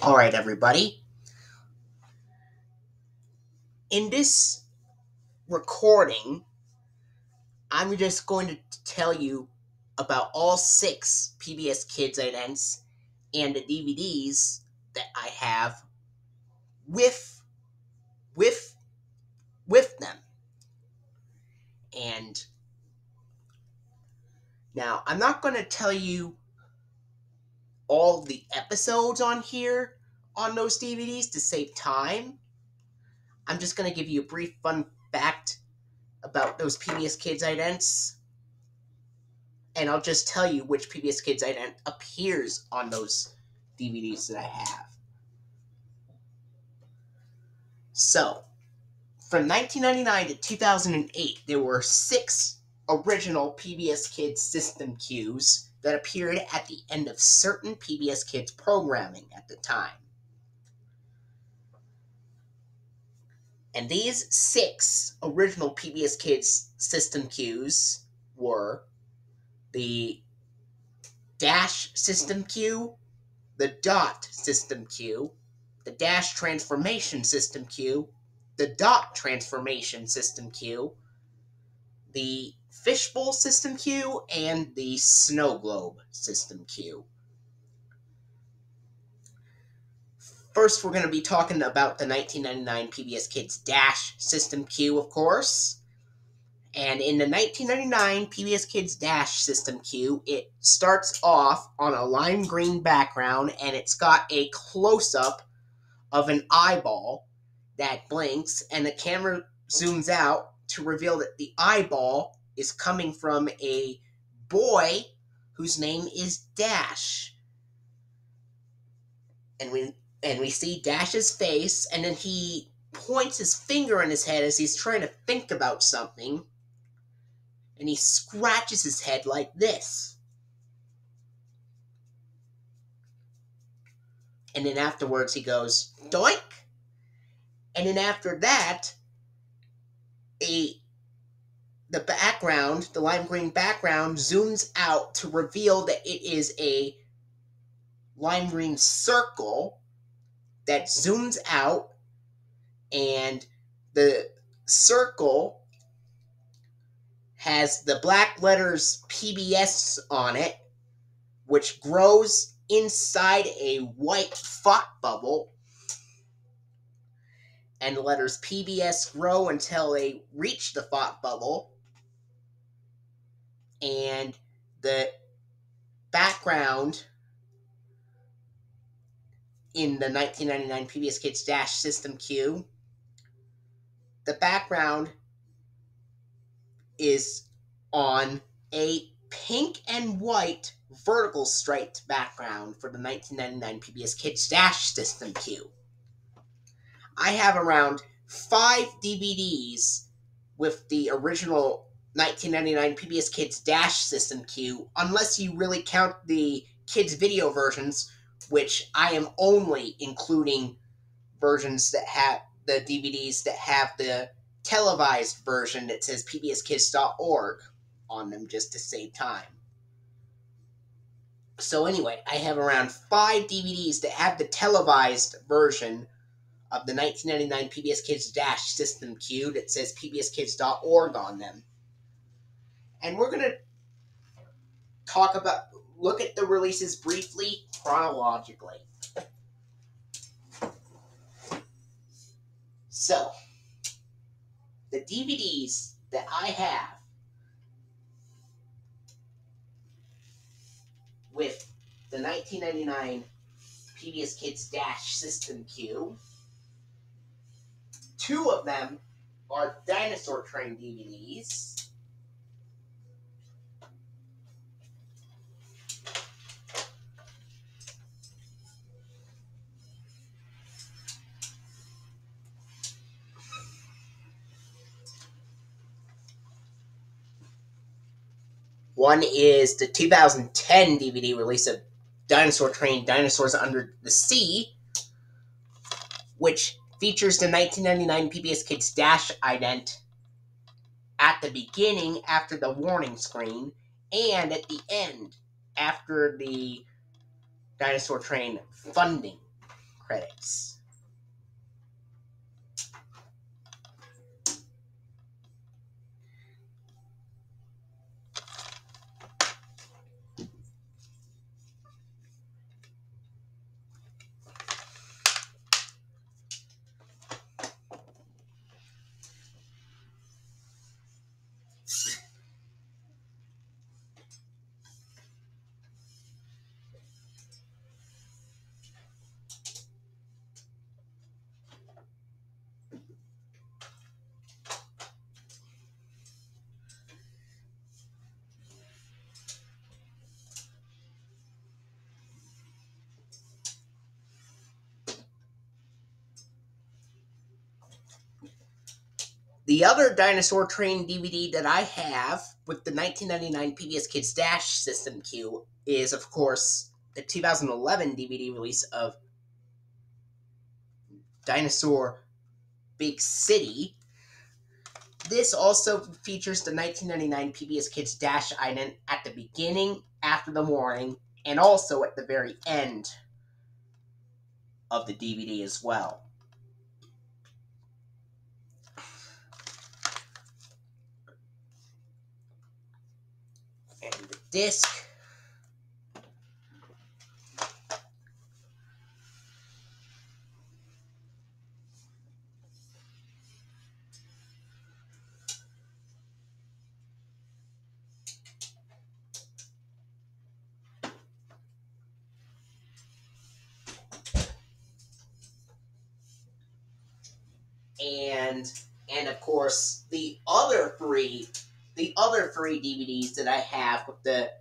Alright, everybody. In this recording, I'm just going to tell you about all 6 PBS Kids events and the DVDs that I have with with with them. And now I'm not going to tell you all the episodes on here on those DVDs to save time. I'm just going to give you a brief fun fact about those PBS Kids idents, and I'll just tell you which PBS Kids ident appears on those DVDs that I have. So, from 1999 to 2008, there were 6 original PBS Kids system cues that appeared at the end of certain PBS Kids programming at the time. And these 6 original PBS Kids system cues were the Dash system cue, the Dot system cue, the Dash Transformation system cue, the Dot Transformation system cue, the Fishbowl system cue, and the Snowglobe system cue. First, we're going to be talking about the 1999 PBS Kids Dash system cue, of course. And in the 1999 PBS Kids Dash system cue, it starts off on a lime green background, and it's got a close-up of an eyeball that blinks, and the camera zooms out to reveal that the eyeball is coming from a boy whose name is Dash. And we see Dash's face, and then he points his finger in his head as he's trying to think about something, and he scratches his head like this. And then afterwards he goes, doink! And then after that, the background, the lime green background, zooms out to reveal that it is a lime green circle that zooms out, and the circle has the black letters PBS on it, which grows inside a white thought bubble, and the letters PBS grow until they reach the thought bubble, and the background in the 1999 PBS Kids Dash system cue, the background is on a pink and white vertical striped background for the 1999 PBS Kids Dash system cue. I have around 5 DVDs with the original 1999 PBS Kids Dash system cue, unless you really count the kids video versions, which I am only including versions that have the DVDs that have the televised version that says pbskids.org on them, just to save time. So anyway, I have around 5 DVDs that have the televised version of the 1999 PBS Kids Dash system cue that says pbskids.org on them. And we're going to look at the releases briefly, chronologically. So, the DVDs that I have with the 1999 PBS Kids Dash system cue, 2 of them are Dinosaur Train DVDs. One is the 2010 DVD release of Dinosaur Train Dinosaurs Under the Sea, which features the 1999 PBS Kids Dash ident at the beginning after the warning screen, and at the end after the Dinosaur Train funding. credits. The other Dinosaur Train DVD that I have with the 1999 PBS Kids Dash System Q is, of course, the 2011 DVD release of Dinosaur Big City. This also features the 1999 PBS Kids Dash ident at the beginning, after the warning, and also at the very end of the DVD as well. And the disc. And of course the other three DVDs that I have with the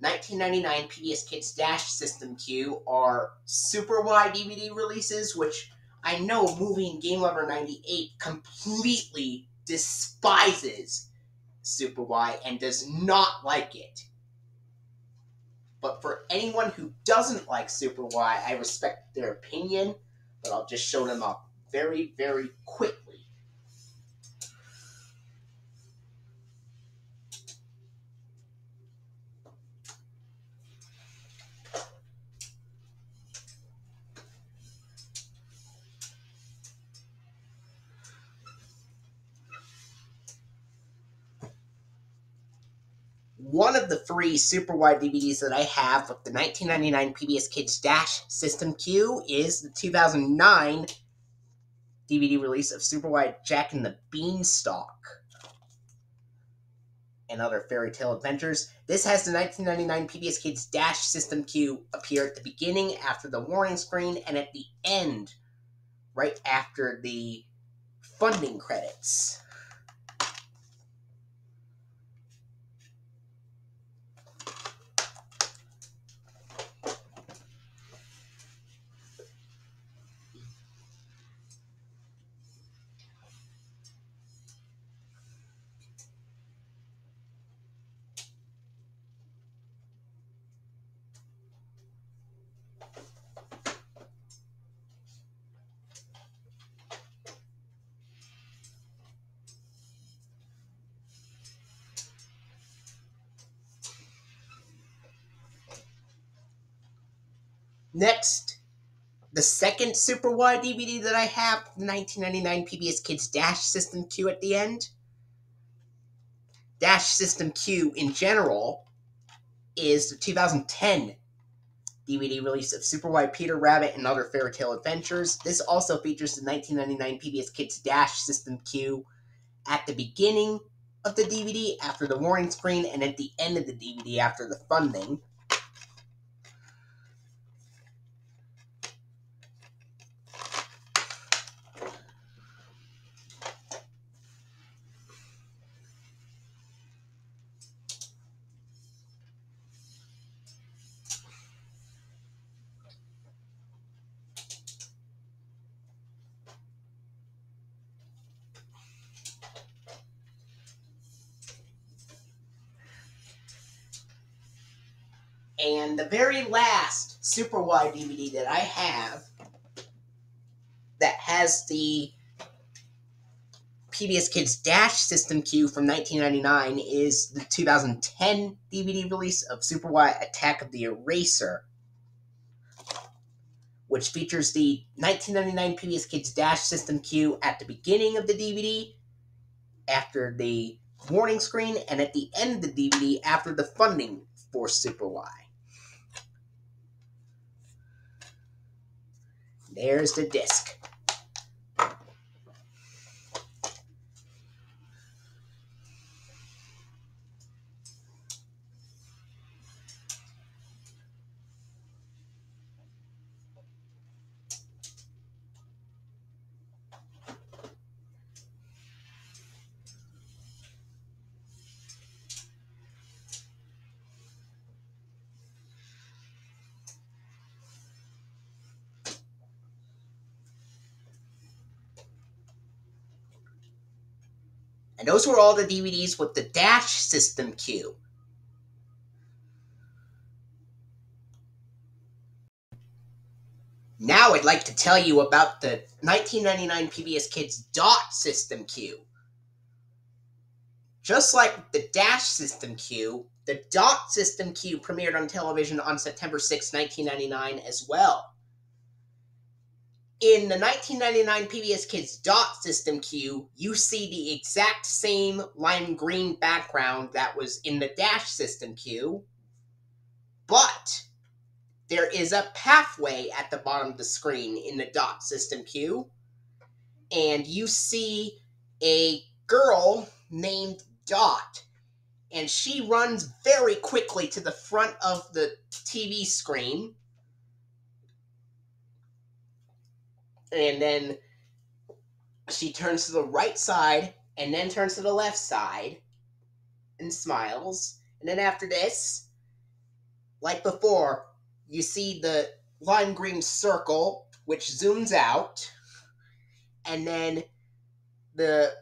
1999 PBS Kids Dash System Q are Super Wide DVD releases, which I know Movie and Game Lover 98 completely despises Super Wide and does not like it. But for anyone who doesn't like Super Wide, I respect their opinion, but I'll just show them up very, very quickly. One of the three Super Wide DVDs that I have with the 1999 PBS Kids Dash System Q is the 2009 DVD release of Super Wide Jack and the Beanstalk and Other Fairy Tale Adventures. This has the 1999 PBS Kids Dash System Q appear at the beginning after the warning screen and at the end, right after the funding credits. Next, the second Super Wide DVD that I have, the 1999 PBS Kids Dash System Q at the end. Dash System Q in general is the 2010 DVD release of Super Wide Peter Rabbit and Other Fairy Tale Adventures. This also features the 1999 PBS Kids Dash System Q at the beginning of the DVD after the warning screen and at the end of the DVD after the funding. And the very last Super Wide DVD that I have that has the PBS Kids Dash System Q from 1999 is the 2010 DVD release of Super Wide Attack of the Eraser, which features the 1999 PBS Kids Dash system cue at the beginning of the DVD, after the warning screen, and at the end of the DVD after the funding for Super Y. There's the disc. And those were all the DVDs with the Dash system cue. Now I'd like to tell you about the 1999 PBS Kids Dot system cue. Just like the Dash system cue, the Dot system cue premiered on television on September 6, 1999 as well. In the 1999 PBS Kids Dot system cue, you see the exact same lime green background that was in the Dash system cue, but there is a pathway at the bottom of the screen in the Dot system cue, and you see a girl named Dot, and she runs very quickly to the front of the TV screen, and then she turns to the right side, and then turns to the left side, and smiles. And then after this, like before, you see the lime green circle, which zooms out, and then the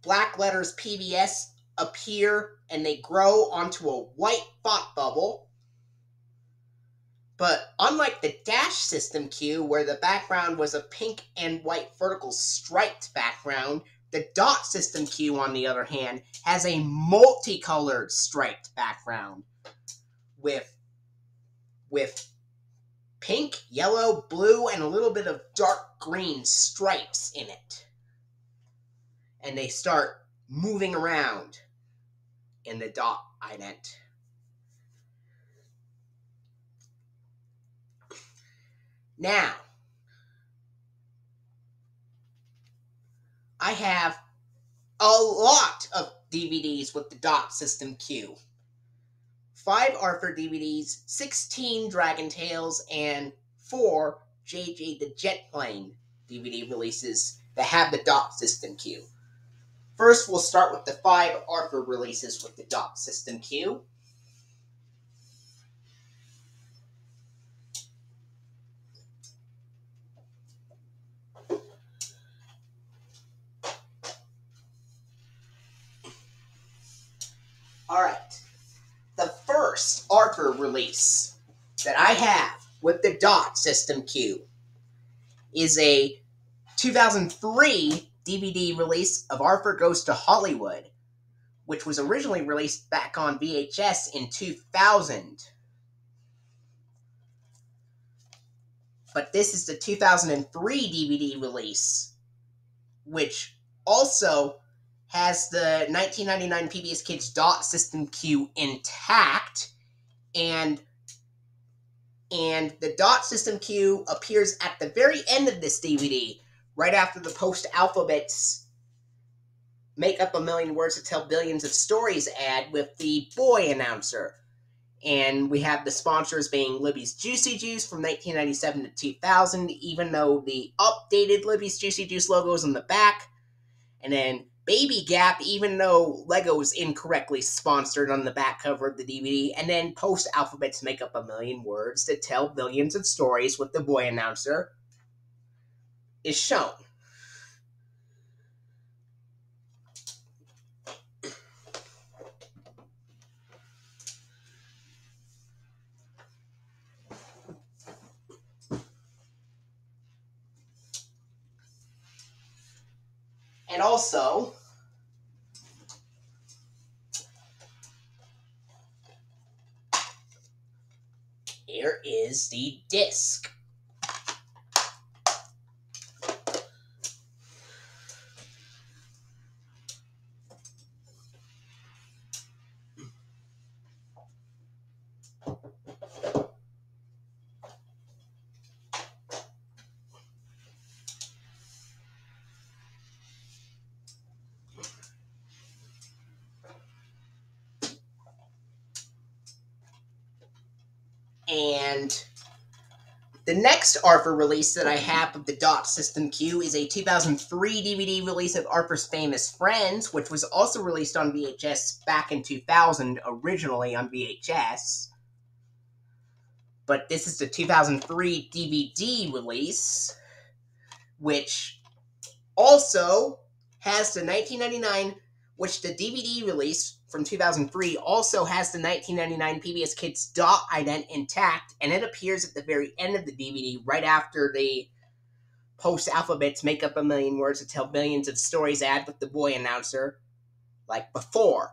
black letters PBS appear, and they grow onto a white thought bubble. But unlike the Dash system cue, where the background was a pink and white vertical striped background, the Dot system cue, on the other hand, has a multicolored striped background with pink, yellow, blue, and a little bit of dark green stripes in it. And they start moving around in the Dot ident. Now, I have a lot of DVDs with the Dot system cue. 5 Arthur DVDs, 16 Dragon Tales, and 4 JJ the Jet Plane DVD releases that have the Dot system cue. First, we'll start with the 5 Arthur releases with the Dot system cue. Alright, the first Arthur release that I have with the Dot system cue is a 2003 DVD release of Arthur Goes to Hollywood, which was originally released back on VHS in 2000. But this is the 2003 DVD release, which also has the 1999 PBS Kids Dot system cue intact, and the Dot system cue appears at the very end of this DVD, right after the post-alphabets Make Up a Million Words to Tell Billions of Stories ad with the boy announcer. And we have the sponsors being Libby's Juicy Juice from 1997 to 2000, even though the updated Libby's Juicy Juice logo is on the back. And then Baby Gap, even though Lego's incorrectly sponsored on the back cover of the DVD. And then post-alphabets Make Up a Million Words to Tell Billions of Stories with the boy announcer is shown. And also, here is the disc. And the next Arthur release that I have of the Dot System Q is a 2003 DVD release of Arthur's Famous Friends, which was also released on VHS back in 2000, originally on VHS. But this is the 2003 DVD release, which also has the 1999, which the DVD release from 2003 also has the 1999 PBS Kids Dot ident intact, and it appears at the very end of the DVD, right after the post-alphabets make up a million words to tell billions of stories ad with the boy announcer, like before.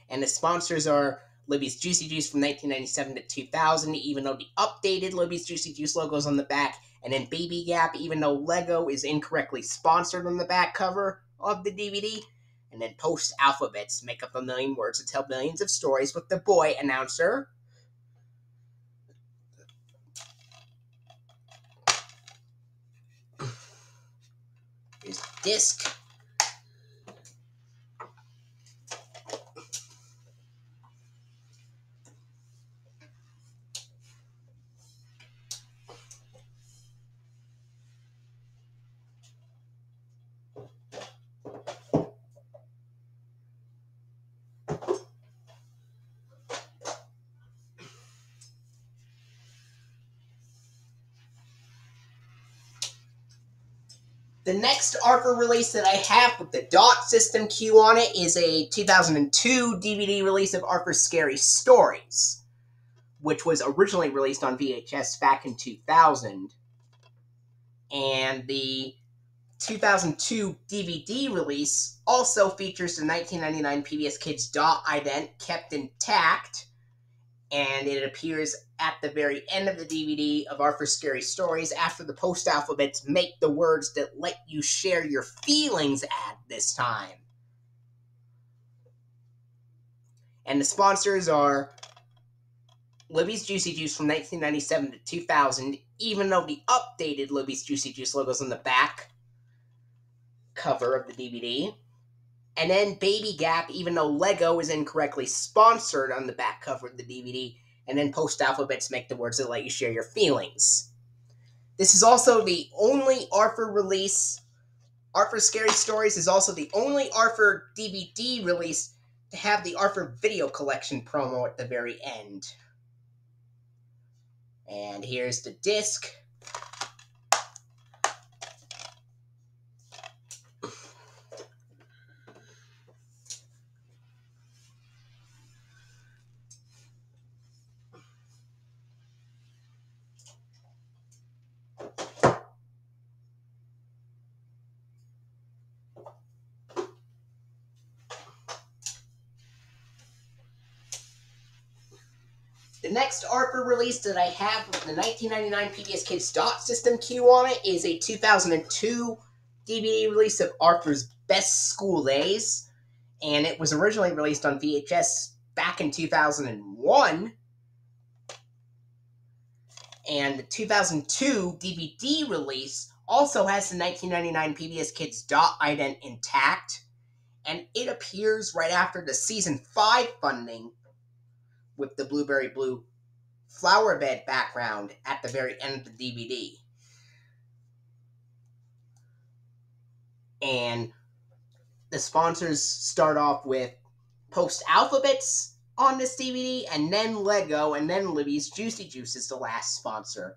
And the sponsors are Libby's Juicy Juice from 1997 to 2000, even though the updated Libby's Juicy Juice logo is on the back, and then Baby Gap, even though Lego is incorrectly sponsored on the back cover of the DVD. And then post-alphabets make up a million words to tell billions of stories with the boy announcer. Here's the disc. The next Arthur release that I have with the Dot System Q on it is a 2002 DVD release of Arthur's Scary Stories, which was originally released on VHS back in 2000. And the 2002 DVD release also features the 1999 PBS Kids Dot ident kept intact, and it appears at the very end of the DVD of Arthur's Scary Stories after the post-alphabets make the words that let you share your feelings ad this time. And the sponsors are Libby's Juicy Juice from 1997 to 2000, even though the updated Libby's Juicy Juice logo is on the back cover of the DVD. And then Baby Gap, even though Lego is incorrectly sponsored on the back cover of the DVD. And then post-alphabets make the words that let you share your feelings. This is also the only Arthur release. Arthur's Scary Stories is also the only Arthur DVD release to have the Arthur Video Collection promo at the very end. And here's the disc. The next Arthur release that I have with the 1999 PBS Kids Dot System Q on it is a 2002 DVD release of Arthur's Best School Days, and it was originally released on VHS back in 2001. And the 2002 DVD release also has the 1999 PBS Kids Dot ident intact, and it appears right after the Season 5 funding with the blueberry blue flower bed background at the very end of the DVD. And the sponsors start off with post-alphabets on this DVD, and then Lego, and then Libby's Juicy Juice is the last sponsor.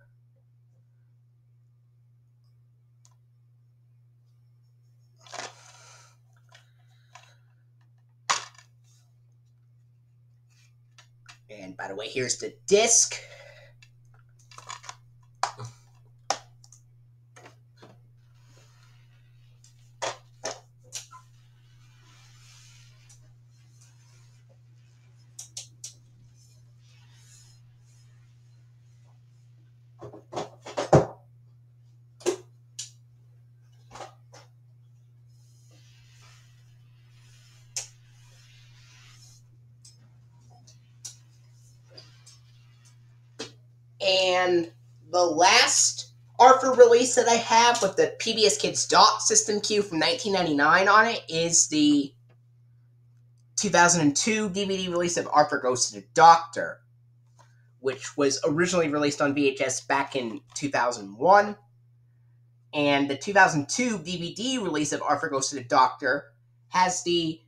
And by the way, here's the disc. And the last Arthur release that I have with the PBS Kids Dot System Q from 1999 on it is the 2002 DVD release of Arthur Goes to the Doctor. which was originally released on VHS back in 2001. And the 2002 DVD release of Arthur Goes to the Doctor has the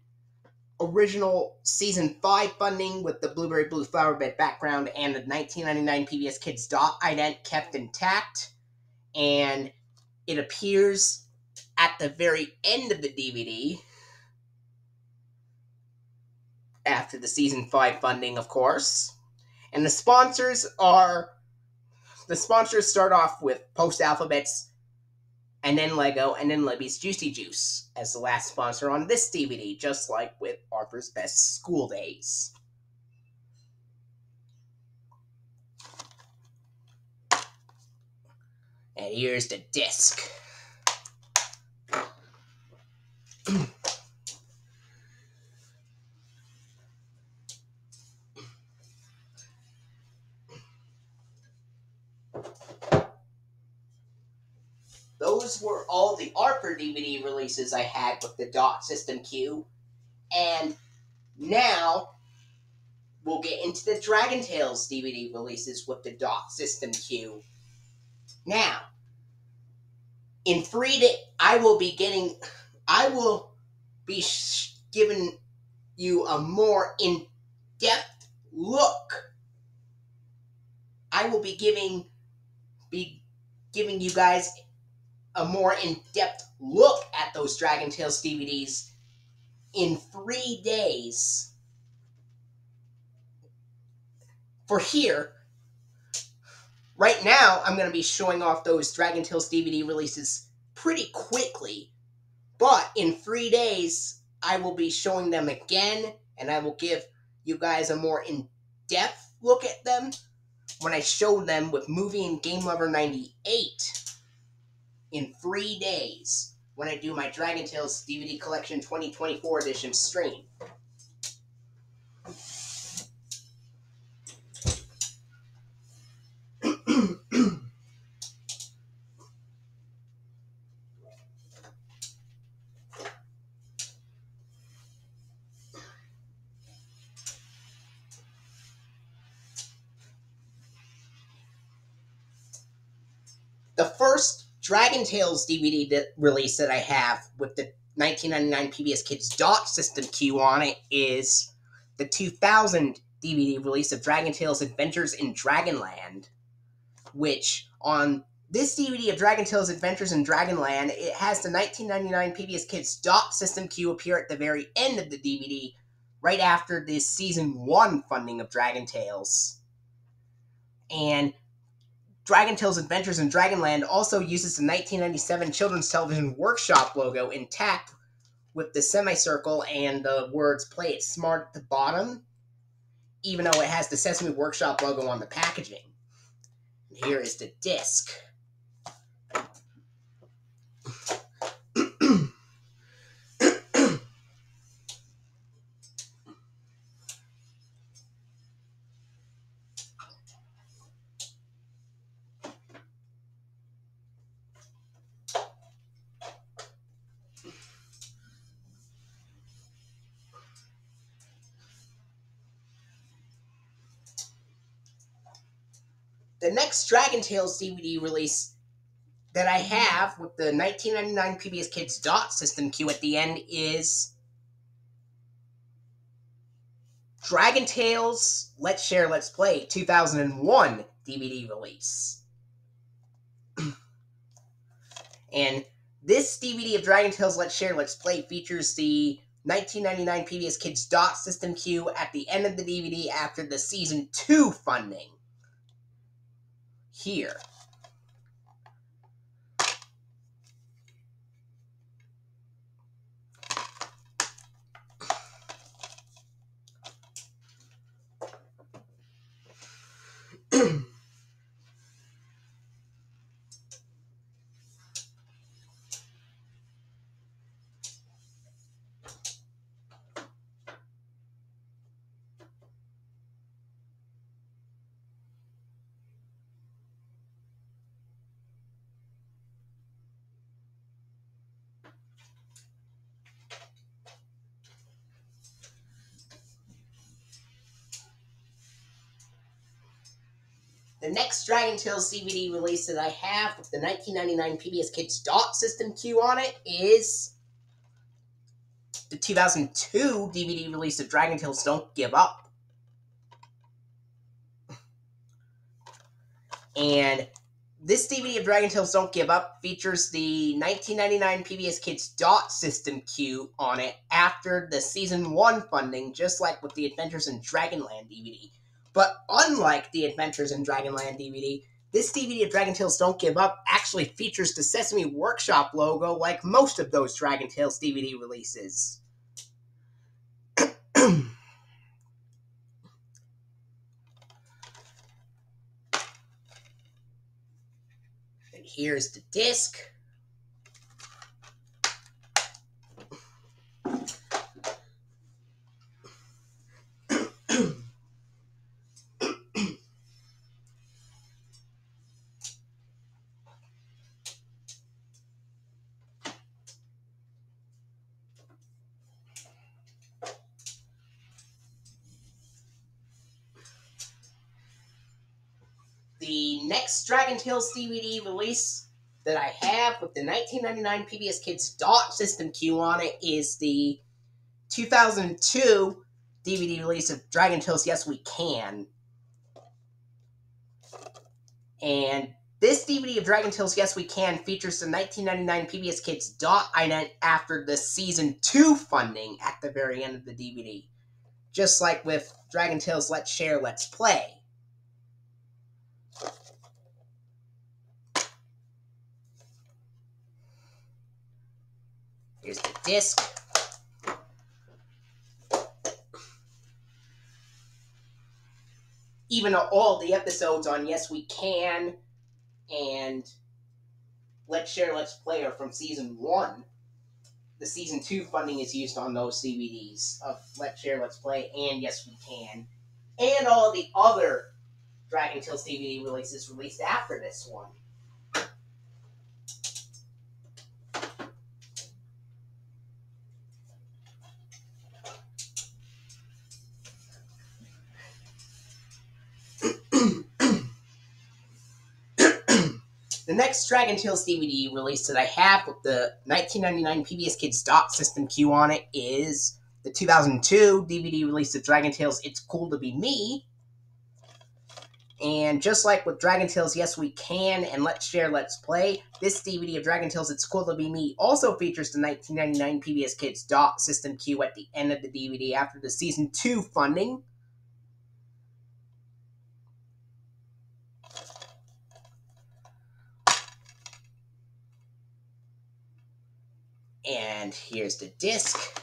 original Season 5 funding with the blueberry blue flower bed background and the 1999 PBS Kids Dot ident kept intact. And it appears at the very end of the DVD, after the Season 5 funding, of course. And the sponsors start off with Post Alphabets, and then Lego, and then Libby's Juicy Juice as the last sponsor on this DVD, just like with Arthur's Best School Days. And here's the disc. Those were all the Arthur DVD releases I had with the Dot System Q. And now we'll get into the Dragon Tales DVD releases with the Dot System Q. Now, in 3 days, I will be giving you a more in-depth look. I will be giving you guys a more in-depth look at those Dragon Tales DVDs in 3 days. For here, right now, I'm going to be showing off those Dragon Tales DVD releases pretty quickly. But in 3 days, I will be showing them again, and I will give you guys a more in-depth look at them when I show them with Movie and Game Lover 98 in 3 days when I do my Dragon Tales DVD Collection 2024 edition stream. The first Dragon Tales DVD release that I have with the 1999 PBS Kids Dot System Q on it is the 2000 DVD release of Dragon Tales Adventures in Dragonland, which on this DVD of Dragon Tales Adventures in Dragonland, it has the 1999 PBS Kids Dot System Q appear at the very end of the DVD, right after this Season 1 funding of Dragon Tales. And Dragon Tales Adventures in Dragonland also uses the 1997 Children's Television Workshop logo intact with the semicircle and the words "Play It Smart" at the bottom, even though it has the Sesame Workshop logo on the packaging. And here is the disc. The next Dragon Tales DVD release that I have with the 1999 PBS Kids Dot System Q at the end is Dragon Tales Let's Share Let's Play 2001 DVD release. And this DVD of Dragon Tales Let's Share Let's Play features the 1999 PBS Kids Dot System Q at the end of the DVD after the Season 2 funding. Here. The next Dragon Tales DVD release that I have with the 1999 PBS Kids Dot System Q on it is the 2002 DVD release of Dragon Tales Don't Give Up. And this DVD of Dragon Tales Don't Give Up features the 1999 PBS Kids Dot System Q on it after the Season 1 funding, just like with the Adventures in Dragonland DVD. But unlike the Adventures in Dragonland DVD, this DVD of Dragon Tales Don't Give Up actually features the Sesame Workshop logo like most of those Dragon Tales DVD releases. And here's the disc. The next Dragon Tales DVD release that I have with the 1999 PBS Kids Dot System Q on it is the 2002 DVD release of Dragon Tales Yes We Can. And this DVD of Dragon Tales Yes We Can features the 1999 PBS Kids Dot ident after the Season 2 funding at the very end of the DVD. Just like with Dragon Tales Let's Share, Let's Play. Here's the disc. Even all the episodes on Yes We Can and Let's Share, Let's Play are from Season 1. The Season 2 funding is used on those DVDs of Let's Share, Let's Play and Yes We Can. And all the other Dragon Tales DVD releases released after this one. The next Dragon Tales DVD release that I have with the 1999 PBS Kids Dot System Q on it is the 2002 DVD release of Dragon Tales It's Cool to Be Me. And just like with Dragon Tales Yes We Can and Let's Share, Let's Play, this DVD of Dragon Tales It's Cool to Be Me also features the 1999 PBS Kids Dot System Q at the end of the DVD after the Season 2 funding. And here's the disc.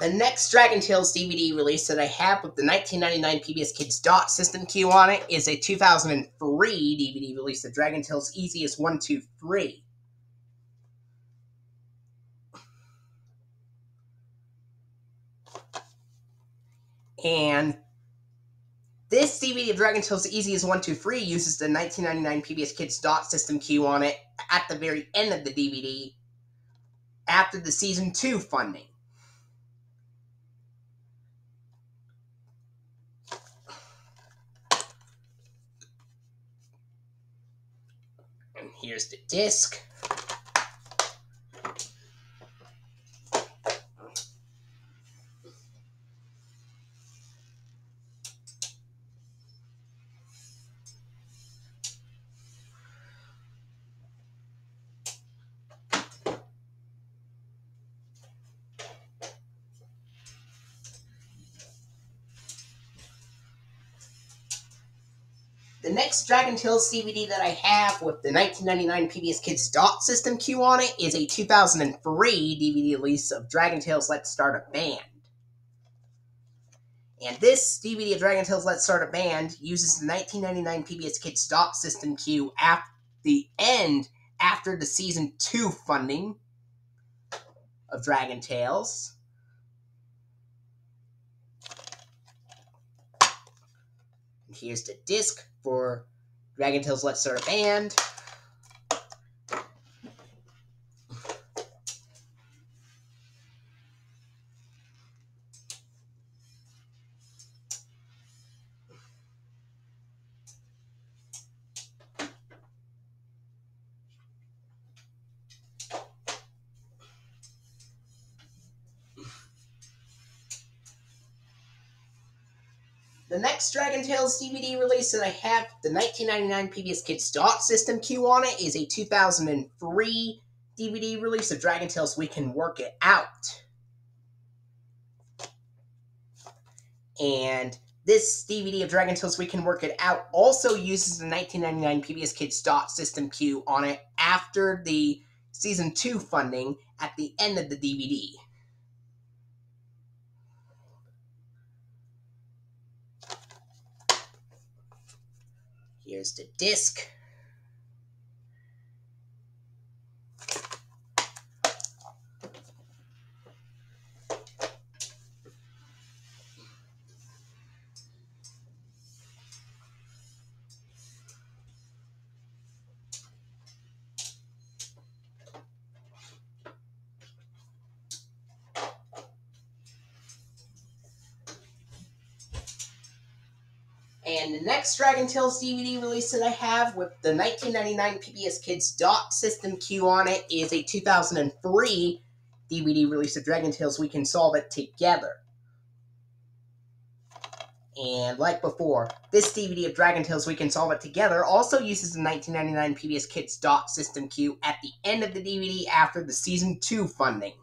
The next Dragon Tales DVD release that I have with the 1999 PBS Kids Dot System Q on it is a 2003 DVD release of Dragon Tales Easy as 1, 2, 3. And this DVD of Dragon Tales Easy as 1, 2, 3 uses the 1999 PBS Kids Dot System Q on it at the very end of the DVD after the Season 2 funding. And here's the disc. The next Dragon Tales DVD that I have with the 1999 PBS Kids Dot System Q on it is a 2003 DVD release of Dragon Tales Let's Start a Band. And this DVD of Dragon Tales Let's Start a Band uses the 1999 PBS Kids Dot System cue at the end after the Season 2 funding of Dragon Tales. And here's the disc for Dragon Tales Let's Start a Band. The next Dragon Tales DVD release that I have, the 1999 PBS Kids Dot System cue on it, is a 2003 DVD release of Dragon Tales We Can Work It Out. And this DVD of Dragon Tales We Can Work It Out also uses the 1999 PBS Kids Dot System cue on it after the Season 2 funding at the end of the DVD. Here's the disc. And the next Dragon Tales DVD release that I have with the 1999 PBS Kids Dot System cue on it is a 2003 DVD release of Dragon Tales We Can Solve It Together. And like before, this DVD of Dragon Tales We Can Solve It Together also uses the 1999 PBS Kids Dot System cue at the end of the DVD after the Season 2 funding.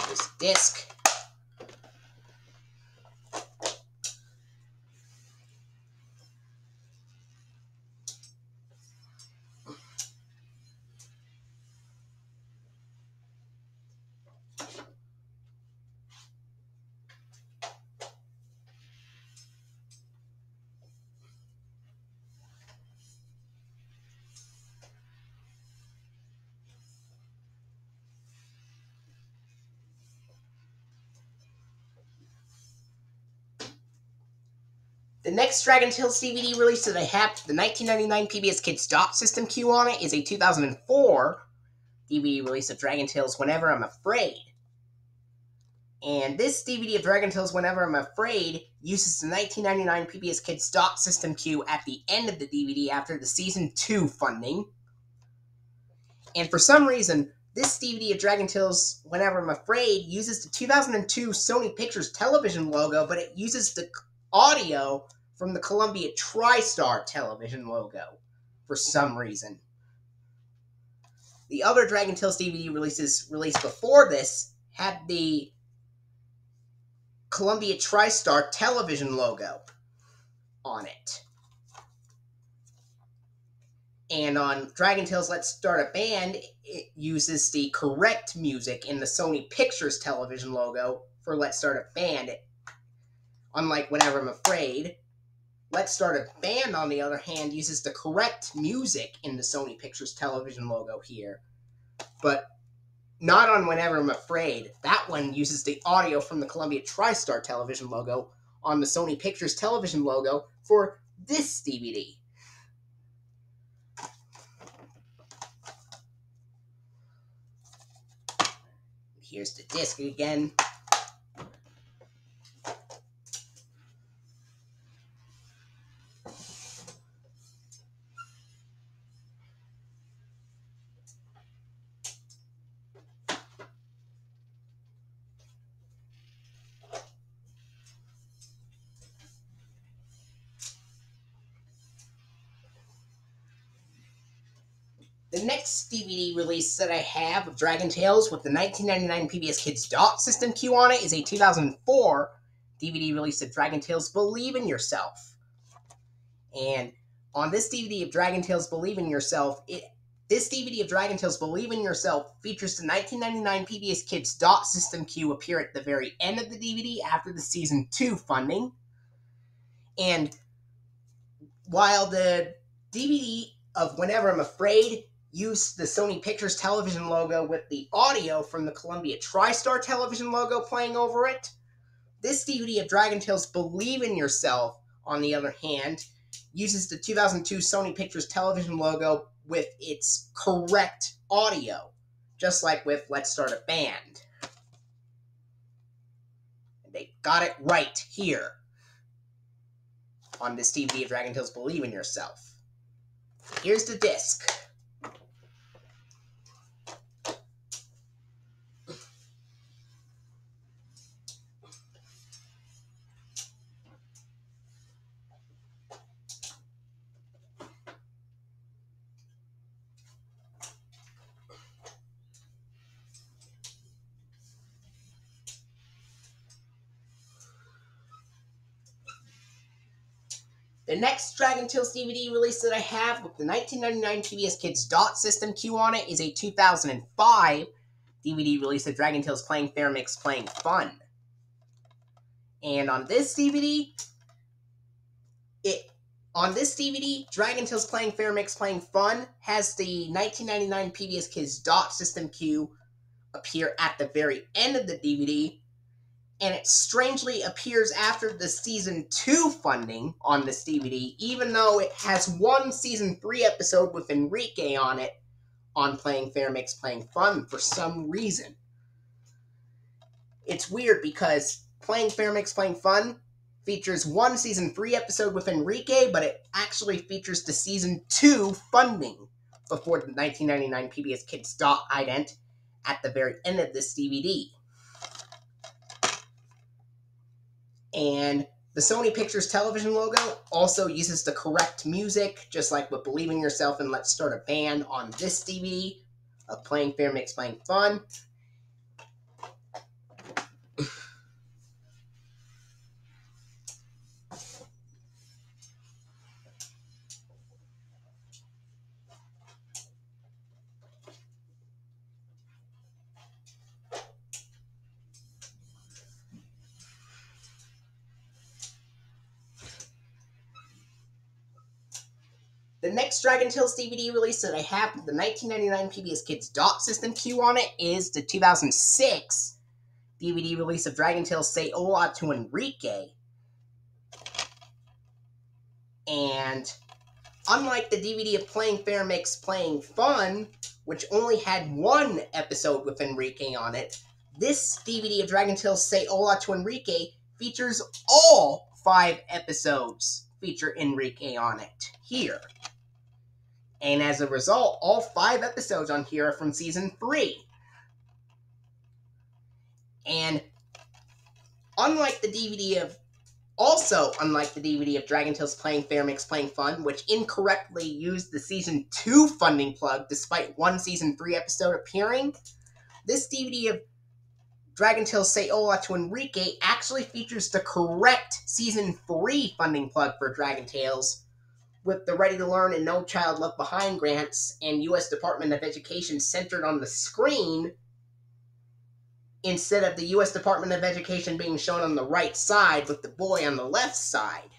This disc. The next Dragon Tales DVD release that I have, the 1999 PBS Kids Dot System cue on it, is a 2004 DVD release of Dragon Tales Whenever I'm Afraid. And this DVD of Dragon Tales Whenever I'm Afraid uses the 1999 PBS Kids Dot System cue at the end of the DVD after the Season 2 funding. And for some reason, this DVD of Dragon Tales Whenever I'm Afraid uses the 2002 Sony Pictures Television logo, but it uses the audio from the Columbia TriStar Television logo for some reason. The other Dragon Tales DVD releases released before this had the Columbia TriStar Television logo on it. And on Dragon Tales Let's Start a Band, it uses the correct music in the Sony Pictures Television logo for Let's Start a Band. Unlike Whenever I'm Afraid, Let's Start a Band, on the other hand, uses the correct music in the Sony Pictures Television logo here. But not on Whenever I'm Afraid. That one uses the audio from the Columbia TriStar Television logo on the Sony Pictures Television logo for this DVD. Here's the disc again. The next DVD release that I have of Dragon Tales with the 1999 PBS Kids Dot System cue on it is a 2004 DVD release of Dragon Tales Believe in Yourself. And on this DVD of Dragon Tales Believe in Yourself, it This DVD of Dragon Tales Believe in Yourself features the 1999 PBS Kids Dot System cue appear at the very end of the DVD after the Season 2 funding. And while the DVD of Whenever I'm Afraid used the Sony Pictures Television logo with the audio from the Columbia TriStar Television logo playing over it, this DVD of Dragon Tales Believe in Yourself, on the other hand, uses the 2002 Sony Pictures Television logo with its correct audio, just like with Let's Start a Band. They got it right here on this DVD of Dragon Tales Believe in Yourself. Here's the disc. The next Dragon Tales DVD release that I have with the 1999 PBS Kids Dot System cue on it is a 2005 DVD release of Dragon Tales Playing Fair Mix Playing Fun. And on this DVD, Dragon Tales Playing Fair Mix Playing Fun has the 1999 PBS Kids Dot System cue appear at the very end of the DVD, and it strangely appears after the Season 2 funding on this DVD, even though it has one Season 3 episode with Enrique on it on Playing Fair Mix Playing Fun for some reason. It's weird because Playing Fair Mix Playing Fun features one Season 3 episode with Enrique, but it actually features the Season 2 funding before the 1999 PBS Kids Dot ident at the very end of this DVD. And the Sony Pictures Television logo also uses the correct music, just like with Believe in Yourself and Let's Start a Band on this DVD of Playing Fair Mix Playing Fun. The next Dragon Tales DVD release that I have with the 1999 PBS Kids Dot System cue on it is the 2006 DVD release of Dragon Tales Say Hola to Enrique. And unlike the DVD of Playing Fair Mix Playing Fun, which only had one episode with Enrique on it, this DVD of Dragon Tales Say Hola to Enrique features all 5 episodes feature Enrique on it here. And as a result, all 5 episodes on here are from Season 3. And unlike the DVD of Dragon Tales Playing Fair Mix Playing Fun, which incorrectly used the Season 2 funding plug despite one Season 3 episode appearing, this DVD of Dragon Tales Say Hola to Enrique actually features the correct Season 3 funding plug for Dragon Tales, with the Ready to Learn and No Child Left Behind grants and U.S. Department of Education centered on the screen, instead of the U.S. Department of Education being shown on the right side with the boy on the left side.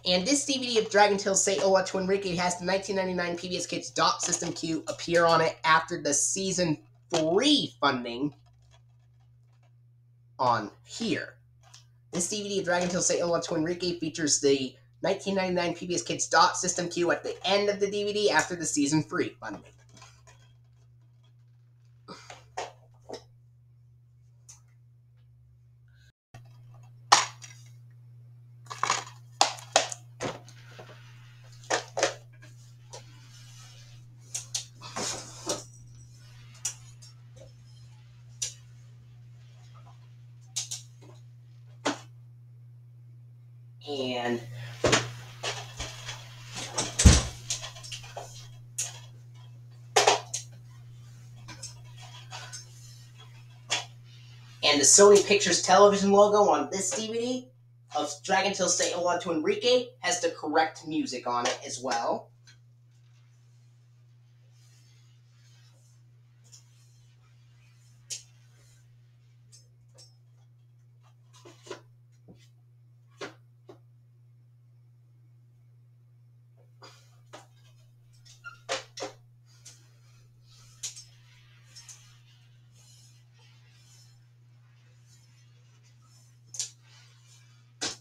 And this DVD of Dragon Tales Say Hola to Enrique has the 1999 PBS Kids Dot System cue appear on it after the Season 3 funding on here. This DVD of Dragon Tales Say Hola to Enrique features the 1999 PBS Kids Dot System cue at the end of the DVD after the Season 3 funding. And the Sony Pictures Television logo on this DVD of Dragon Tales Say Hola to Enrique has the correct music on it as well.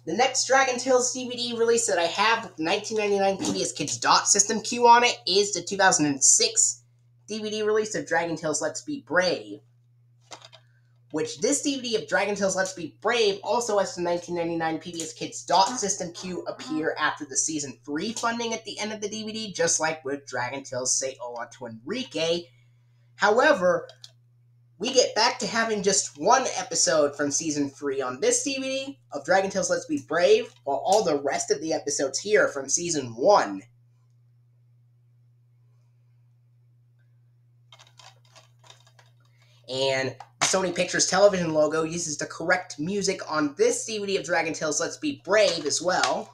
The next Dragon Tales DVD release that I have with the 1999 PBS Kids Dot System Q on it is the 2006 DVD release of Dragon Tales Let's Be Brave. Which this DVD of Dragon Tales Let's Be Brave also has the 1999 PBS Kids Dot System Q appear after the Season 3 funding at the end of the DVD, just like with Dragon Tales Say Hola to Enrique. However, we get back to having just one episode from Season 3 on this DVD of Dragon Tales Let's Be Brave, while all the rest of the episodes here are from Season 1. And the Sony Pictures Television logo uses the correct music on this DVD of Dragon Tales Let's Be Brave as well.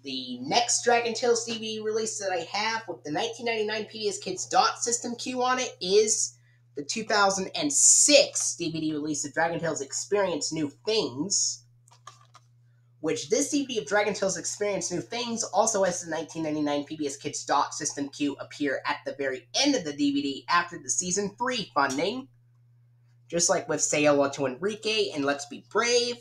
The next Dragon Tales DVD release that I have with the 1999 PBS Kids Dot System Q on it is the 2006 DVD release of Dragon Tales Experience New Things, which this DVD of Dragon Tales Experience New Things also has the 1999 PBS Kids Dot System Q appear at the very end of the DVD after the Season 3 funding, just like with Say Hola to Enrique and Let's Be Brave.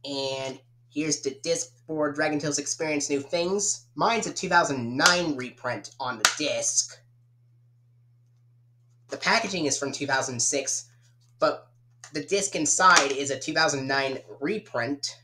And here's the disc for Dragon Tales Experience New Things. Mine's a 2009 reprint on the disc. The packaging is from 2006, but the disc inside is a 2009 reprint.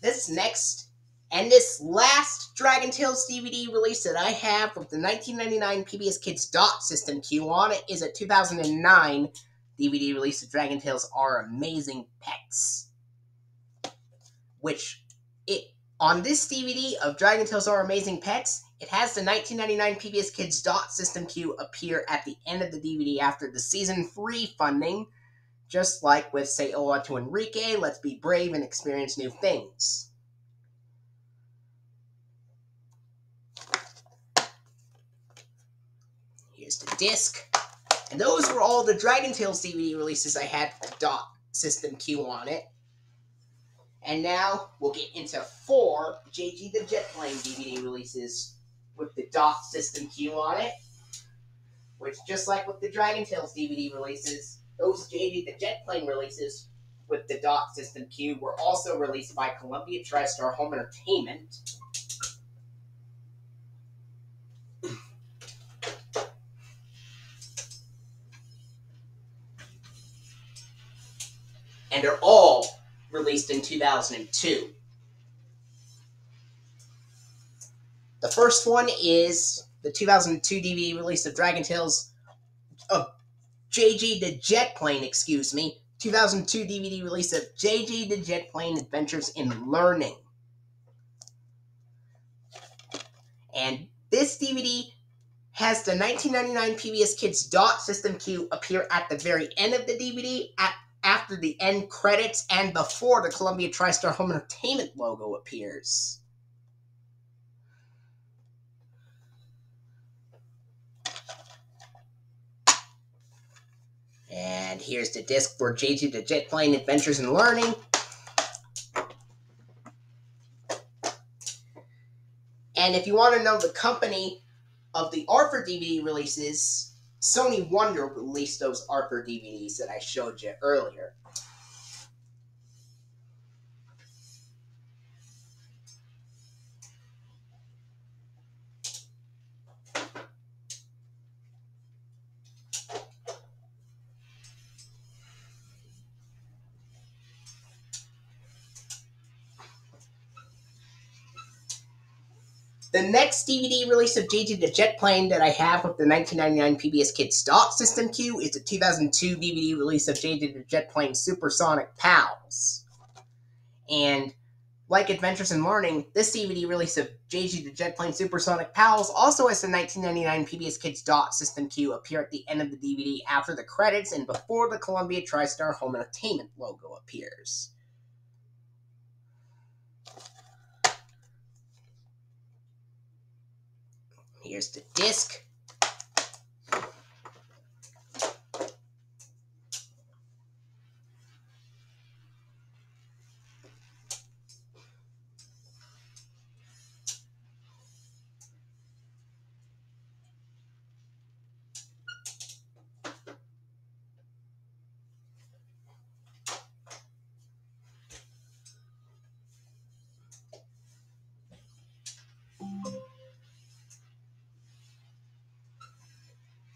This next and this last Dragon Tales DVD release that I have with the 1999 PBS Kids Dot System Q on it is a 2009 DVD release of Dragon Tales Our Amazing Pets. On this DVD of Dragon Tales Our Amazing Pets, it has the 1999 PBS Kids Dot System Q appear at the end of the DVD after the Season 3 funding, just like with Say Hola to Enrique, Let's Be Brave, and Experience New Things. Here's the disc. And those were all the Dragon Tales DVD releases I had with the Dot System Q on it. And now we'll get into 4 JG the Jet Plane DVD releases with the Dot System Q on it. Which, just like with the Dragon Tales DVD releases, those JG the Jet Plane releases with the Dot System Q were also released by Columbia TriStar Home Entertainment. And they're all released in 2002. The first one is the 2002 DVD release of Dragon Tales of JG the Jet Plane, 2002 DVD release of JG the Jet Plane Adventures in Learning. And this DVD has the 1999 PBS Kids Dot System Q appear at the very end of the DVD, after the end credits and before the Columbia TriStar Home Entertainment logo appears. here's the disc for JJ the Jet Plane Adventures in Learning. And if you want to know the company of the Arthur DVD releases, Sony Wonder released those Arthur DVDs that I showed you earlier. The next DVD release of JJ the Jet Plane that I have with the 1999 PBS Kids Dot System Q is the 2002 DVD release of JJ the Jet Plane Supersonic Pals. And like Adventures in Learning, this DVD release of JJ the Jet Plane Supersonic Pals also has the 1999 PBS Kids Dot System Q appear at the end of the DVD after the credits and before the Columbia TriStar Home Entertainment logo appears. Here's the disc.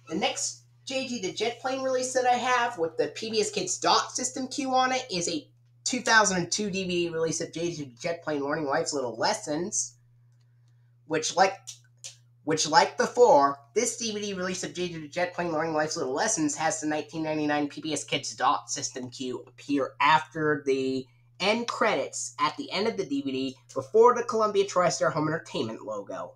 The next JJ the Jet Plane release that I have with the PBS Kids Dot System Q on it is a 2002 DVD release of JJ the Jet Plane Learning Life's Little Lessons, which like before, this DVD release of JJ the Jet Plane Learning Life's Little Lessons has the 1999 PBS Kids Dot System Q appear after the end credits at the end of the DVD before the Columbia TriStar Home Entertainment logo.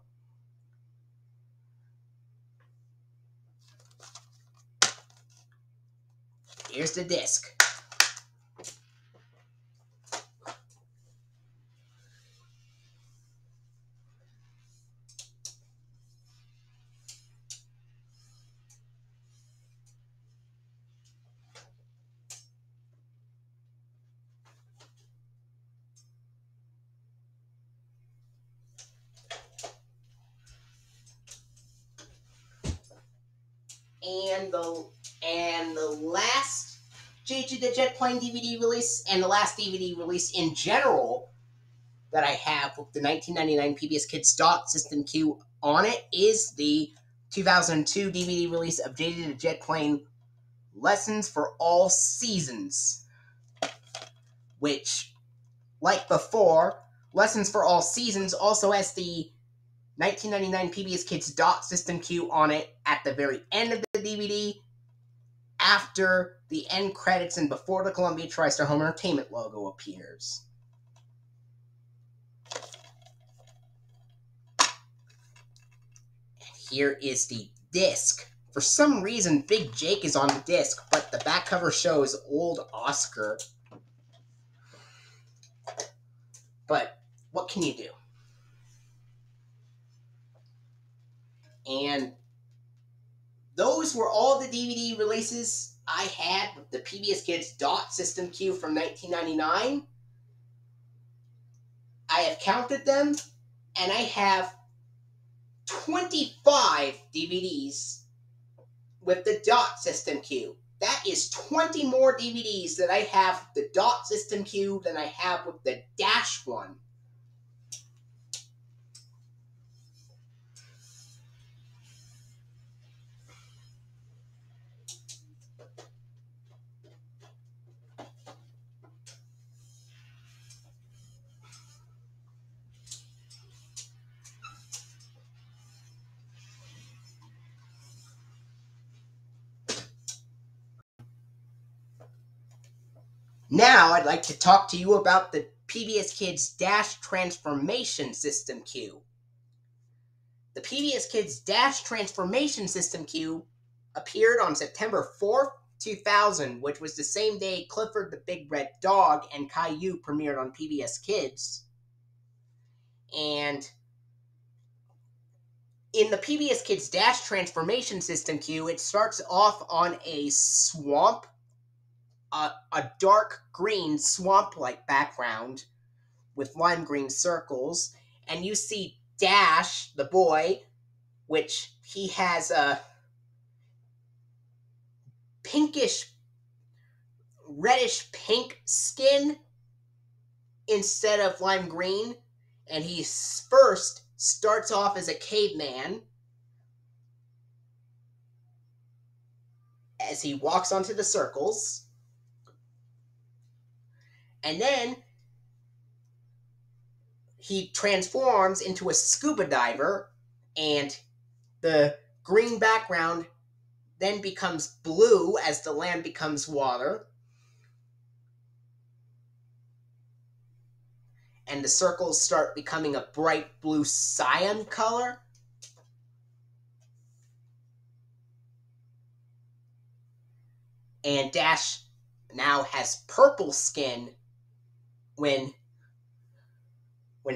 Here's the disc. And the last JJ the Jet Plane DVD release and the last DVD release in general that I have with the 1999 PBS Kids Dot System Q on it is the 2002 DVD release of JJ the Jet Plane Lessons for All Seasons, which, like before, Lessons for All Seasons also has the 1999 PBS Kids Dot System Q on it at the very end of the DVD, after the end credits and before the Columbia TriStar Home Entertainment logo appears. And here is the disc. For some reason, Big Jake is on the disc, but the back cover shows old Oscar. But what can you do? And those were all the DVD releases I had with the PBS Kids Dot System Q from 1999. I have counted them, and I have 25 DVDs with the Dot System Q. That is 20 more DVDs that I have with the Dot System Q than I have with the Dash one. Now I'd like to talk to you about the PBS Kids Dash Transformation System Q. The PBS Kids Dash Transformation System Q appeared on September 4th, 2000, which was the same day Clifford the Big Red Dog and Caillou premiered on PBS Kids. And in the PBS Kids Dash Transformation System Q, it starts off on a swamp a dark green swamp-like background with lime green circles, and you see Dash, the boy, which he has a pinkish, reddish pink skin instead of lime green, and he first starts off as a caveman as he walks onto the circles, and then he transforms into a scuba diver, and the green background then becomes blue as the land becomes water, and the circles start becoming a bright blue cyan color. And Dash now has purple skin when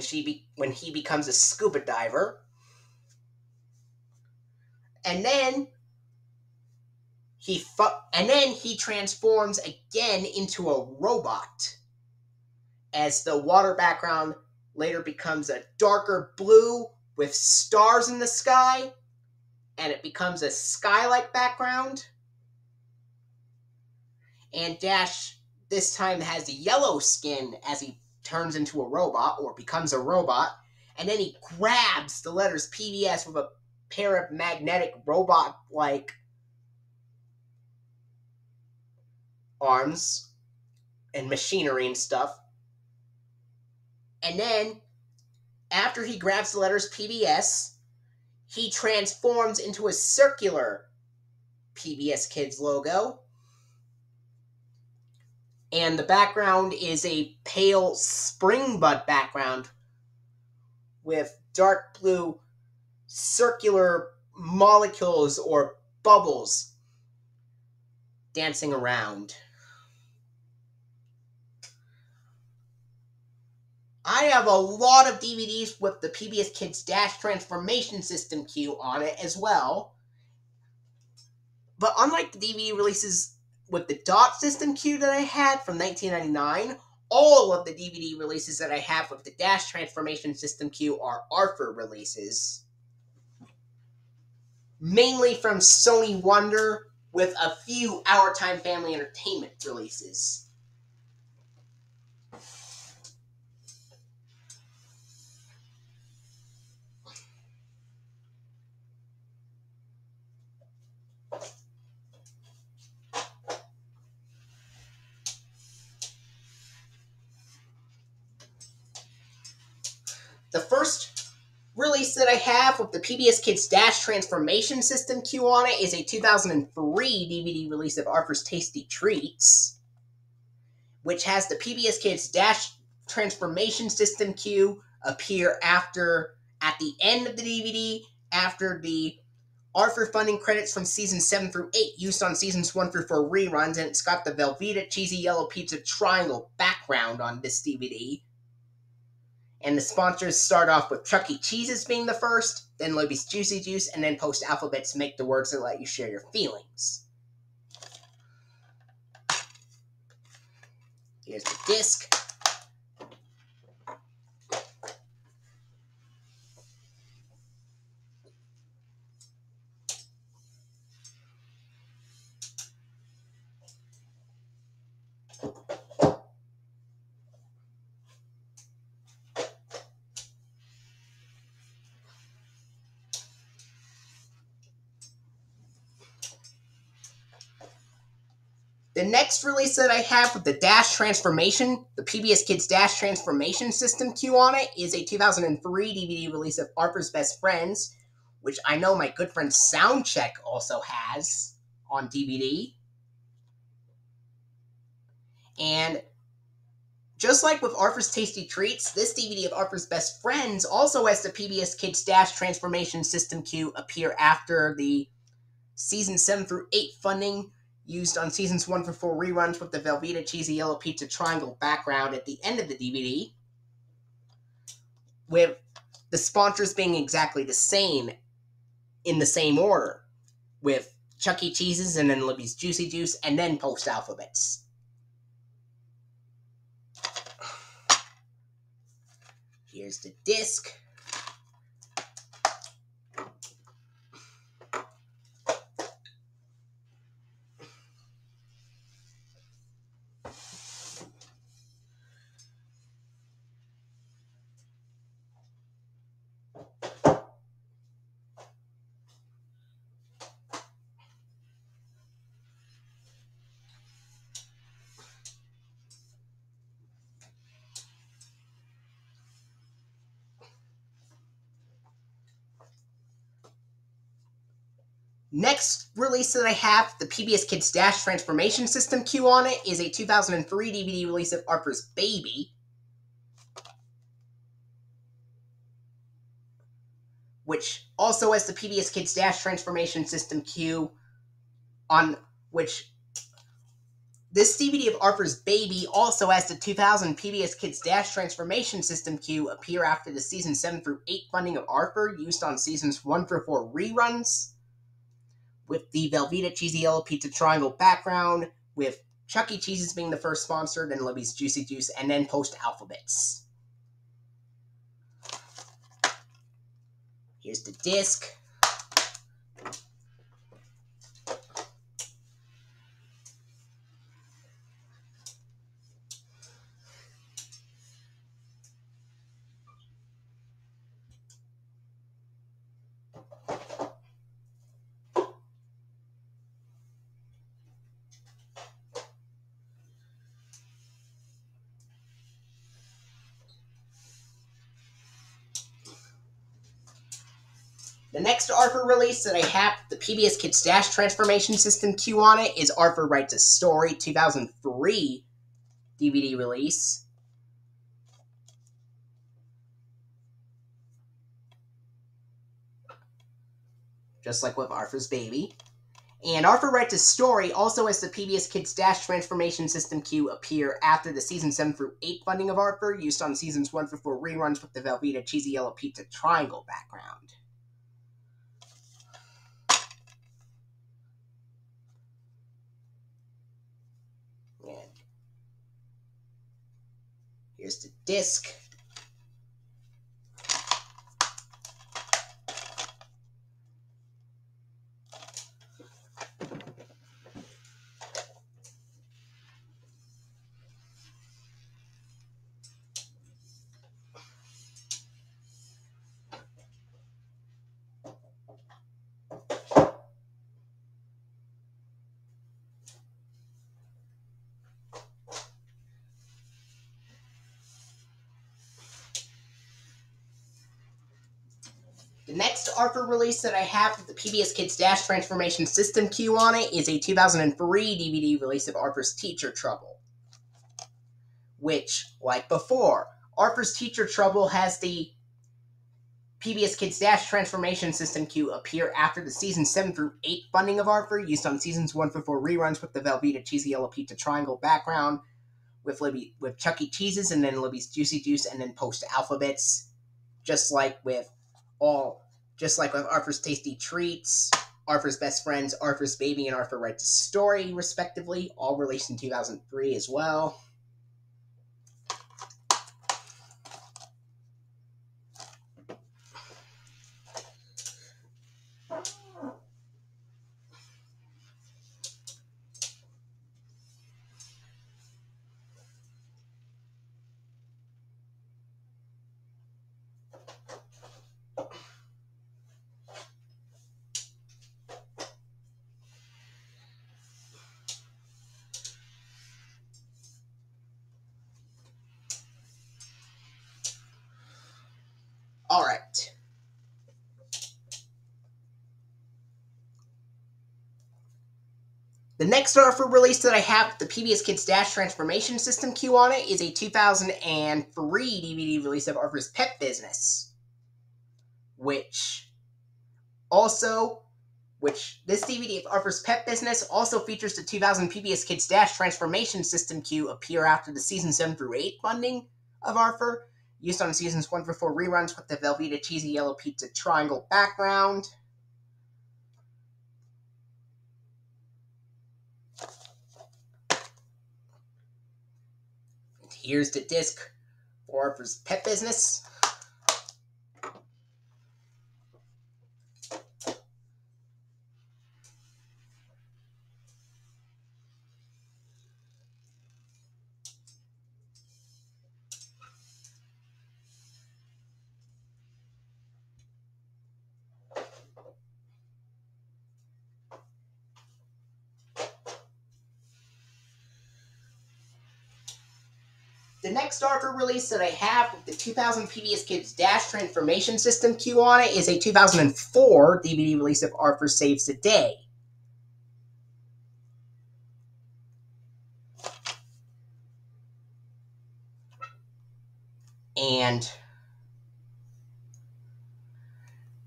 he becomes a scuba diver. And then he transforms again into a robot as the water background later becomes a darker blue with stars in the sky, and it becomes a sky-like background. And Dash this time has yellow skin as he turns into a robot, or becomes a robot, and then he grabs the letters PBS with a pair of magnetic robot-like arms and machinery and stuff. And then, after he grabs the letters PBS, he transforms into a circular PBS Kids logo. And the background is a pale spring bud background with dark blue circular molecules or bubbles dancing around. I have a lot of DVDs with the PBS Kids Dash Transformation System Q on it as well. But unlike the DVD releases with the Dot System Q that I had from 1999, all of the DVD releases that I have with the Dash Transformation System Q are ARFR releases. Mainly from Sony Wonder, with a few Our Time Family Entertainment releases. The first release that I have with the PBS Kids Dash Transformation System Q on it is a 2003 DVD release of ARFR's Tasty Treats, which has the PBS Kids Dash Transformation System Q appear at the end of the DVD, after the ARFR funding credits from seasons 7 through 8 used on seasons 1 through 4 reruns, and it's got the Velveeta Cheesy Yellow Pizza Triangle background on this DVD. And the sponsors start off with Chuck E. Cheese's being the first, then Libby's Juicy Juice, and then post alphabets make the words that let you share your feelings. Here's the disc. The next release that I have with the Dash Transformation, the PBS Kids Dash Transformation System Q on it, is a 2003 DVD release of ARFR's Best Friends, which I know my good friend Soundcheck also has on DVD. And just like with ARFR's Tasty Treats, this DVD of ARFR's Best Friends also has the PBS Kids Dash Transformation System Q appear after the season 7 through 8 funding used on seasons 1 through 4 reruns, with the Velveeta Cheesy Yellow Pizza Triangle background at the end of the DVD, with the sponsors being exactly the same, in the same order, with Chuck E. Cheese's and then Libby's Juicy Juice, and then post alphabets. Here's the disc. Next release that I have, the PBS Kids Dash Transformation System cue on it, is a 2003 DVD release of Harper's Baby, which also has the PBS Kids Dash Transformation System cue, on which this DVD of Harper's Baby also has the 2000 PBS Kids Dash Transformation System cue appear after the season 7 through 8 funding of Harper, used on seasons 1 through 4 reruns, with the Velveeta Cheesy Yellow Pizza Triangle background, with Chuck E. Cheese's being the first sponsor, then Libby's Juicy Juice, and then post-alphabets. Here's the disc. The next Harper release that I have, the PBS Kids Dash Transformation System cue on it, is Harper Writes a Story 2003 DVD release. Just like with Arthur's Baby. And Harper Writes a Story also has the PBS Kids Dash Transformation System cue appear after the season 7 through 8 funding of Harper, used on seasons 1 through 4 reruns with the Velveeta Cheesy Yellow Pizza Triangle background. And here's the disc. The next Harper release that I have with the PBS Kids Dash Transformation System cue on it is a 2003 DVD release of Harper's Teacher Trouble, which, like before, Harper's Teacher Trouble has the PBS Kids Dash Transformation System cue appear after the season 7 through 8 funding of Harper, used on seasons 1 through 4 reruns with the Velveeta Cheesy Yellow Pizza Triangle background, with Chuck E. Cheese's, and then Libby's Juicy Juice, and then post-alphabets, just like with Arthur's Tasty Treats, Arthur's Best Friends, Arthur's Baby, and Harper Writes a Story, respectively, all released in 2003 as well. Alright. The next Harper release that I have, the PBS Kids Dash Transformation System cue on it, is a 2003 DVD release of Harper's Pet Business, which this DVD of Harper's Pet Business also features the 2000 PBS Kids Dash Transformation System cue appear after the season 7 through 8 funding of Harper, used on seasons 1 through 4 reruns with the Velveeta Cheesy Yellow Pizza Triangle background. And here's the disc for Harper's Pet Business. The next ARFA release that I have with the 2000 PBS Kids Dash Transformation System cue on it is a 2004 DVD release of ARFA Saves the Day. And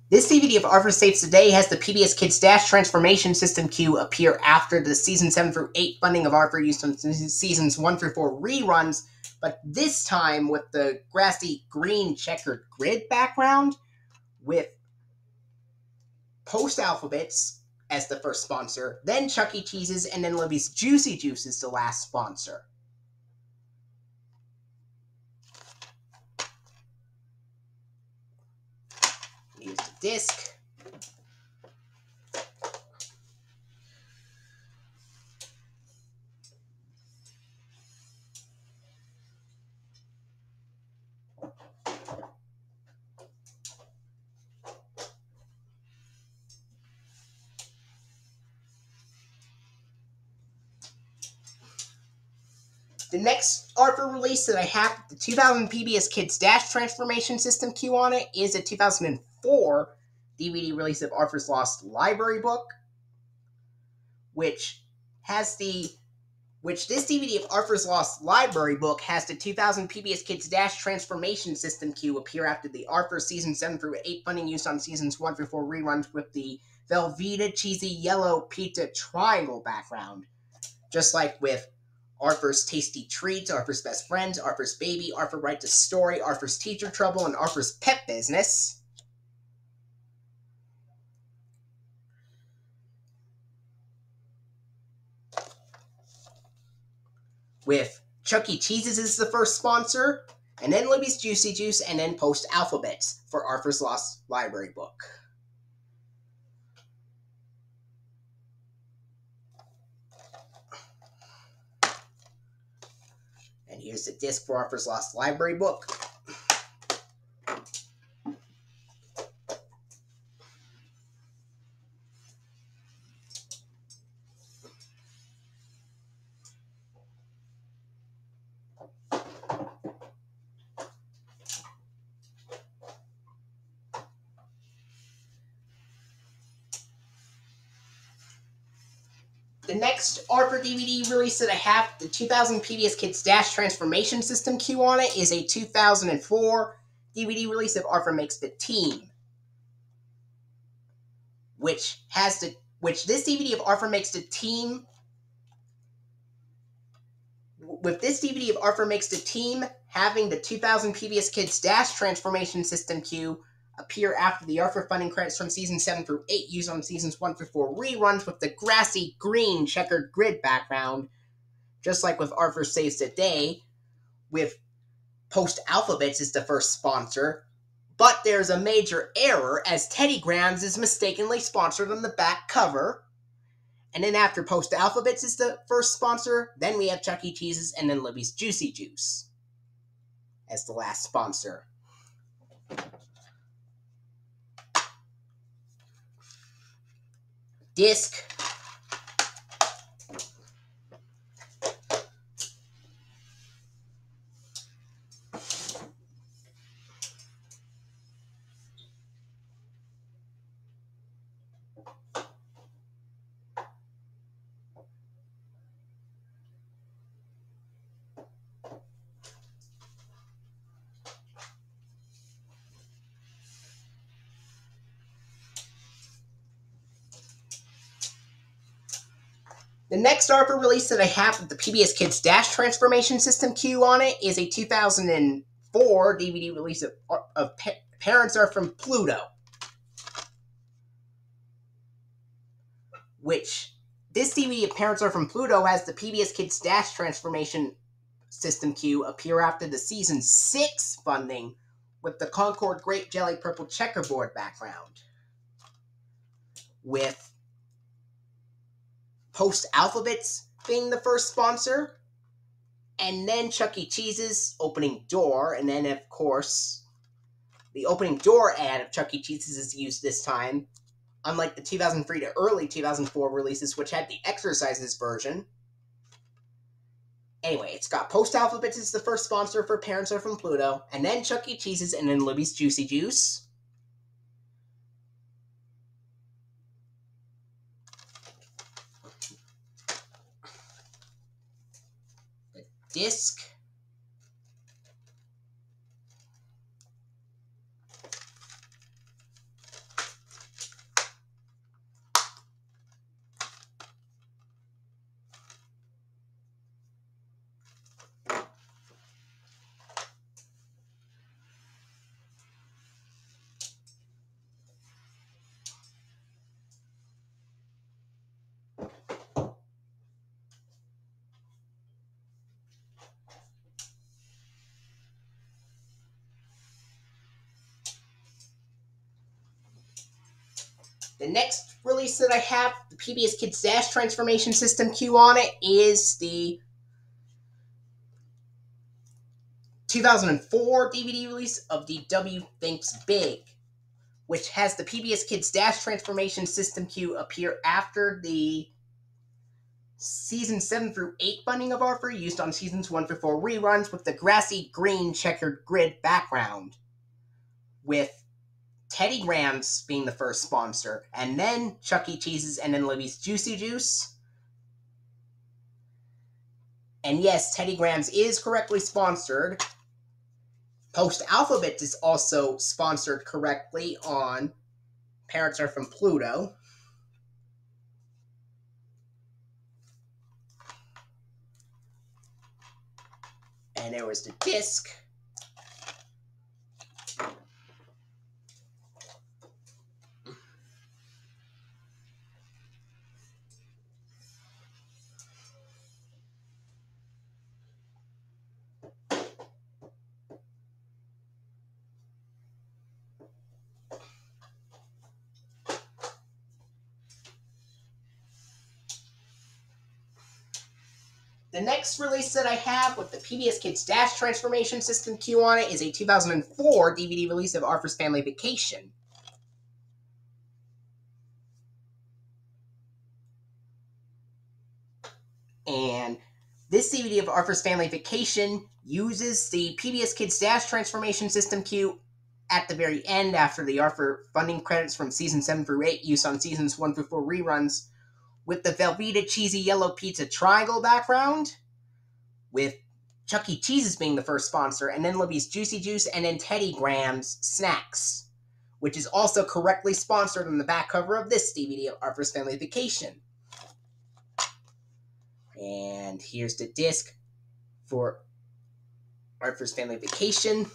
this DVD of ARFA Saves the Day has the PBS Kids Dash Transformation System cue appear after the Season 7 through 8 funding of ARFA used on Seasons 1 through 4 reruns, but this time with the grassy green checkered grid background with Post Alphabets as the first sponsor, then Chuck E. Cheese's, and then Libby's Juicy Juice is the last sponsor. Here's the disc. The next ARFA release that I have, the 2000 PBS Kids Dash Transformation System cue on it, is a 2004 DVD release of ARFA's Lost Library Book, which this DVD of ARFA's Lost Library Book has the 2000 PBS Kids Dash Transformation System cue appear after the ARFA Season 7 through 8 funding used on Seasons 1 through 4 reruns with the Velveeta Cheesy Yellow Pizza Triangle background. Just like with ARFA's Tasty Treats, ARFA's Best Friends, ARFA's Baby, ARFA Writes a Story, ARFA's Teacher Trouble, and ARFA's Pet Business. With Chuck E. Cheese's as the first sponsor, and then Libby's Juicy Juice, and then Post Alphabets for ARFA's Lost Library Book. And here's the disc for ARFA's Lost Library Book. The next ARFA DVD release that I have, the 2000 PBS Kids Dash Transformation System cue on it, is a 2004 DVD release of ARFA Makes the Team, which this DVD of ARFA Makes the Team, with this DVD of ARFA Makes the Team having the 2000 PBS Kids Dash Transformation System cue appear after the ARFA funding credits from Season 7 through 8 used on Seasons 1 through 4 reruns with the grassy green checkered grid background, just like with ARFA Saves the Day, with Post Alphabets as the first sponsor, but there's a major error as Teddy Grahams is mistakenly sponsored on the back cover, and then after Post Alphabets is the first sponsor, then we have Chuck E. Cheese's and then Libby's Juicy Juice as the last sponsor. Disc. The next ARFA release that I have with the PBS Kids Dash Transformation System cue on it is a 2004 DVD release of Parents Are From Pluto, which this DVD of Parents Are From Pluto has the PBS Kids Dash Transformation System cue appear after the Season 6 funding with the Concord Grape Jelly Purple Checkerboard background, with Post Alphabets being the first sponsor, and then Chuck E. Cheese's opening door, and then, of course, the opening door ad of Chuck E. Cheese's is used this time, unlike the 2003 to early 2004 releases, which had the Exercises version. Anyway, it's got Post Alphabets as the first sponsor for Parents Are From Pluto, and then Chuck E. Cheese's, and then Libby's Juicy Juice. The disc. The next release that I have, the PBS Kids Dash Transformation System Q on it, is the 2004 DVD release of the W Thinks Big, which has the PBS Kids Dash Transformation System Q appear after the Season 7 through 8 funding of Arthur, used on Seasons 1 through 4 reruns, with the grassy green checkered grid background, with Teddy Grahams being the first sponsor, and then Chuck E. Cheese's, and then Libby's Juicy Juice. And yes, Teddy Grahams is correctly sponsored. Post Alphabet is also sponsored correctly on Parents Are From Pluto. And there was the disc. The next release that I have with the PBS Kids Dash Transformation System Q on it is a 2004 DVD release of Arthur's Family Vacation. And this DVD of Arthur's Family Vacation uses the PBS Kids Dash Transformation System Q at the very end after the Arthur funding credits from Season 7 through 8, used on Seasons 1 through 4 reruns, with the Velveeta Cheesy Yellow Pizza Triangle background, with Chuck E. Cheese's being the first sponsor, and then Libby's Juicy Juice, and then Teddy Grahams Snacks, which is also correctly sponsored on the back cover of this DVD of Arthur's Family Vacation. And here's the disc for Arthur's Family Vacation.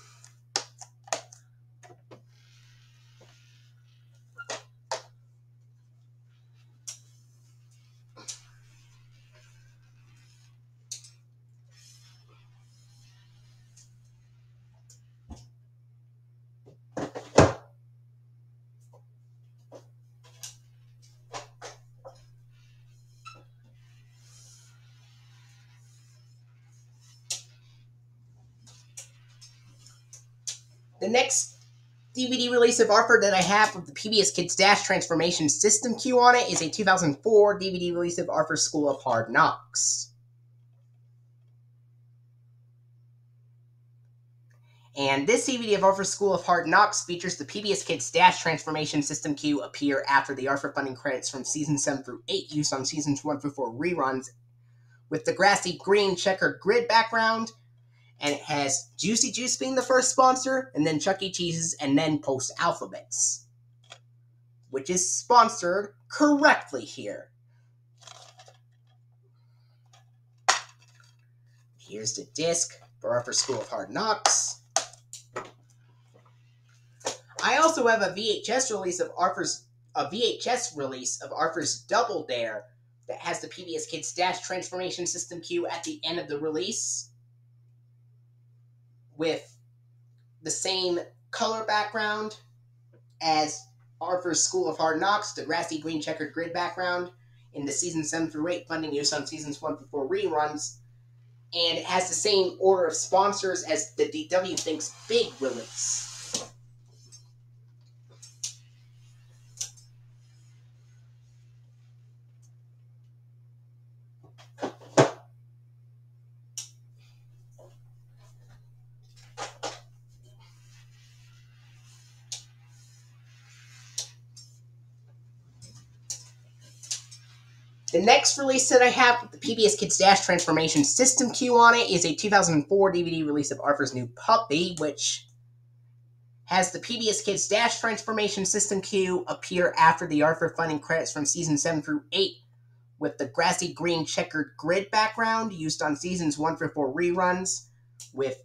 The next DVD release of Arthur that I have with the PBS Kids Dash Transformation System Q on it is a 2004 DVD release of Arthur's School of Hard Knocks. And this DVD of Arthur's School of Hard Knocks features the PBS Kids Dash Transformation System Q appear after the Arthur funding credits from Season 7 through 8, used on Seasons 1 through 4 reruns, with the grassy green checkered grid background. And it has Juicy Juice being the first sponsor, and then Chuck E. Cheese's, and then Post Alphabets, which is sponsored correctly here. Here's the disc for Arthur's School of Hard Knocks. I also have a VHS release of Arthur's Double Dare that has the PBS Kids Dash Transformation System Q at the end of the release, with the same color background as Arthur's School of Hard Knocks, the grassy green checkered grid background, in the Season 7 through 8 funding, used on Seasons 1 through 4 reruns, and it has the same order of sponsors as the DW Thinks Big release. The next release that I have with the PBS Kids Dash Transformation System Q on it is a 2004 DVD release of Arthur's New Puppy, which has the PBS Kids Dash Transformation System Q appear after the Arthur funding credits from Season 7 through 8, with the grassy green checkered grid background used on Seasons 1 through 4 reruns, with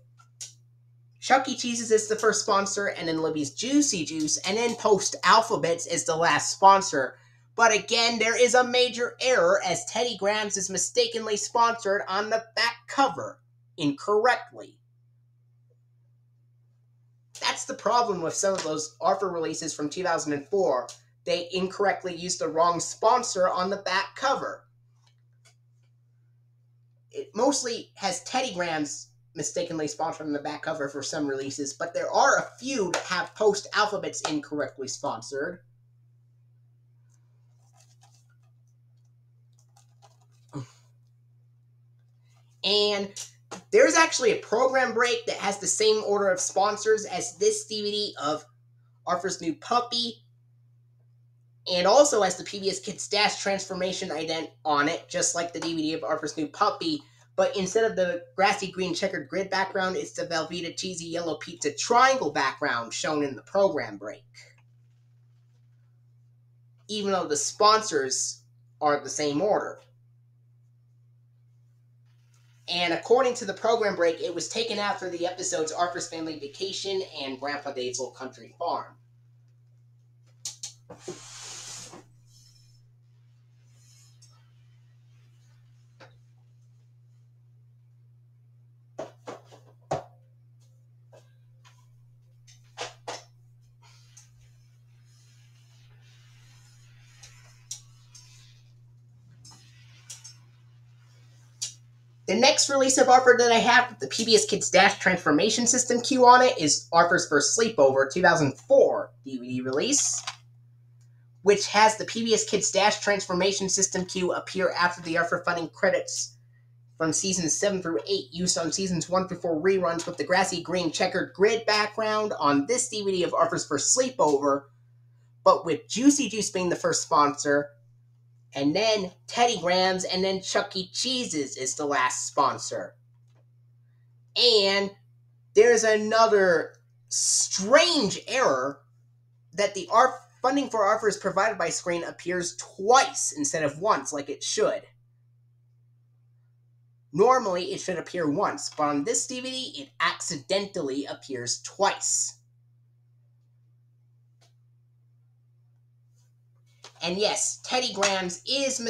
Chuck E. Cheese's as the first sponsor, and then Libby's Juicy Juice, and then Post Alphabets as the last sponsor. But again, there is a major error, as Teddy Grahams is mistakenly sponsored on the back cover incorrectly. That's the problem with some of those Arthur releases from 2004. They incorrectly used the wrong sponsor on the back cover. It mostly has Teddy Grahams mistakenly sponsored on the back cover for some releases, but there are a few that have Post Alphabets incorrectly sponsored. And there's actually a program break that has the same order of sponsors as this DVD of Arthur's New Puppy, and also has the PBS Kids Dash Transformation ident on it, just like the DVD of Arthur's New Puppy, but instead of the grassy green checkered grid background, it's the Velveeta cheesy yellow pizza triangle background shown in the program break. Even though the sponsors are the same order. And according to the program break, it was taken after the episodes Arthur's Family Vacation and Grandpa Dave's Old Country Farm. The next release of Arthur that I have with the PBS Kids Dash Transformation System Q on it is Arthur's First Sleepover 2004 DVD release, which has the PBS Kids Dash Transformation System Q appear after the Arthur funding credits from Seasons 7 through 8, used on Seasons 1 through 4 reruns, with the grassy green checkered grid background on this DVD of Arthur's First Sleepover, but with Juicy Juice being the first sponsor, and then Teddy Grahams, and then Chuck E. Cheese's is the last sponsor. And there's another strange error that the funding for Arthur is provided by screen appears twice instead of once, like it should. Normally, it should appear once, but on this DVD, it accidentally appears twice. And yes, Teddy Grahams is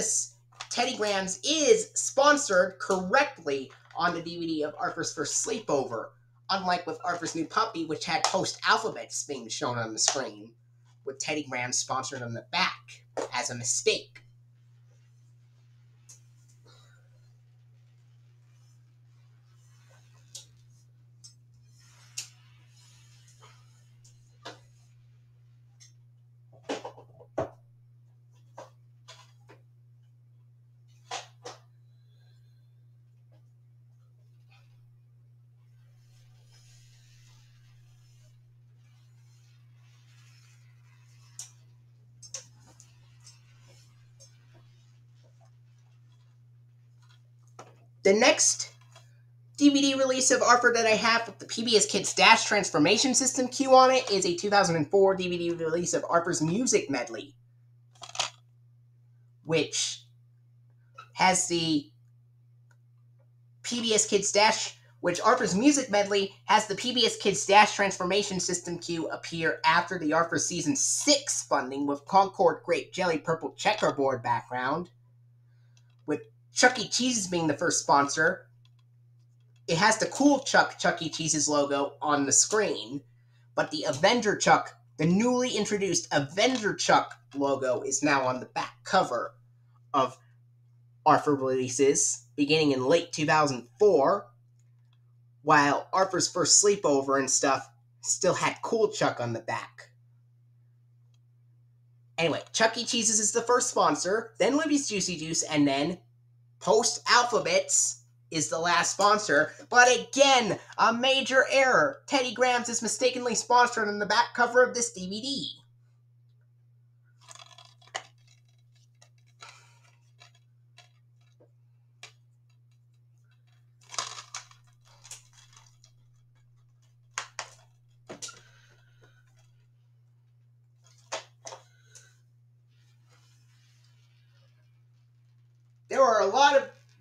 sponsored correctly on the DVD of Arthur's First Sleepover, unlike with Arthur's New Puppy, which had Post Alphabets being shown on the screen, with Teddy Grahams sponsored on the back as a mistake. The next DVD release of Arthur that I have with the PBS Kids Dash Transformation System Q on it is a 2004 DVD release of Arthur's Music Medley, which has the Arthur's Music Medley has the PBS Kids Dash Transformation System Q appear after the Arthur Season 6 funding, with Concord Grape Jelly Purple Checkerboard background, with Chuck E. Cheese's being the first sponsor. It has the cool Chuck E. Cheese's logo on the screen, but the the newly introduced Avenger Chuck logo is now on the back cover of Arthur releases, beginning in late 2004, while Arthur's First Sleepover and stuff still had Cool Chuck on the back. Anyway, Chuck E. Cheese's is the first sponsor, then Libby's Juicy Juice, and then Post Alphabets is the last sponsor. But again, a major error. Teddy Grahams is mistakenly sponsored on the back cover of this DVD.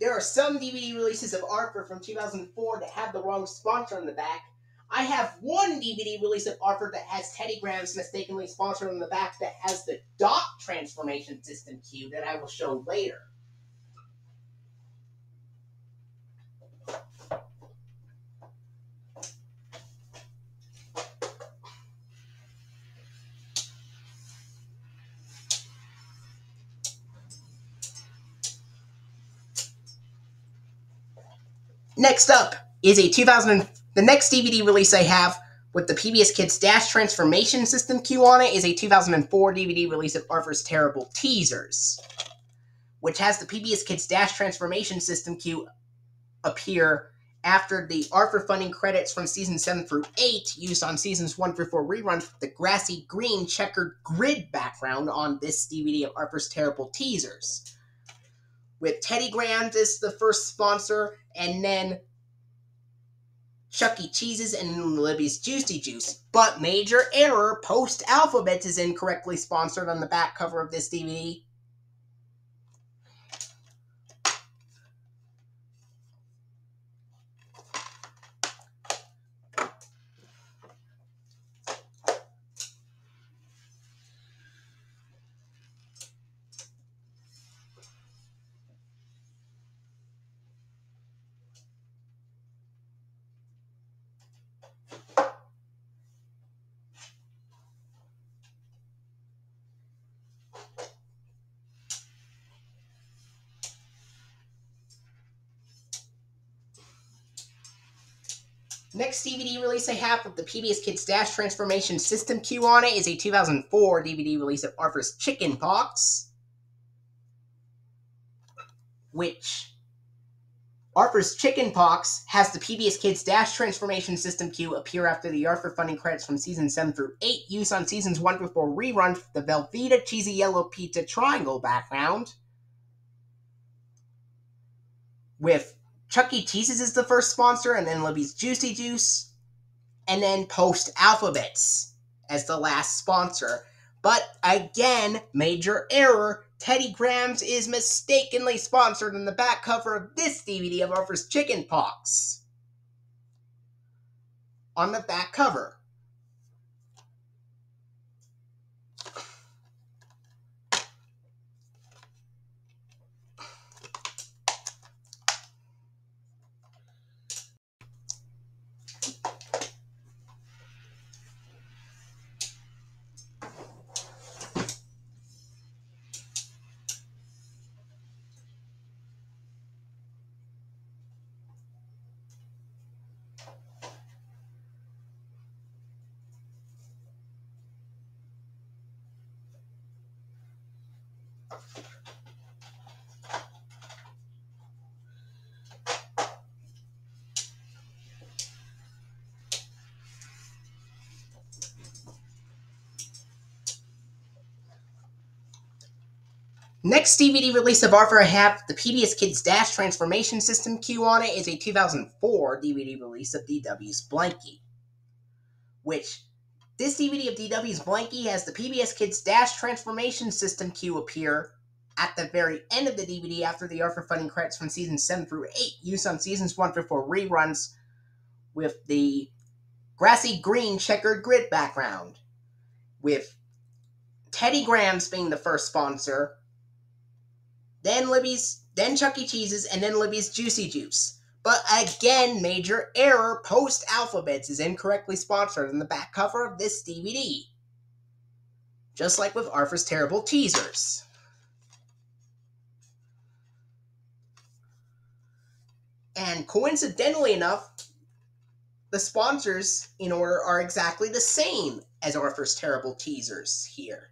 there are some DVD releases of Arthur from 2004 that have the wrong sponsor on the back. I have one DVD release of Arthur that has Teddy Grahams mistakenly sponsored on the back that has the Dot Transformation System cue that I will show later. Next up is the next DVD release I have with the PBS Kids Dash Transformation System cue on it is a 2004 DVD release of Arthur's Terrible Teasers, which has the PBS Kids Dash Transformation System cue appear after the Arthur funding credits from seasons 7 through 8 used on seasons 1 through 4 reruns with the grassy green checkered grid background on this DVD of Arthur's Terrible Teasers, with Teddy Grahams as the first sponsor, and then Chuck E. Cheese's and Libby's Juicy Juice. But major error, Post Alphabets is incorrectly sponsored on the back cover of this DVD. Next DVD release I have with the PBS Kids Dash Transformation System cue on it is a 2004 DVD release of Arthur's Chicken Pox, which Arthur's Chicken Pox has the PBS Kids Dash Transformation System cue appear after the Arthur funding credits from seasons 7 through 8 used on seasons 1 through 4 reruns with the Velveeta Cheesy Yellow Pizza Triangle background, with Chuck E. Cheese's is the first sponsor, and then Libby's Juicy Juice, and then Post Alphabets as the last sponsor. But again, major error, Teddy Grahams is mistakenly sponsored on the back cover of this DVD of Arthur's Chicken Pox. On the back cover. Next DVD release of Arthur I have the PBS Kids Dash Transformation System cue on it is a 2004 DVD release of DW's Blanky, which this DVD of DW's Blanky has the PBS Kids Dash Transformation System cue appear at the very end of the DVD after the Arthur funding credits from seasons 7 through 8 used on seasons 1 through 4 reruns with the grassy green checkered grid background, with Teddy Grahams being the first sponsor, then Chuck E. Cheese's, and then Libby's Juicy Juice. But again, major error, Post Alphabets is incorrectly sponsored on the back cover of this DVD. Just like with Arthur's Terrible Teasers. And coincidentally enough, the sponsors in order are exactly the same as Arthur's Terrible Teasers here.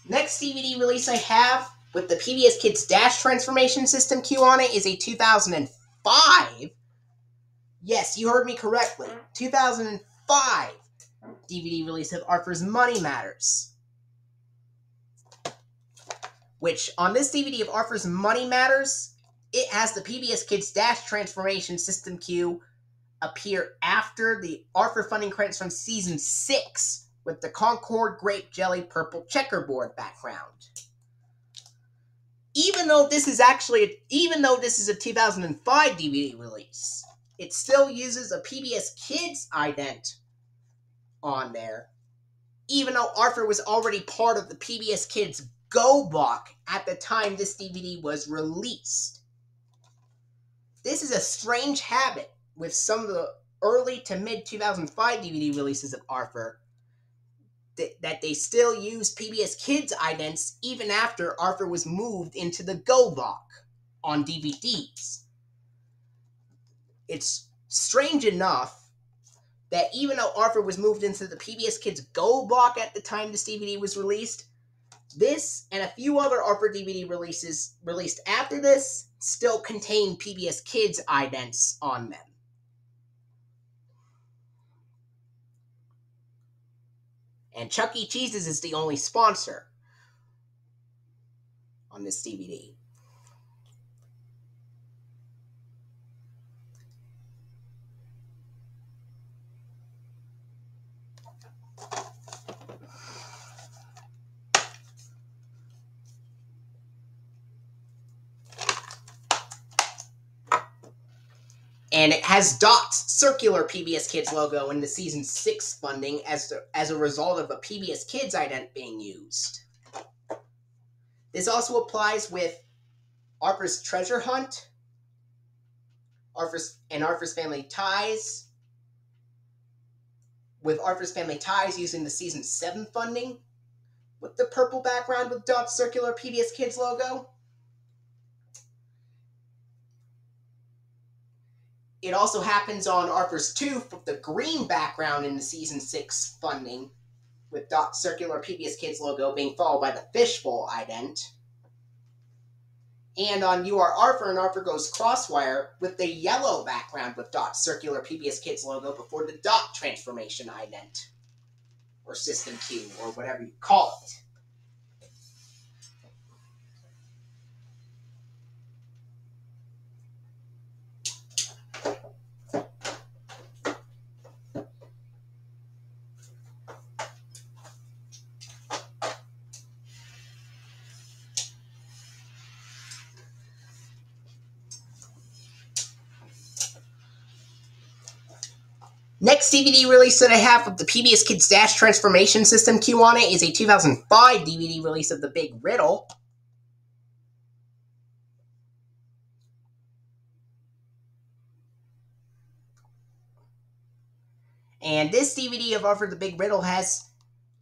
Next DVD release I have with the PBS Kids Dash Transformation System Q on it is a 2005. Yes, you heard me correctly. 2005 DVD release of Arthur's Money Matters. Which, on this DVD of Arthur's Money Matters, it has the PBS Kids Dash Transformation System Q appear after the Arthur funding credits from Season 6 with the Concord Grape Jelly Purple Checkerboard background. Even though this is a 2005 DVD release, it still uses a PBS Kids ident on there, even though Arthur was already part of the PBS Kids Go block at the time this DVD was released. This is a strange habit with some of the early to mid 2005 DVD releases of Arthur, that they still use PBS Kids idents even after Arthur was moved into the Go block on DVDs. It's strange enough that even though Arthur was moved into the PBS Kids Go block at the time this DVD was released, this and a few other Arthur DVD releases released after this still contain PBS Kids idents on them. And Chuck E. Cheese's is the only sponsor on this DVD. And it has Dot's circular PBS Kids logo in the Season 6 funding as a result of a PBS Kids ident being used. This also applies with Arthur's Treasure Hunt, Arthur's Family Ties, with Arthur's Family Ties using the Season 7 funding with the purple background with Dot's circular PBS Kids logo. It also happens on Arthur's Tooth with the green background in the Season 6 funding, with Dot's circular PBS Kids logo being followed by the Fishbowl ident. And on You Are Arthur and Arthur Goes Crosswire with the yellow background with Dot's circular PBS Kids logo before the Dot Transformation ident, or System Q, or whatever you call it. Next DVD release that I have with the PBS Kids Dash Transformation System Q on it is a 2005 DVD release of The Big Riddle. And this DVD of Arthur the Big Riddle has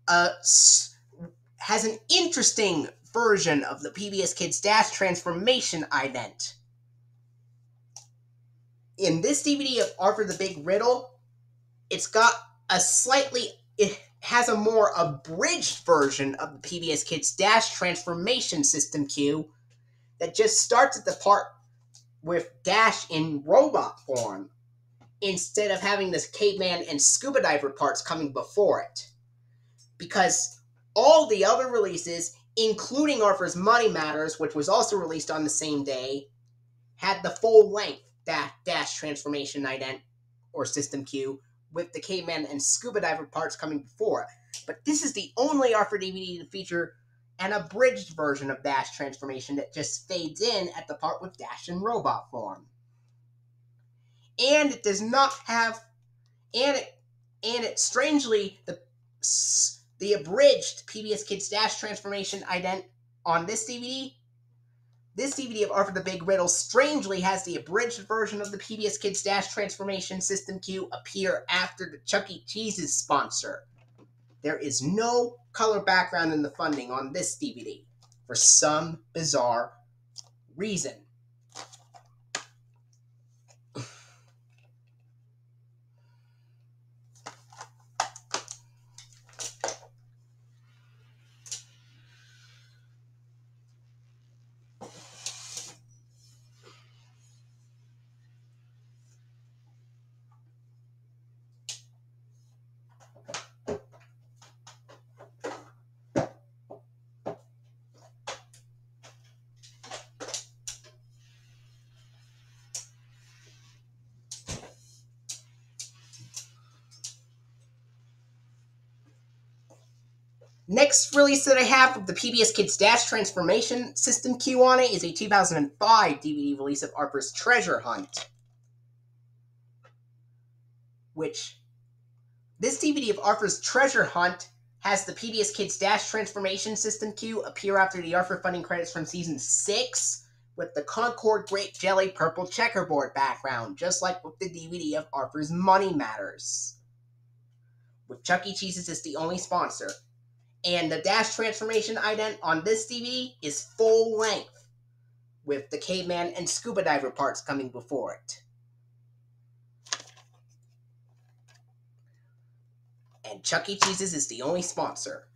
an interesting version of the PBS Kids Dash Transformation ident. In this DVD of Arthur the Big Riddle, it has a more abridged version of the PBS Kids Dash Transformation System Q that just starts at the part with Dash in robot form, instead of having this caveman and scuba diver parts coming before it. Because all the other releases, including Arthur's Money Matters, which was also released on the same day, had the full-length Dash Transformation ident, or System Q, with the caveman and scuba diver parts coming before it. But this is the only Arthur DVD to feature an abridged version of Dash Transformation that just fades in at the part with Dash in robot form. And it does not have, strangely, the abridged PBS Kids Dash Transformation ident on this DVD of Arthur the Big Riddle strangely has the abridged version of the PBS Kids Dash Transformation System Q appear after the Chuck E. Cheese's sponsor. There is no color background in the funding on this DVD for some bizarre reason. Next release that I have with the PBS Kids Dash Transformation System Q on it is a 2005 DVD release of Arthur's Treasure Hunt, which this DVD of Arthur's Treasure Hunt has the PBS Kids Dash Transformation System Q appear after the Arthur funding credits from Season 6 with the Concord Grape Jelly purple checkerboard background, just like with the DVD of Arthur's Money Matters, with Chuck E. Cheese's as the only sponsor. And the Dash Transformation ident on this DVD is full length, with the caveman and scuba diver parts coming before it. And Chuck E. Cheese's is the only sponsor.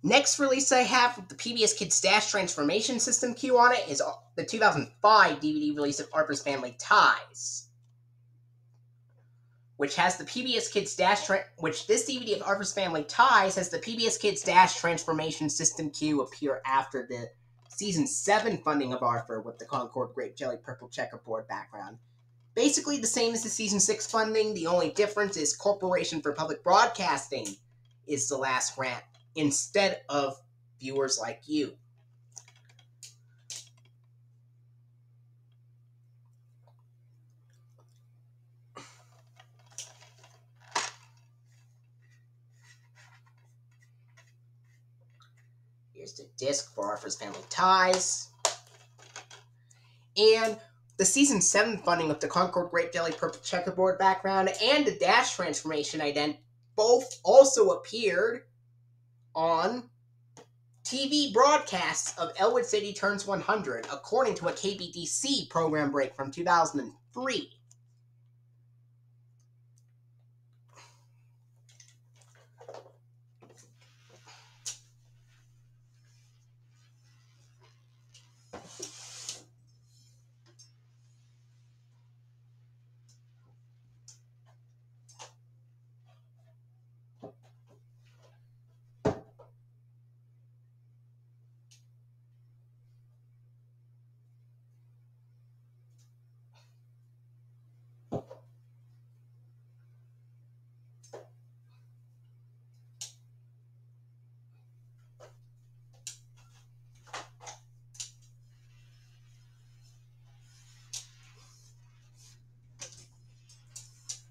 Next release I have with the PBS Kids Dash Transformation System Q on it is the 2005 DVD release of Arthur's Family Ties, which has the PBS Kids Dash which this DVD of Arthur's Family Ties has the PBS Kids Dash Transformation System Q appear after the Season 7 funding of Arthur with the Concord Grape Jelly purple checkerboard background. Basically the same as the Season 6 funding, the only difference is Corporation for Public Broadcasting is the last grant, instead of viewers like you. Here's the disc for Arthur's Family Ties. And the Season 7 funding with the Concord Grape Jelly purple checkerboard background and the Dash Transformation ident both also appeared on TV broadcasts of Elwood City Turns 100, according to a KBDC program break from 2003.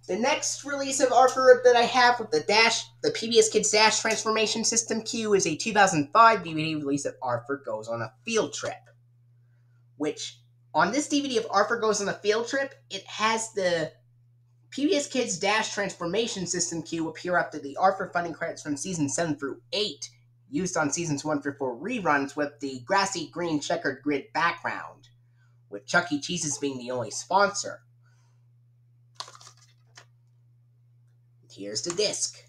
The next release of Arthur that I have with the PBS Kids Dash Transformation System Q is a 2005 DVD release of Arthur Goes on a Field Trip, which on this DVD of Arthur Goes on a Field Trip, it has the PBS Kids Dash Transformation System Q appear after the Arthur funding credits from Seasons 7 through 8, used on Seasons 1 through 4 reruns with the grassy green checkered grid background, with Chuck E. Cheese's being the only sponsor. Here's the disc.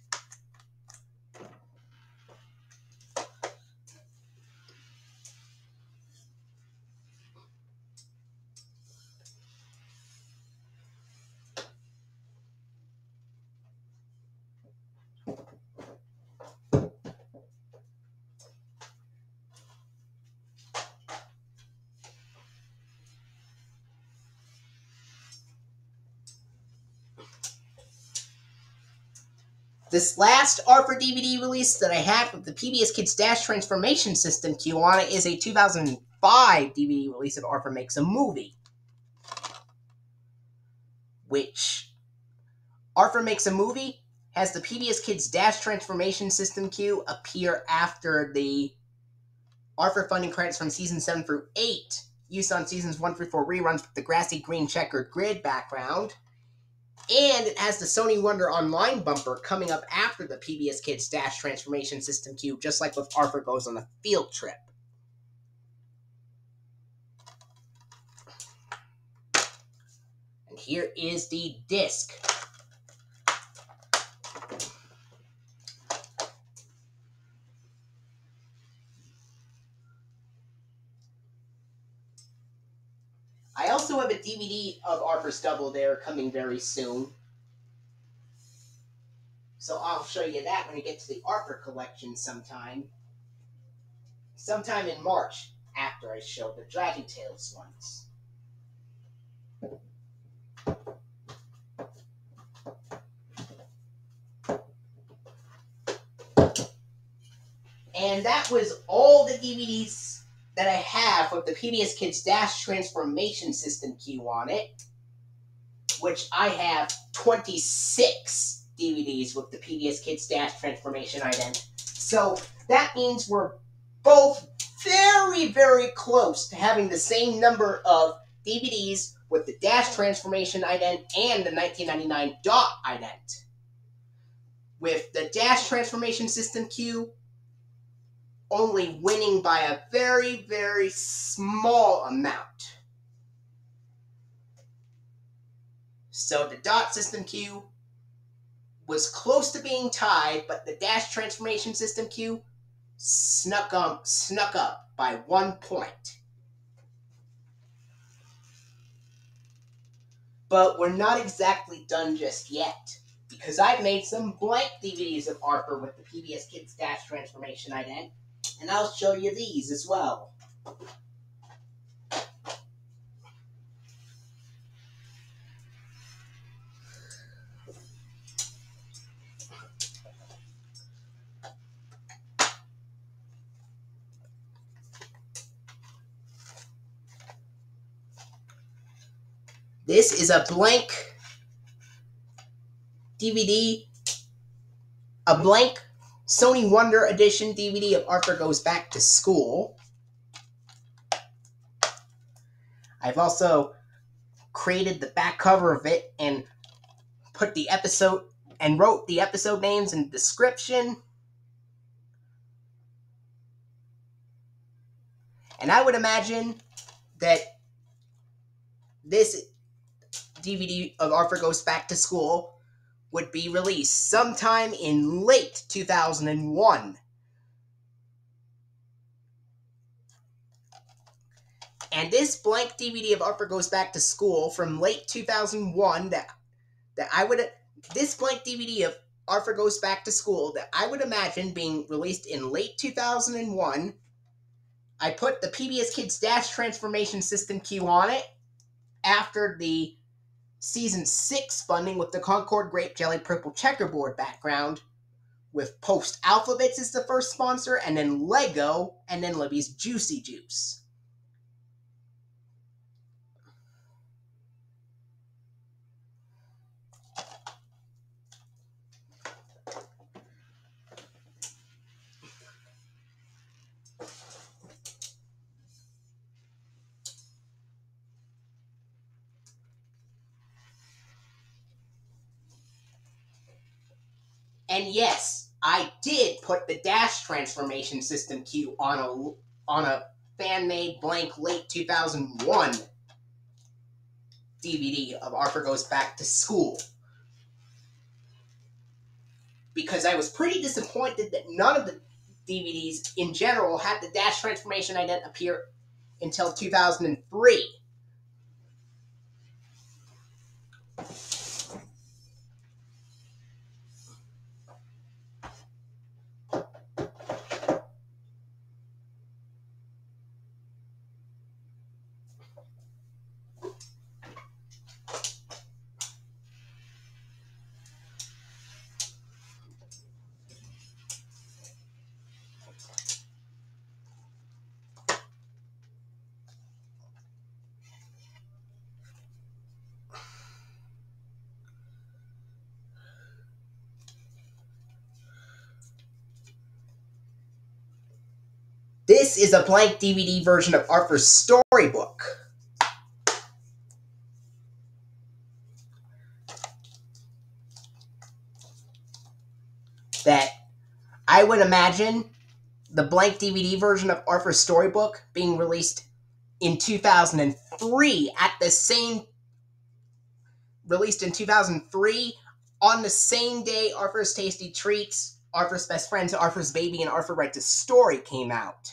This last Arthur DVD release that I have with the PBS Kids Dash Transformation System Q on it is a 2005 DVD release of Arthur Makes a Movie, which Arthur Makes a Movie has the PBS Kids Dash Transformation System Q appear after the Arthur funding credits from Season 7 through 8, used on Seasons 1 through 4 reruns with the grassy green checkered grid background. And it has the Sony Wonder Online bumper coming up after the PBS Kids Dash Transformation System Cue, just like with Arthur Goes on a Field Trip. And here is the disc. I also have a DVD of Arthur's Double Dare coming very soon. So I'll show you that when we get to the Arthur collection sometime. Sometime in March, after I show the Dragon Tales ones. And that was all the DVDs that I have with the PBS Kids Dash Transformation System Cue on it, which I have 26 DVDs with the PBS Kids Dash Transformation ident. So that means we're both very, very close to having the same number of DVDs with the Dash Transformation ident and the 1999 Dot ident. With the Dash Transformation System Cue only winning by a very, very small amount. So the Dot System Cue was close to being tied, but the Dash Transformation System Cue snuck up by 1 point. But we're not exactly done just yet, because I've made some blank DVDs of Arthur with the PBS Kids Dash Transformation ident, and I'll show you these as well. This is a blank DVD, a blank Sony Wonder Edition DVD of Arthur Goes Back to School. I've also created the back cover of it and put the episode and wrote the episode names and description. And I would imagine that this DVD of Arthur Goes Back to School would be released sometime in late 2001. And this blank DVD of Arthur Goes Back to School from late 2001 this blank DVD of Arthur Goes Back to School that I would imagine being released in late 2001, I put the PBS Kids Dash Transformation System Cue on it after the Season 6 funding with the Concord Grape Jelly Purple Checkerboard background, with Post Alphabets as the first sponsor, and then Lego, and then Libby's Juicy Juice. And yes, I did put the Dash Transformation System Cue on a fan-made blank late 2001 DVD of Arthur Goes Back to School. Because I was pretty disappointed that none of the DVDs in general had the Dash Transformation ident appear until 2003. This is a blank DVD version of Arthur's Storybook. that I would imagine the blank DVD version of Arthur's Storybook being released in 2003 released in 2003 on the same day Arthur's Tasty Treats, Arthur's Best Friends, Arthur's Baby, and Arthur Writes a Story came out.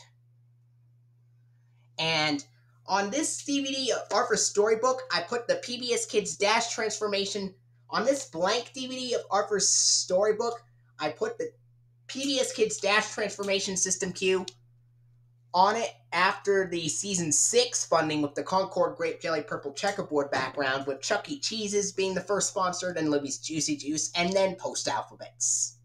And on this DVD of Arthur's Storybook, I put the PBS Kids Dash Transformation. On this blank DVD of Arthur's Storybook, I put the PBS Kids Dash Transformation System Q on it after the Season 6 funding with the Concord Grape Jelly Purple Checkerboard background, with Chuck E. Cheese's being the first sponsor, then Libby's Juicy Juice, and then Post Alphabets.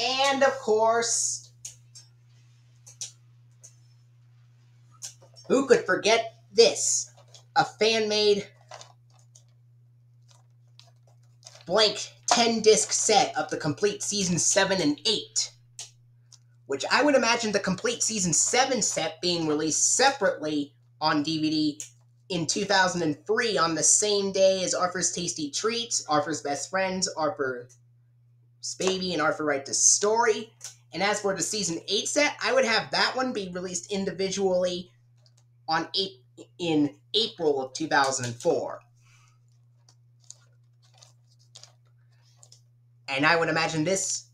And of course, who could forget this? A fan-made blank 10-disc set of the complete Season 7 and 8, which I would imagine the complete Season 7 set being released separately on DVD in 2003 on the same day as Arthur's Tasty Treats, Arthur's Best Friends, Arthur's Baby, and Arthur Writes a Story. And as for the Season 8 set, I would have that one be released individually in April of 2004. And I would imagine this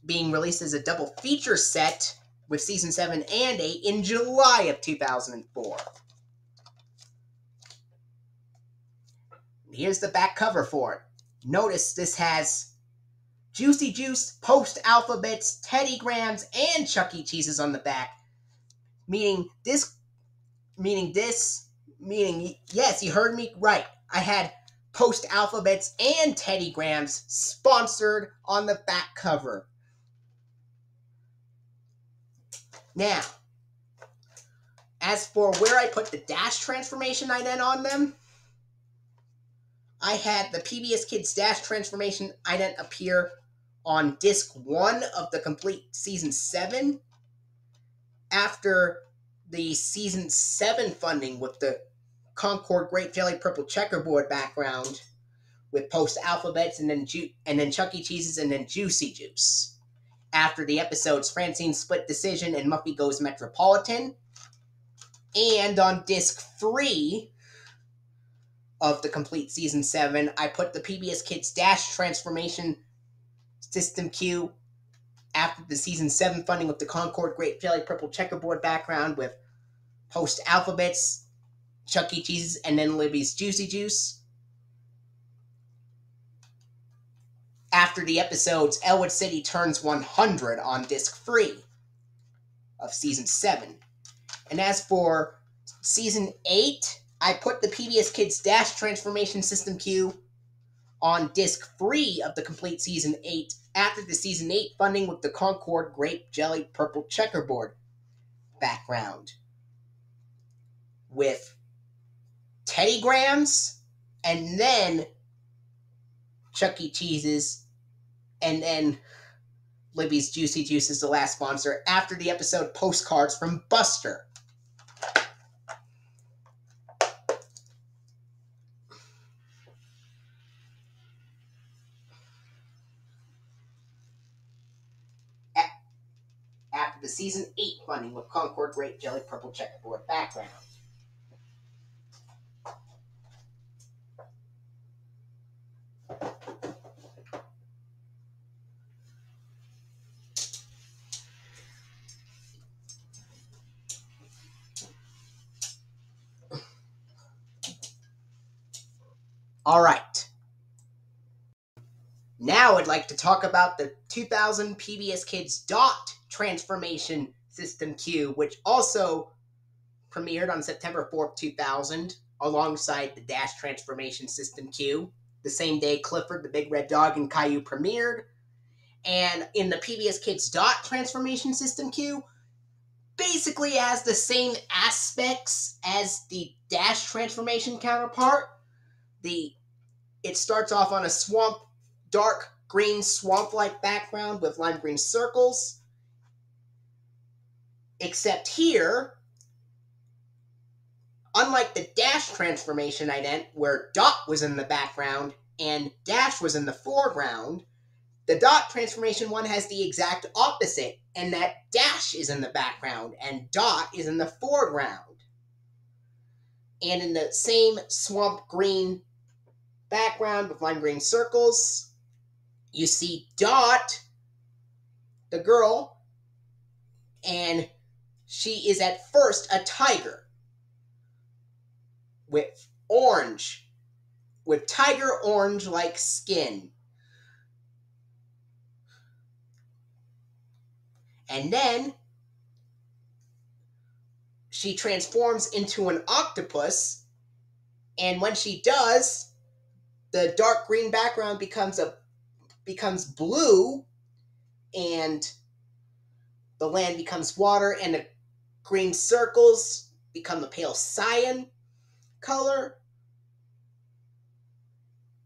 being released as a double feature set with Season 7 and 8 in July of 2004. Here's the back cover for it. Notice this has Juicy Juice, Post Alphabets, Teddy Grahams, and Chuck E. Cheese's on the back. Meaning, yes, you heard me right. I had Post Alphabets and Teddy Grahams sponsored on the back cover. Now, as for where I put the Dash Transformation ident on them, I had the PBS Kids Dash Transformation ident appear on Disc 1 of the complete Season 7 after the Season 7 funding with the Concord Grape Jelly Purple Checkerboard background with Post Alphabets and then Chuck E. Cheese's and then Juicy Juice. After the episodes Francine's Split Decision and Muffy Goes Metropolitan. And on Disc 3 of the complete Season 7, I put the PBS Kids Dash Transformation System Q after the Season 7 funding with the Concord Grape Jelly Purple Checkerboard background with Post Alphabets, Chuck E. Cheese's, and then Libby's Juicy Juice. After the episodes Elwood City Turns 100 on Disc 3 of Season 7. And as for Season 8, I put the PBS Kids Dash Transformation System Q on Disc 3 of the complete Season 8 after the Season 8 funding with the Concord Grape Jelly Purple Checkerboard background with Teddy Grahams and then Chuck E. Cheese's and then Libby's Juicy Juice is the last sponsor after the episode Postcards from Buster. After the Season 8 funding with Concord Grape Jelly Purple Checkerboard background. Alright. Now I'd like to talk about the 2000 PBS Kids Dot Transformation System Q, which also premiered on September 4th, 2000, alongside the Dash Transformation System Q. The same day Clifford the Big Red Dog and Caillou premiered. And in the PBS Kids Dot Transformation System Q, basically has the same aspects as the Dash Transformation counterpart. It starts off on a dark green swamp-like background with lime green circles. Except here, unlike the Dash Transformation ident, where Dot was in the background and Dash was in the foreground, the Dot Transformation one has the exact opposite, and that Dash is in the background and Dot is in the foreground. And in the same swamp green background with lime green circles, you see Dot, the girl, and she is at first a tiger with tiger orange-like skin. And then she transforms into an octopus, and when she does, the dark green background becomes blue, and the land becomes water, and the green circles become a pale cyan color.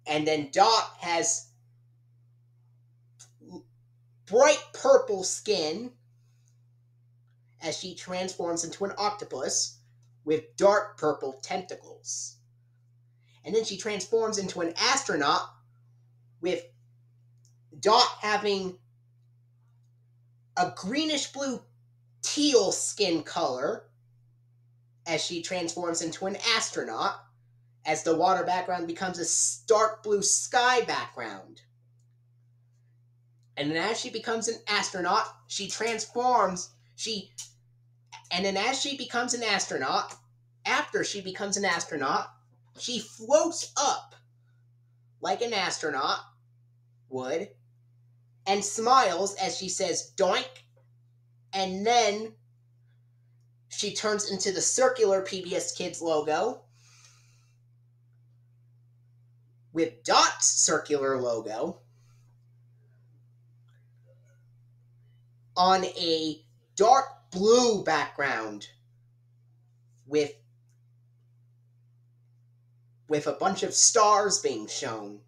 And then Dot has bright purple skin as she transforms into an octopus with dark purple tentacles. And then she transforms into an astronaut with Dot having a greenish blue teal skin color as she transforms into an astronaut, as the water background becomes a dark blue sky background. And then as she becomes an astronaut, after she becomes an astronaut, she floats up like an astronaut would and smiles as she says doink, and then she turns into the circular PBS Kids logo with Dot's circular logo on a dark blue background with a bunch of stars being shown.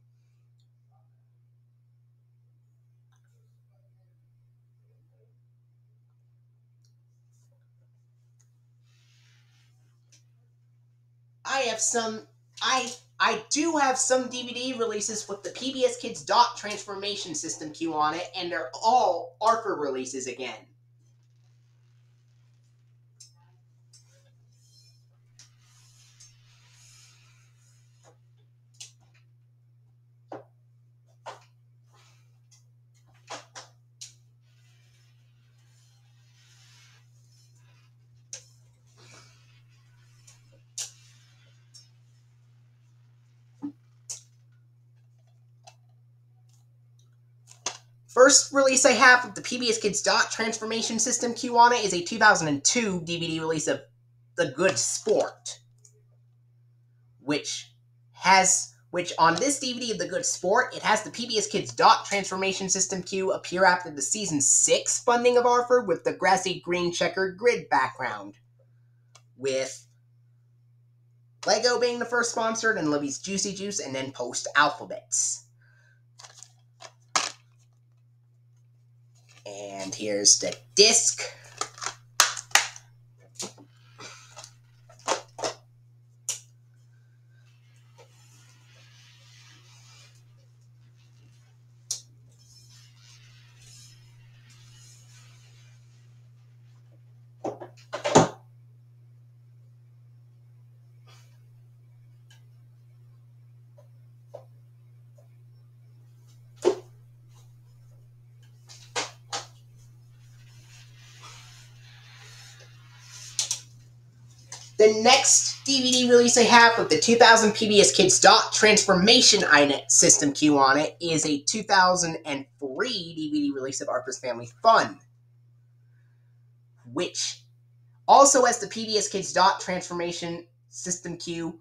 I do have some DVD releases with the PBS Kids Dot Transformation System Q on it, and they're all ARFA releases again. First release I have with the PBS Kids Dot Transformation System Q on it is a 2002 DVD release of The Good Sport, which on this DVD of The Good Sport, it has the PBS Kids Dot Transformation System Q appear after the Season 6 funding of ARFA with the grassy green checkered grid background, with Lego being the first sponsored and Libby's Juicy Juice, and then Post Alphabets. And here's the disc. The next DVD release I have with the 2000 PBS Kids Dot Transformation System Q on it is a 2003 DVD release of ARFA's Family Fun, which also has the PBS Kids Dot Transformation System Q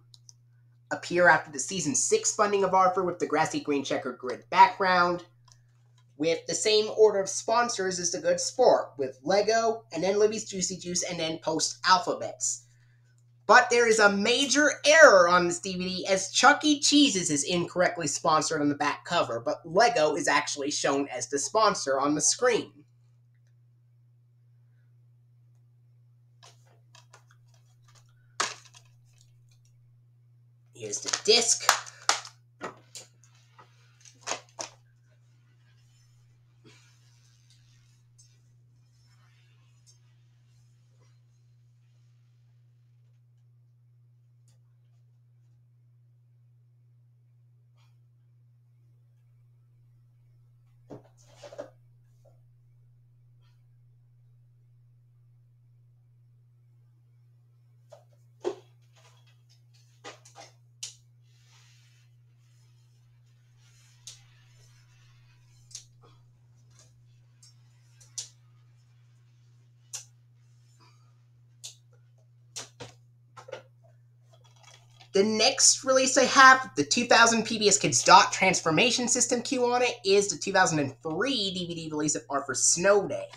appear after the Season 6 funding of Arthur with the grassy green checkered grid background, with the same order of sponsors as The Good Sport, with Lego, and then Libby's Juicy Juice, and then Post Alphabets. But there is a major error on this DVD, as Chuck E. Cheese's is incorrectly sponsored on the back cover, but Lego is actually shown as the sponsor on the screen. Here's the disc. The next release I have, the 2000 PBS Kids Dot Transformation System Q on it, is the 2003 DVD release of Arthur's Snow Day.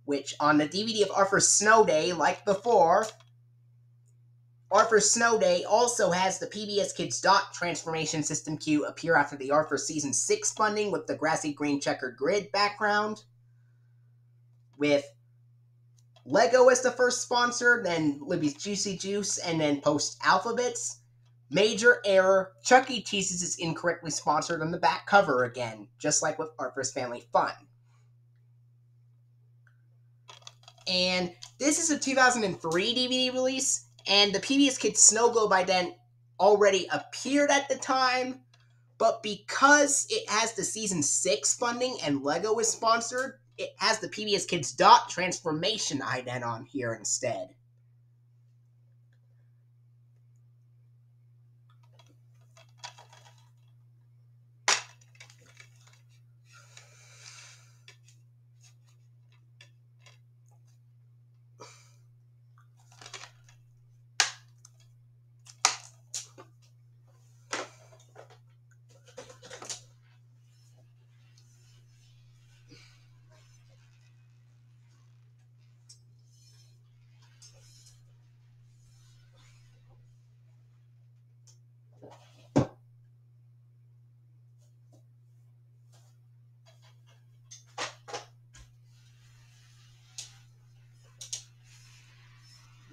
Which, on the DVD of Arthur's Snow Day, like before, Arthur's Snow Day also has the PBS Kids Dot Transformation System Q appear after the Arthur Season 6 funding with the grassy green checkered grid background, with Lego as the first sponsor, then Libby's Juicy Juice, and then Post Alphabets. Major error, Chuck E. Cheese's is incorrectly sponsored on the back cover again, just like with Arthur's Family Fun. And this is a 2003 DVD release, and the PBS Kids Snowglobe by then already appeared at the time, but because it has the Season 6 funding and Lego is sponsored, it has the PBS Kids Dot Transformation ident on here instead.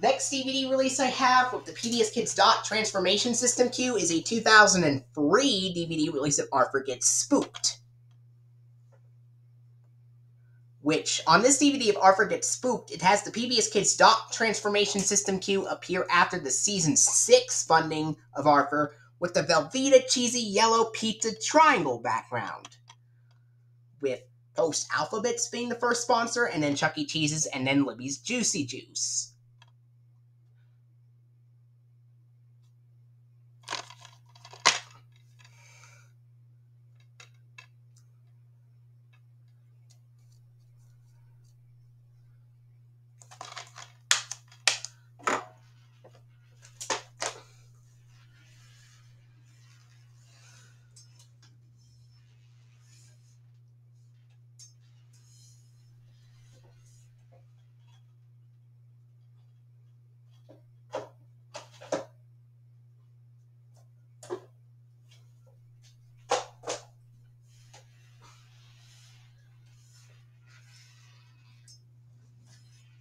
Next DVD release I have with the PBS Kids Dot Transformation System Q is a 2003 DVD release of Arthur Gets Spooked. Which, on this DVD of Arthur Gets Spooked, it has the PBS Kids Dot Transformation System Q appear after the Season 6 funding of Arthur with the Velveeta cheesy yellow pizza triangle background. With Post Alphabets being the first sponsor, and then Chuck E. Cheese's, and then Libby's Juicy Juice.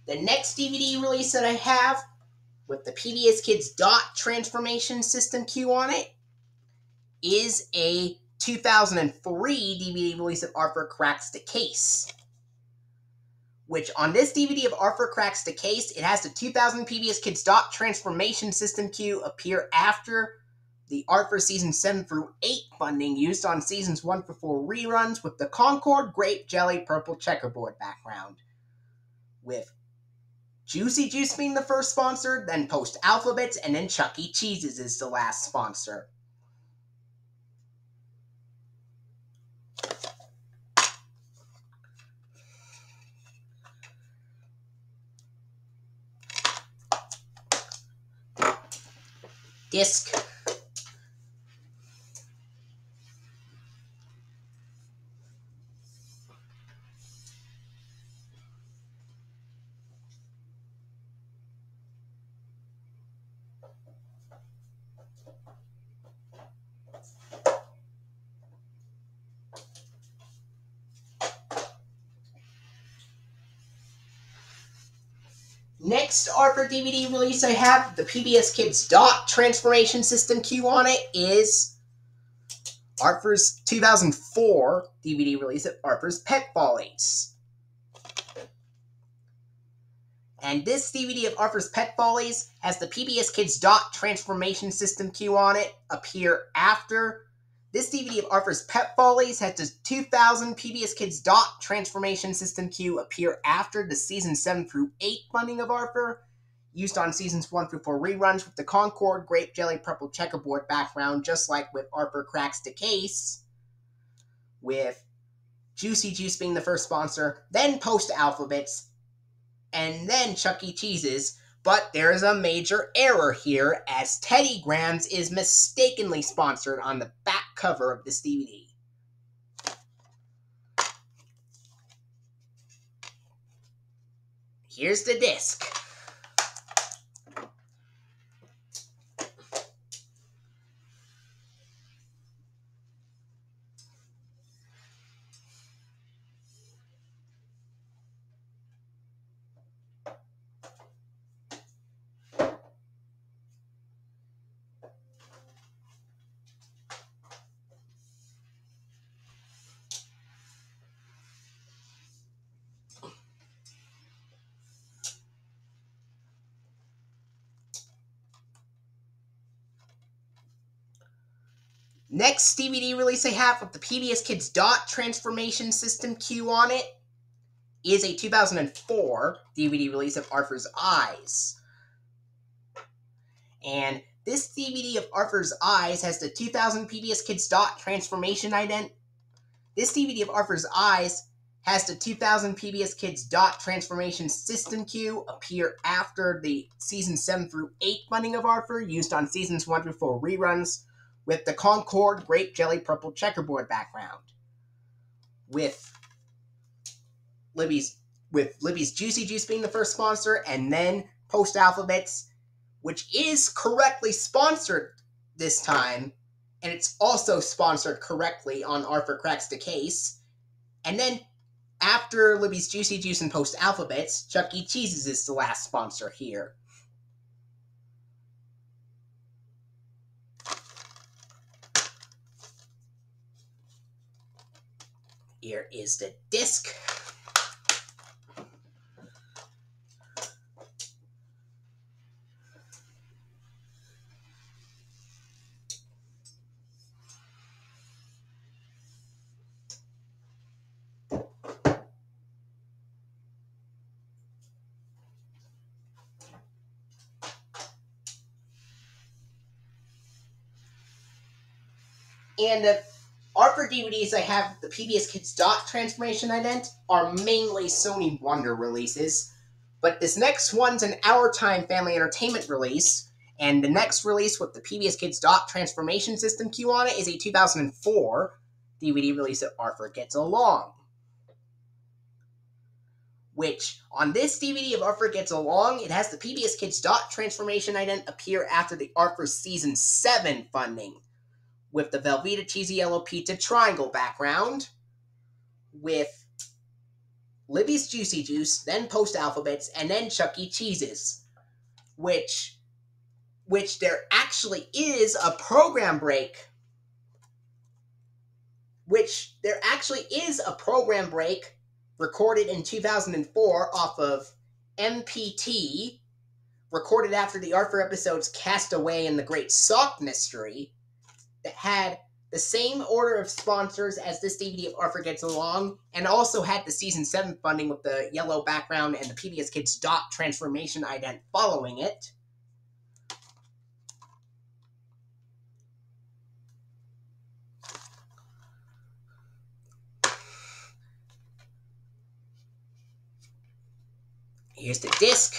The next DVD release that I have with the PBS Kids Dot Transformation System Q on it is a 2003 DVD release of Arthur Cracks the Case. Which, on this DVD of Arthur Cracks the Case, it has the 2000 PBS Kids Dot Transformation System Q appear after the Arthur Season 7 through 8 funding used on Seasons 1 through 4 reruns with the Concord Grape Jelly Purple Checkerboard background. With Juicy Juice being the first sponsor, then Post Alphabets, and then Chuck E. Cheese's is the last sponsor. disc. Next Arthur DVD release I have, the PBS Kids Dot Transformation System cue on it, is Arthur's 2004 DVD release of Arthur's Pet Follies. And this DVD of Arthur's Pet Follies has the PBS Kids Dot Transformation System cue on it appear after. This DVD of Arthur's Pet Follies has the 2000 PBS Kids Dot Transformation System cue appear after the season 7 through 8 funding of Arthur, used on seasons 1 through 4 reruns with the Concord Grape Jelly Purple Checkerboard background, just like with Arthur Cracks the Case, with Juicy Juice being the first sponsor, then Post Alphabets, and then Chuck E. Cheese's. But there is a major error here, as Teddy Grahams is mistakenly sponsored on the back cover of this DVD. Here's the disc. Next DVD release I have with the PBS Kids Dot Transformation System cue on it is a 2004 DVD release of Arthur's Eyes. And this DVD of Arthur's Eyes has the 2000 PBS Kids Dot Transformation ident. This DVD of Arthur's Eyes has the 2000 PBS Kids Dot Transformation System cue appear after the season 7 through 8 funding of Arthur, used on seasons 1 through 4 reruns, with the Concord Grape Jelly Purple Checkerboard background, with Libby's Juicy Juice being the first sponsor, and then Post Alphabets, which is correctly sponsored this time, and it's also sponsored correctly on Arthur Cracks the Case. And then after Libby's Juicy Juice and Post Alphabets, Chuck E. Cheese's is the last sponsor here. Here is the disc. And the Arthur DVDs I have, the PBS Kids Dot Transformation ident, are mainly Sony Wonder releases. But this next one's an Our Time Family Entertainment release, and the next release with the PBS Kids Dot Transformation System cue on it is a 2004 DVD release of Arthur Gets Along. Which, on this DVD of Arthur Gets Along, it has the PBS Kids Dot Transformation ident appear after the Arthur Season 7 funding, with the Velveeta Cheesy Yellow Pizza Triangle background, with Libby's Juicy Juice, then Post Alphabets, and then Chuck E. Cheese's, which there actually is a program break, recorded in 2004 off of MPT, recorded after the Arthur episodes Cast Away and the Great Sock Mystery, that had the same order of sponsors as this DVD of Arthur Gets Along, and also had the Season 7 funding with the yellow background and the PBS Kids Dot Transformation ident following it. Here's the disc.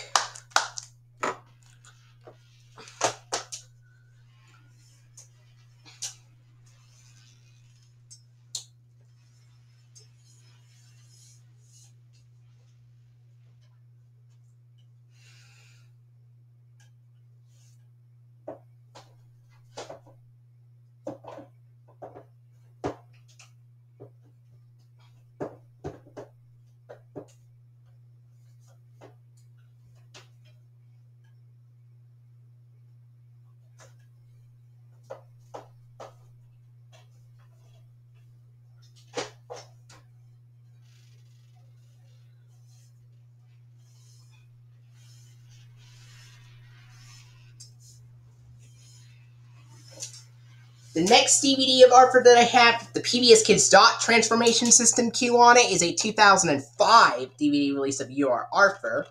The next DVD of Arthur that I have, the PBS Kids Dot Transformation System cue on it, is a 2005 DVD release of You Are Arthur,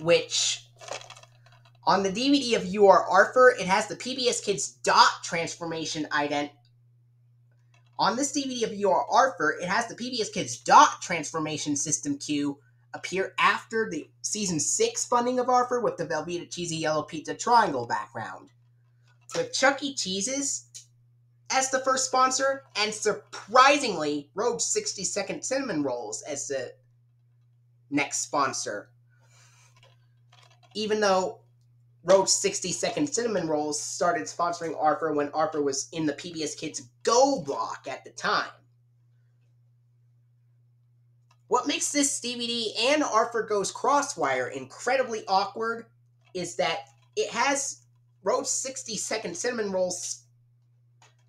which on the DVD of You Are Arthur, it has the PBS Kids Dot Transformation ident. On this DVD of You Are Arthur, it has the PBS Kids Dot Transformation System cue appear after the Season 6 funding of Arthur with the Velveeta Cheesy Yellow Pizza Triangle background, with Chuck E. Cheese's as the first sponsor, and surprisingly, Rogue's 60-second cinnamon rolls as the next sponsor. Even though Rogue's 60-second cinnamon rolls started sponsoring Arthur when Arthur was in the PBS Kids Go block at the time. What makes this DVD and Arthur Goes Crosswire incredibly awkward is that it has Rogue's 60-second cinnamon rolls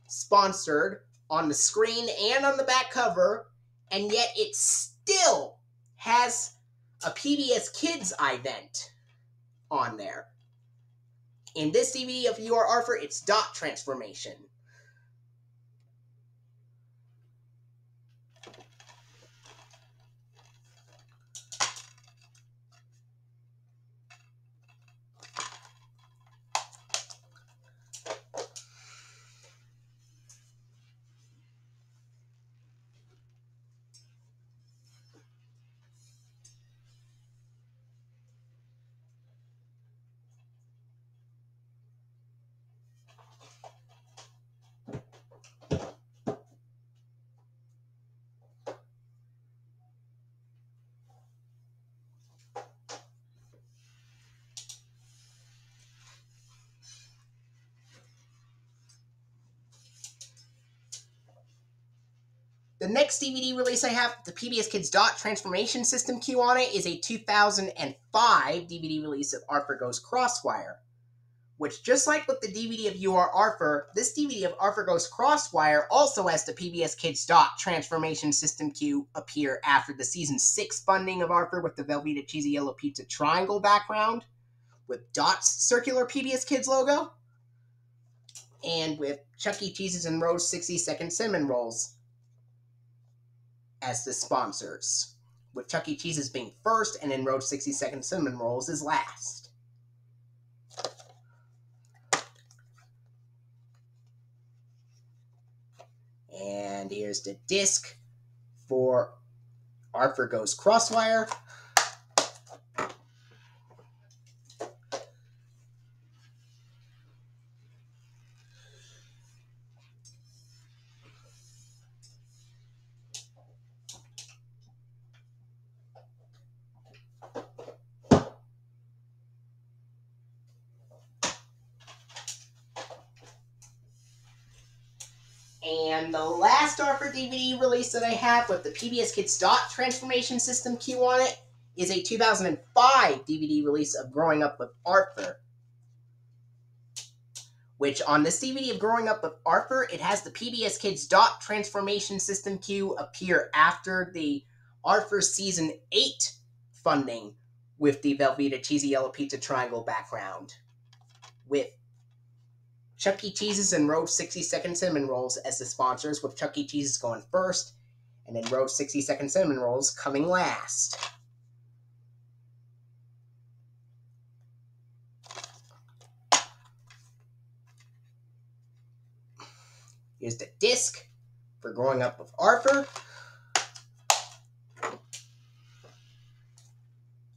sponsored on the screen and on the back cover, and yet it still has a PBS Kids ident on there. In this DVD of You Are Arthur, it's Dot Transformation. The next DVD release I have, the PBS Kids Dot Transformation System cue on it, is a 2005 DVD release of Arthur Goes Crosswire, which, just like with the DVD of You Are Arthur, this DVD of Arthur Goes Crosswire also has the PBS Kids Dot Transformation System cue appear after the Season 6 funding of Arthur with the Velveeta Cheesy Yellow Pizza Triangle background, with Dot's circular PBS Kids logo, and with Chuck E. Cheese's and Rogue's 60-second cinnamon rolls as the sponsors, with Chuck E. Cheese's being first and then Rogue's 60-second cinnamon rolls is last. And here's the disc for Arthur Goes Crosswire. And the last Arthur DVD release that I have with the PBS Kids Dot Transformation System cue on it is a 2005 DVD release of Growing Up with Arthur, which on this DVD of Growing Up with Arthur, it has the PBS Kids Dot Transformation System cue appear after the Arthur Season 8 funding with the Velveeta Cheesy Yellow Pizza Triangle background, with Chuck E. Cheese's and Rogue's 60-second cinnamon rolls as the sponsors, with Chuck E. Cheese's going first, and then Rogue's 60-second cinnamon rolls coming last. Here's the disc for Growing Up with Arthur.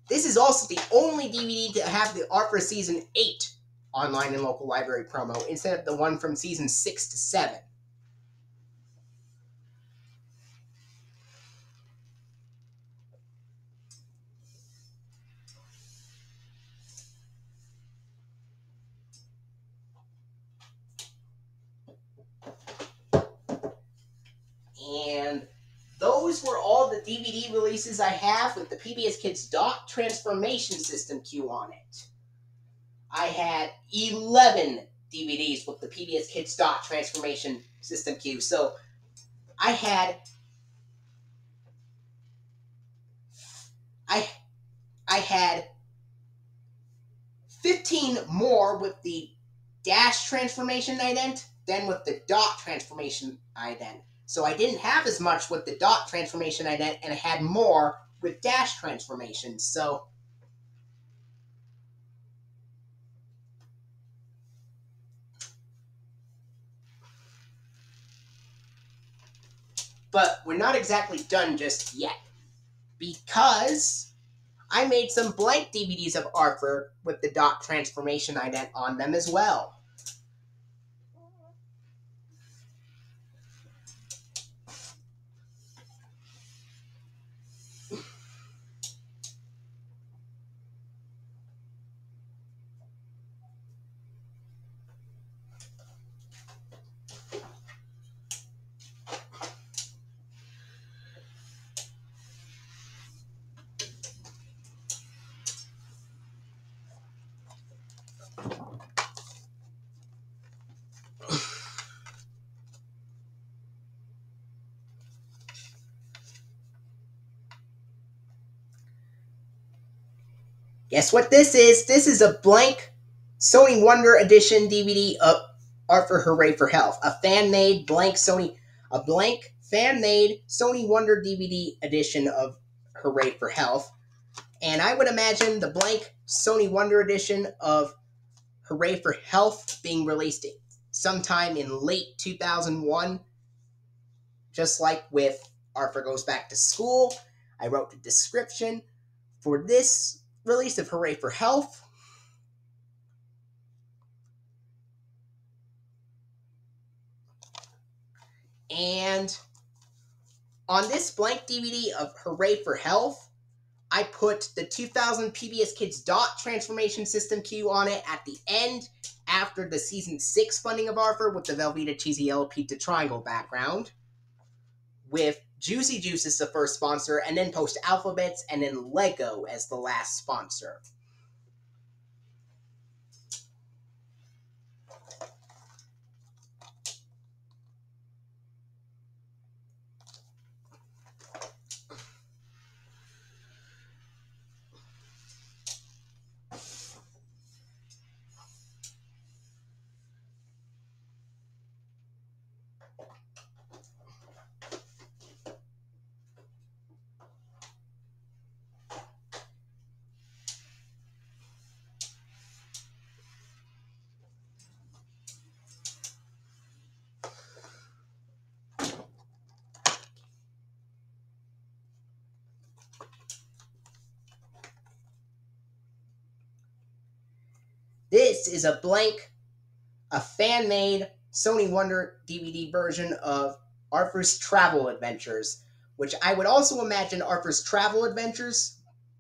This is also the only DVD to have the Arthur Season 8 online and local library promo instead of the one from Season 6 to 7. And those were all the DVD releases I have with the PBS Kids Dot Transformation System cue on it. I had 11 DVDs with the PBS Kids Dot Transformation System cue. So I had 15 more with the Dash Transformation ident than with the Dot Transformation ident. So I didn't have as much with the Dot Transformation ident, and I had more with Dash Transformation. So but we're not exactly done just yet, because I made some blank DVDs of Arthur with the Dot Transformation ident on them as well. Guess what this is? This is a blank Sony Wonder Edition DVD of Arthur Hooray for Health. A fan-made blank fan-made Sony Wonder DVD edition of Hooray for Health. And I would imagine the blank Sony Wonder edition of Hooray for Health being released sometime in late 2001. Just like with Arthur Goes Back to School, I wrote the description for this release of Hooray for Health. And on this blank DVD of Hooray for Health, I put the 2000 PBS Kids Dot Transformation System cue on it at the end, after the Season 6 funding of Arthur, with the Velveeta Cheesy Yellow Pizza Triangle background, with Juicy Juice as the first sponsor, and then Post Alphabets, and then Lego as the last sponsor. This is a fan-made Sony Wonder DVD version of Arthur's Travel Adventures, which I would also imagine Arthur's Travel Adventures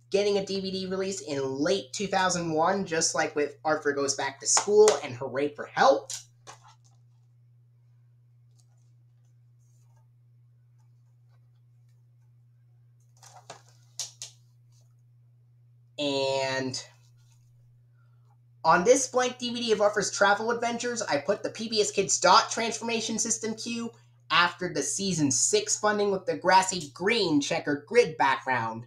getting a DVD release in late 2001, just like with Arthur Goes Back to School and Hooray for Health. And on this blank DVD of Arthur's Travel Adventures, I put the PBS Kids Dot Transformation System cue after the Season 6 funding with the grassy green checkered grid background,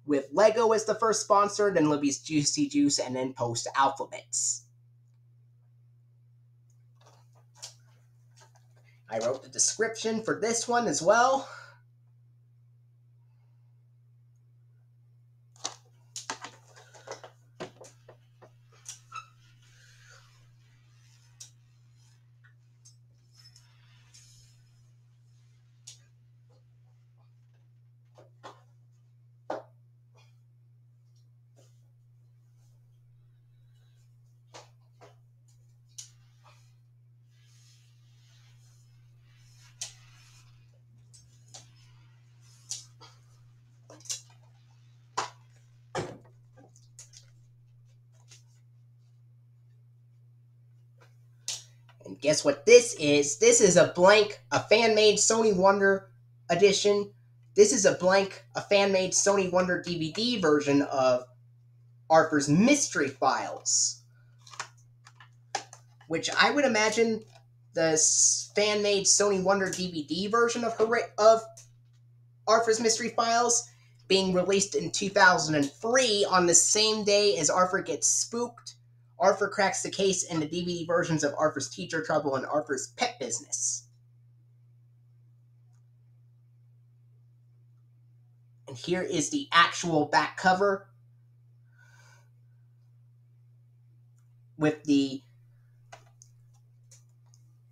with Lego as the first sponsor, then Libby's Juicy Juice, and then Post Alphabets. I wrote the description for this one as well. And guess what this is? This is a fan-made Sony Wonder edition. This is a fan-made Sony Wonder DVD version of Arthur's Mystery Files, which I would imagine the fan-made Sony Wonder DVD version of Arthur's Mystery Files being released in 2003 on the same day as Arthur Gets Spooked, Arthur Cracks the Case, and the DVD versions of Arthur's Teacher Trouble and Arthur's Pet Business. And here is the actual back cover with the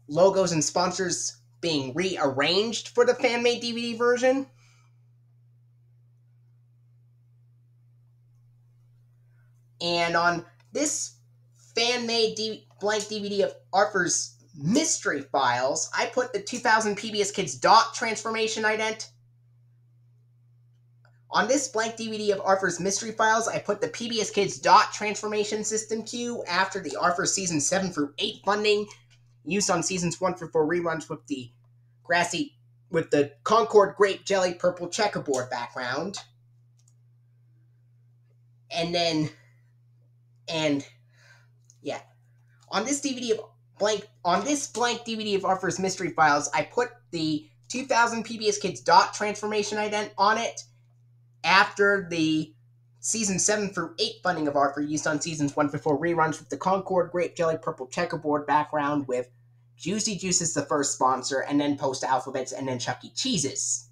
logos and sponsors being rearranged for the fan-made DVD version. And on this fan-made blank DVD of Arthur's Mystery Files, I put the 2000 PBS Kids Dot Transformation ident. On this blank DVD of Arthur's Mystery Files, I put the PBS Kids Dot Transformation System Cue after the Arthur Season 7 through 8 funding, used on Seasons 1 through 4 reruns with the Concord Grape Jelly Purple Checkerboard background. On this blank DVD of Arthur's Mystery Files, I put the 2000 PBS Kids Dot Transformation ident on it after the Season 7 through 8 funding of Arthur, used on Seasons 1 through 4 reruns with the Concord Grape Jelly Purple Checkerboard background with Juicy Juice as the first sponsor, and then Post Alphabets, and then Chuck E. Cheese's.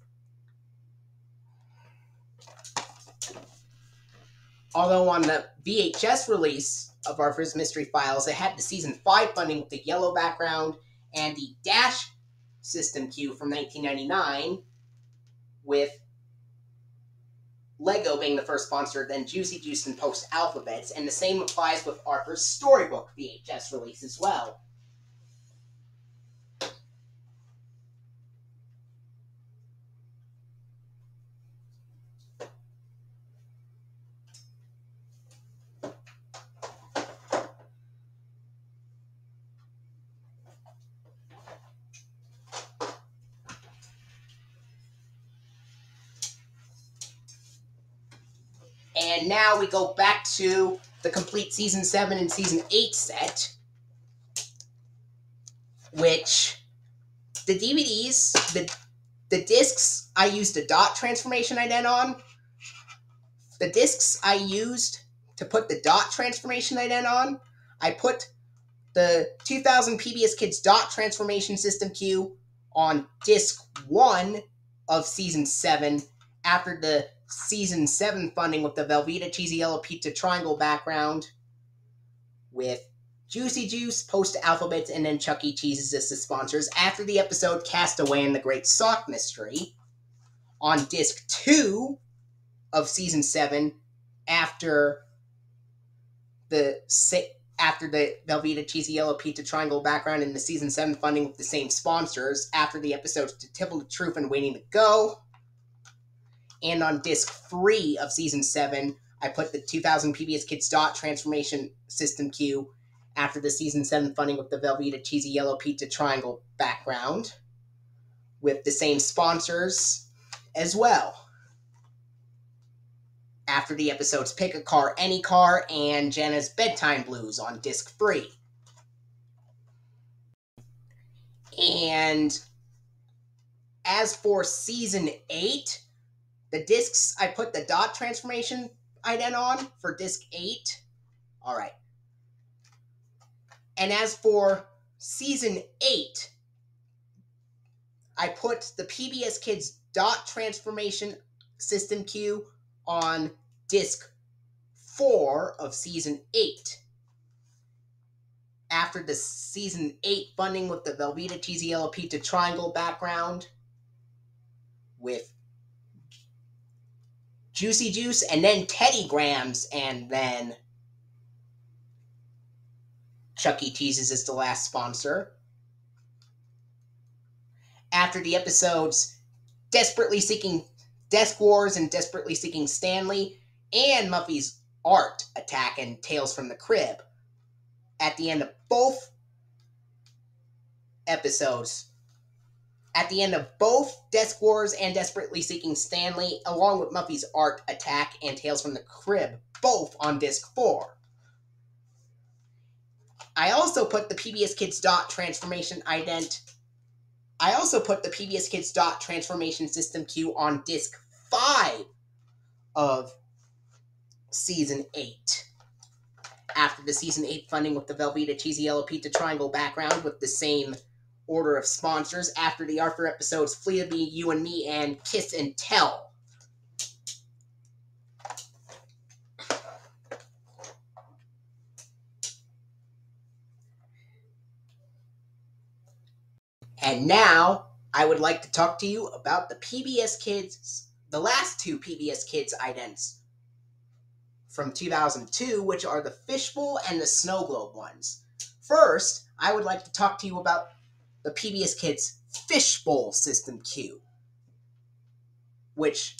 Although on the VHS release of Arthur's Mystery Files, it had the Season 5 funding with the yellow background and the Dash System Cue from 1999, with Lego being the first sponsor, then Juicy Juice and Post Alphabets, and the same applies with Arthur's Storybook VHS release as well. And now we go back to the complete Season 7 and Season 8 set, which the DVDs, the discs I used a dot transformation ident on. The discs I used to put the dot transformation ident on, I put the 2000 PBS Kids Dot Transformation System Cue on disc 1 of Season 7 after the Season 7 funding with the Velveeta Cheesy Yellow Pizza Triangle background with Juicy Juice, Post Alphabets, and then Chuck E. Cheese's as the sponsors after the episode Castaway and the Great Sock Mystery. On disc 2 of Season 7 after the Velveeta Cheesy Yellow Pizza Triangle background and the Season 7 funding with the same sponsors after the episodes To Tell the Truth and Waiting to Go. And on disc 3 of Season 7, I put the 2000 PBS Kids Dot Transformation System Cue after the Season 7 funding with the Velveeta Cheesy Yellow Pizza Triangle background with the same sponsors as well. After the episodes Pick a Car, Any Car, and Jana's Bedtime Blues on disc 3. And as for Season 8, the discs I put the dot transformation ident on for disc 8. Alright. And as for Season 8, I put the PBS Kids Dot Transformation System Cue on disc 4 of Season 8. After the Season 8 funding with the Velveeta Cheesy Yellow Pizza Triangle background with Juicy Juice, and then Teddy Grahams, and then Chuck E. Cheese's is the last sponsor. After the episodes Desperately Seeking Desk Wars and Desperately Seeking Stanley, and Muffy's Art Attack and Tales from the Crib. At the end of both episodes, at the end of both Desk Wars and Desperately Seeking Stanley, along with Muffy's Art Attack and Tales from the Crib, both on disc 4. I also put the PBS Kids Dot Transformation ident. I also put the PBS Kids Dot Transformation System Cue on disc 5 of Season 8. After the Season 8 funding with the Velveeta Cheesy Yellow Pizza Triangle background with the same order of sponsors, after the Arthur episodes Flea of Me, You and Me, and Kiss and Tell. And now, I would like to talk to you about the PBS Kids, the last two PBS Kids idents from 2002, which are the Fishbowl and the Snowglobe ones. First, I would like to talk to you about the PBS Kids Fishbowl System Q, which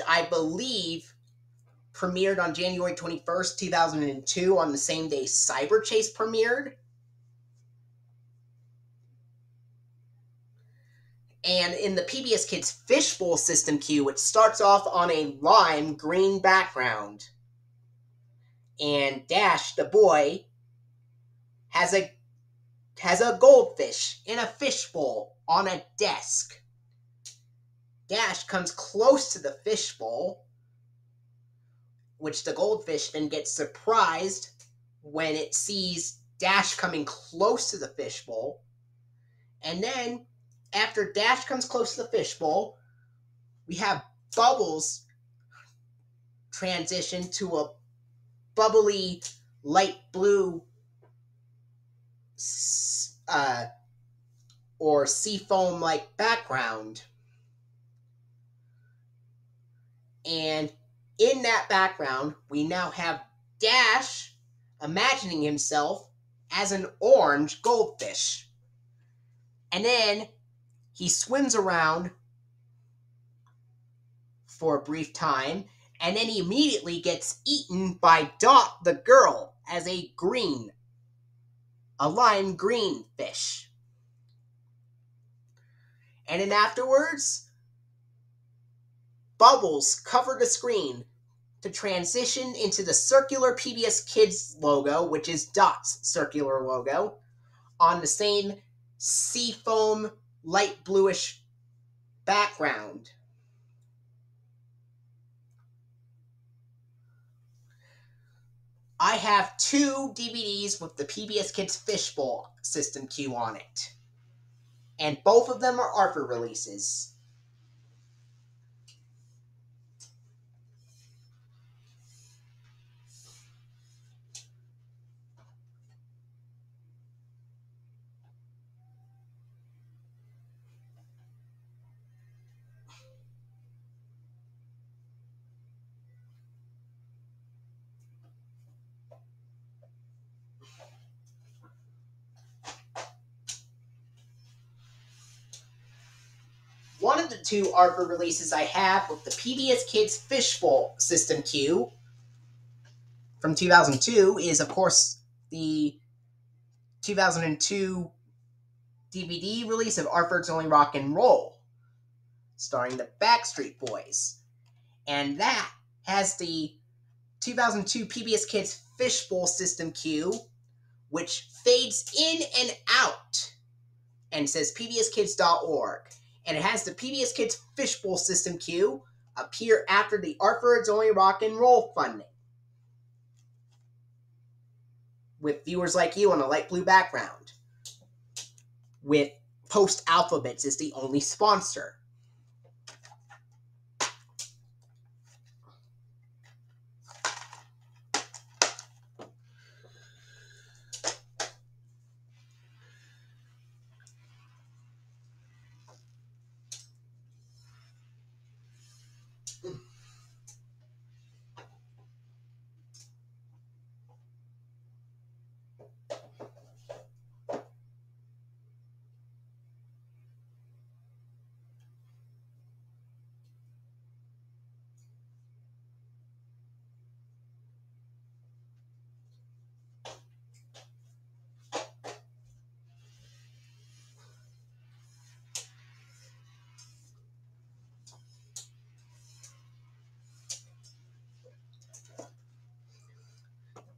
I believe premiered on January 21st, 2002, on the same day Cyber Chase premiered. And in the PBS Kids Fishbowl System Q, it starts off on a lime green background. And Dash, the boy, has a goldfish in a fishbowl on a desk. Dash comes close to the fishbowl, which the goldfish then gets surprised when it sees Dash coming close to the fishbowl. And then, after Dash comes close to the fishbowl, we have Bubbles transition to a bubbly light blue or seafoam-like background. And in that background, we now have Dash imagining himself as an orange goldfish. And then he swims around for a brief time, and then he immediately gets eaten by Dot the girl as a lime green fish. And then afterwards, Bubbles cover the screen to transition into the circular PBS Kids logo, which is Dot's circular logo, on the same seafoam light bluish background. I have 2 DVDs with the PBS Kids Fishbowl System Q on it, and both of them are Arthur releases. One of the 2 Arthur releases I have with the PBS Kids Fishbowl System Q from 2002 is, of course, the 2002 DVD release of Arthur's Only Rock and Roll, starring the Backstreet Boys. And that has the 2002 PBS Kids Fishbowl System Q, which fades in and out and says pbskids.org. And it has the PBS Kids Fishbowl System Q appear after the Arthur's Only Rock and Roll funding, with viewers like you on a light blue background, with Post Alphabets as the only sponsor.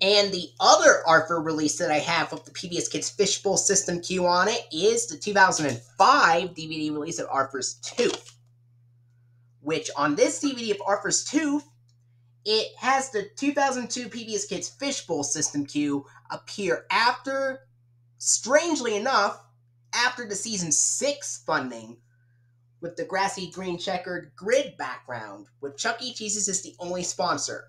And the other Arthur release that I have with the PBS Kids Fishbowl System Q on it is the 2005 DVD release of Arthur's Tooth, which on this DVD of Arthur's Tooth, it has the 2002 PBS Kids Fishbowl System Q appear after, strangely enough, after the season 6 funding, with the grassy green checkered grid background, with Chuck E. Cheese's as the only sponsor.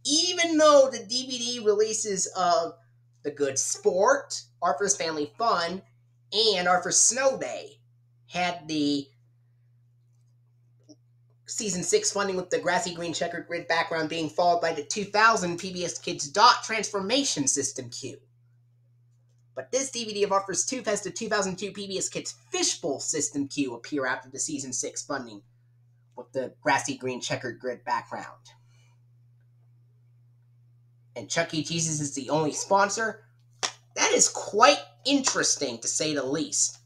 Even though the DVD releases of The Good Sport, Arthur's Family Fun, and Arthur's Snow Day had the season 6 funding with the grassy green checkered grid background being followed by the 2000 PBS Kids Dot Transformation System Q. But this DVD of Arthur's Tooth has the 2002 PBS Kids Fishbowl System Q appear after the season 6 funding with the grassy green checkered grid background. And Chuck E. Cheese's is the only sponsor. That is quite interesting, to say the least.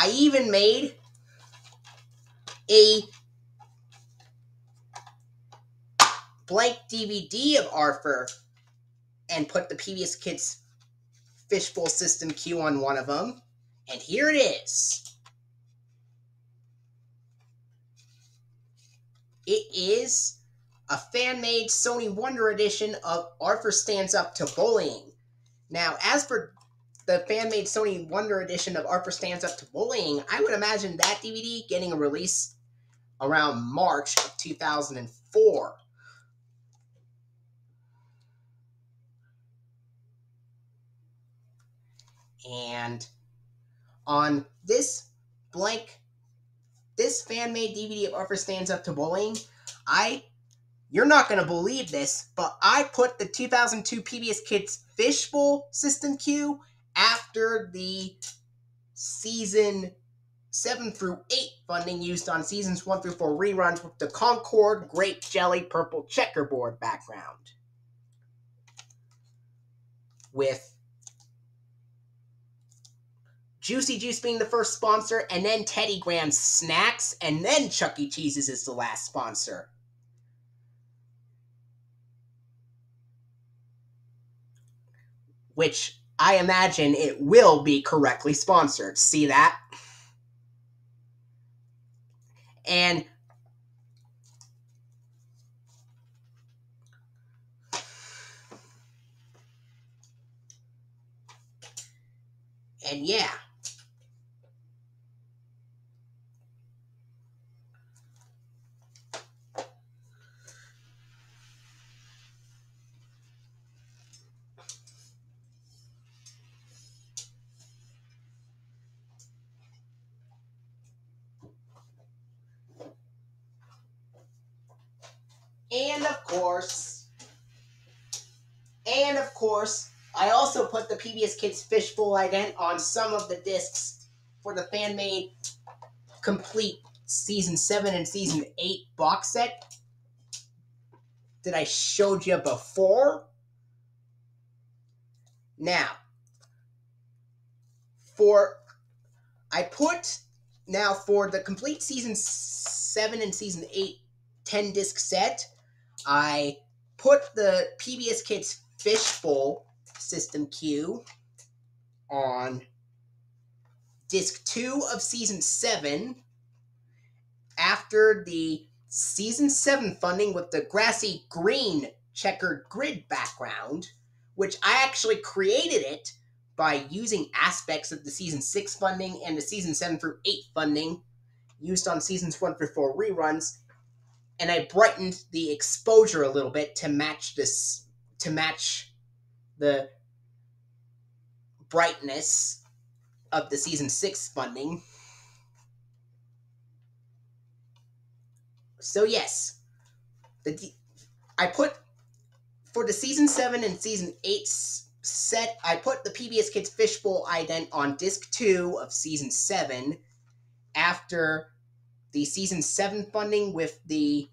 I even made a blank DVD of Arthur and put the PBS Kids Fishbowl System Q on one of them. And here it is. It is a fan-made Sony Wonder edition of Arthur Stands Up to Bullying. Now, as for the fan-made Sony Wonder edition of Arthur Stands Up to Bullying, I would imagine that DVD getting a release around March of 2004. And on this fan-made DVD of Arthur Stands Up to Bullying, you're not going to believe this, but I put the 2002 PBS Kids Fishbowl System Q after the season 7 through 8 funding used on seasons 1 through 4 reruns with the Concord Grape Jelly Purple Checkerboard background. With Juicy Juice being the first sponsor, and then Teddy Grahams Snacks, and then Chuck E. Cheese's is the last sponsor. Which I imagine it will be correctly sponsored. See that? And yeah. And of course, I also put the PBS Kids Fishbowl ident on some of the discs for the fan-made complete Season 7 and Season 8 box set that I showed you before. Now, for the complete Season 7 and Season 8 10-disc set, I put the PBS Kids Fishbowl System Q on disc 2 of Season 7 after the Season 7 funding with the grassy green checkered grid background, which I actually created it by using aspects of the Season 6 funding and the Season 7 through 8 funding used on Seasons 1 through 4 reruns, and I brightened the exposure a little bit to match the brightness of the season 6 funding. So yes, I put for the season 7 and season 8 set, I put the PBS Kids Fishbowl ident on disc 2 of season 7 after the season 7 funding with the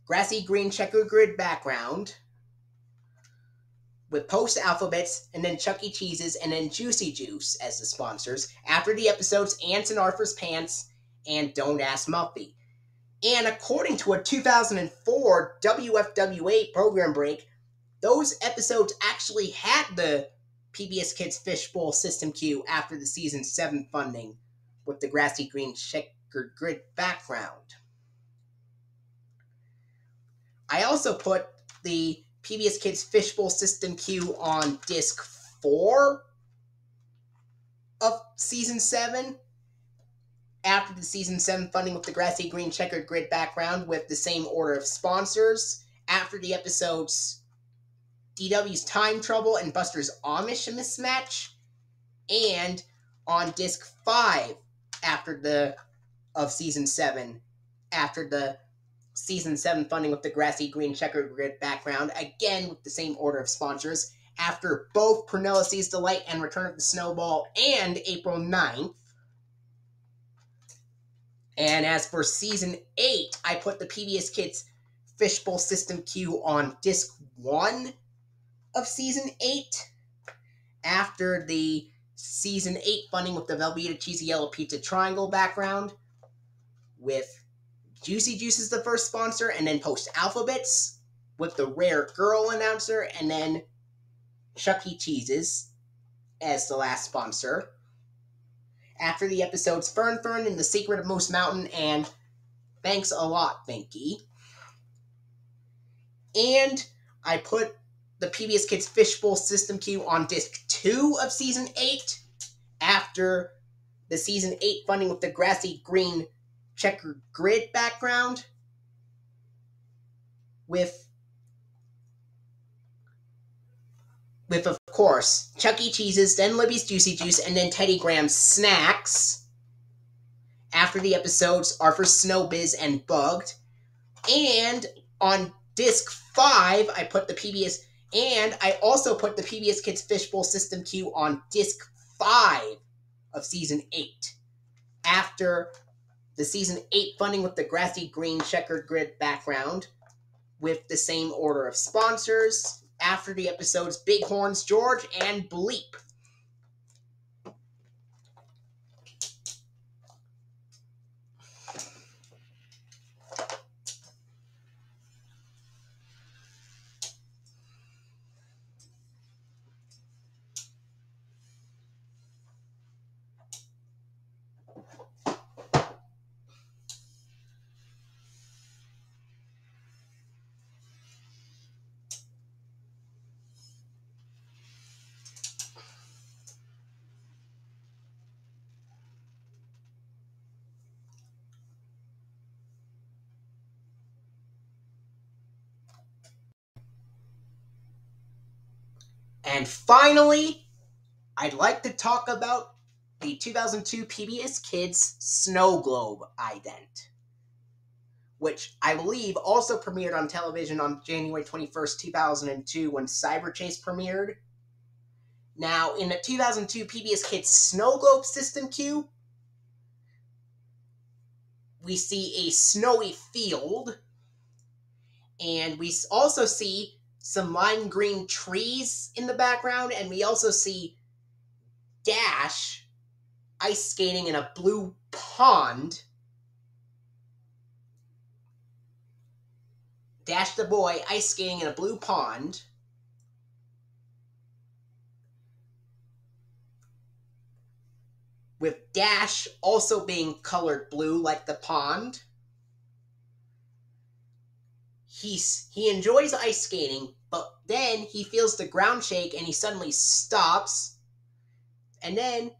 grassy green checker grid background with Post Alphabets, and then Chuck E. Cheese's, and then Juicy Juice as the sponsors, after the episodes Ants and Arthur's Pants and Don't Ask Muffy. And according to a 2004 WFWA program break, those episodes actually had the PBS Kids Fishbowl system cue after the season 7 funding with the grassy green checkered grid background. I also put the PBS Kids Fishbowl system cue on disc 4 of season 7 after the season 7 funding with the grassy green checkered grid background with the same order of sponsors after the episodes DW's Time Trouble and Buster's Amish Mismatch, and on disc 5 of season 7 after the season 7 funding with the grassy green checkered grid background, again with the same order of sponsors, after both Penelope's Delight and Return of the Snowball and April 9th. And as for season 8, I put the PBS Kids Fishbowl system cue on disc 1 of season 8 after the season 8 funding with the Velveeta Cheesy Yellow Pizza Triangle background with Juicy Juice is the first sponsor, and then Post Alphabets with the Rare Girl announcer, and then Chuck E. Cheese's as the last sponsor. After the episodes Fern Fern and The Secret of Moose Mountain and Thanks a Lot, Binky. And I put the PBS Kids Fishbowl system cue on disc 2 of season 8 after the season 8 funding with the grassy green checkered grid background with of course Chuck E. Cheese's, then Libby's Juicy Juice, and then Teddy Graham's Snacks after the episodes Arthur's Snowbiz and Bugged. And on disc 5 I also put the PBS Kids Fishbowl system cue on disc 5 of season 8 after the season 8 funding with the grassy green checkered grid background with the same order of sponsors after the episodes Bighorns George and Bleep. And finally, I'd like to talk about the 2002 PBS Kids Snowglobe ident, which I believe also premiered on television on January 21st, 2002 when Cyber Chase premiered. Now, in the 2002 PBS Kids Snowglobe system cue, we see a snowy field, and we also see some lime green trees in the background, and we also see Dash ice skating in a blue pond. Dash the boy ice skating in a blue pond. With Dash also being colored blue like the pond. He enjoys ice skating, but then he feels the ground shake and he suddenly stops. And then,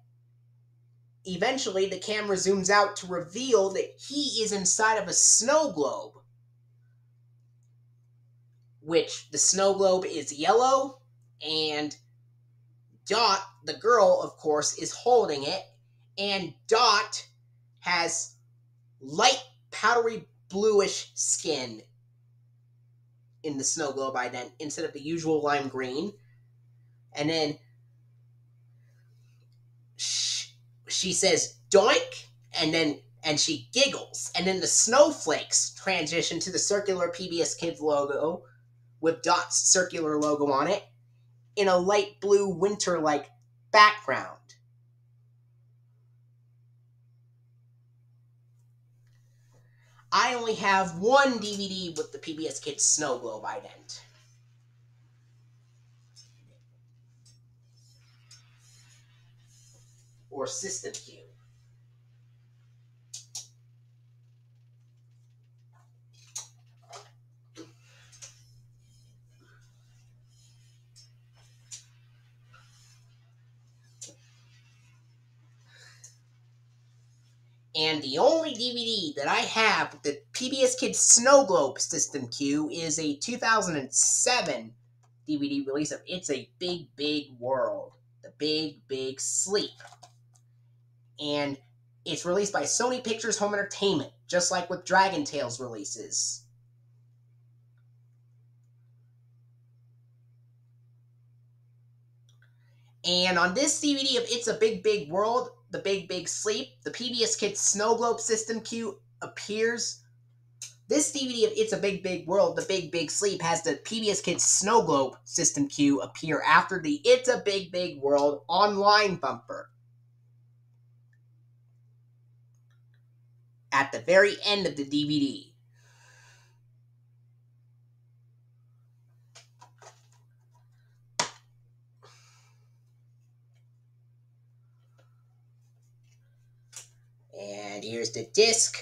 eventually, the camera zooms out to reveal that he is inside of a snow globe. Which, the snow globe is yellow, and Dot, the girl, of course, is holding it, and Dot has light, powdery, bluish skin in the snow globe ident instead of the usual lime green. And then she says doink, and she giggles, and then the snowflakes transition to the circular PBS Kids logo with Dot's circular logo on it in a light blue winter-like background. I only have one DVD with the PBS Kids Snowglobe ident. Or System Q. And the only DVD that I have with the PBS Kids Snowglobe System Q is a 2007 DVD release of It's a Big, Big World. The Big, Big Sleep. And it's released by Sony Pictures Home Entertainment, just like with Dragon Tales releases. And on this DVD of It's a Big, Big World, The Big, Big Sleep, the PBS Kids Snowglobe System Q appears. This DVD of It's a Big, Big World, The Big, Big Sleep has the PBS Kids Snowglobe System Q appear after the It's a Big, Big World online bumper. At the very end of the DVD. And here's the disc.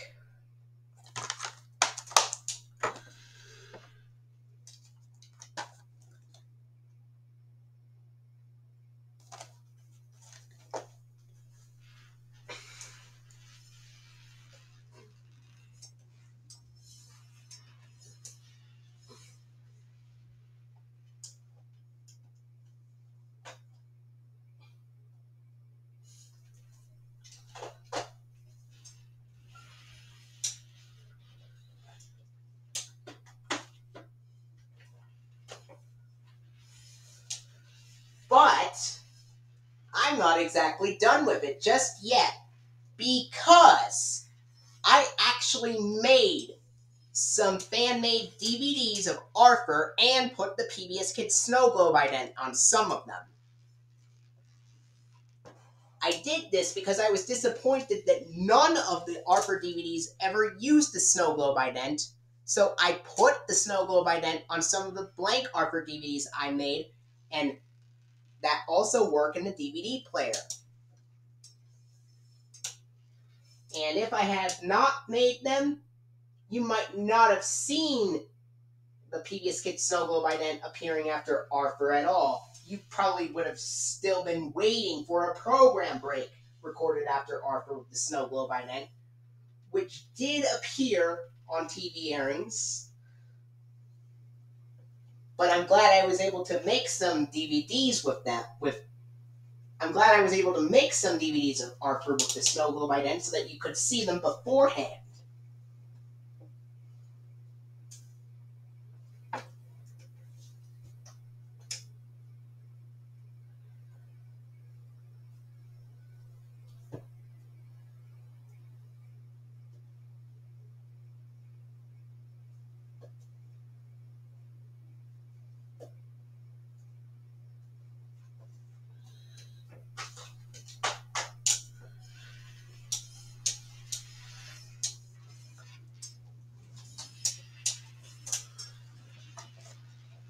But I'm not exactly done with it just yet, because I actually made some fan-made DVDs of Arthur and put the PBS Kids Snowglobe ident on some of them. I did this because I was disappointed that none of the Arthur DVDs ever used the Snowglobe ident, so I put the Snowglobe ident on some of the blank Arthur DVDs I made, and that also work in the DVD player. And if I had not made them, you might not have seen the PBS Kids Snowglobe ident appearing after Arthur at all. You probably would have still been waiting for a program break recorded after Arthur with the Snowglobe ident, which did appear on TV airings. But I'm glad I was able to make some DVDs with that. I'm glad I was able to make some DVDs of Arthur with the Snowglobe ident so that you could see them beforehand.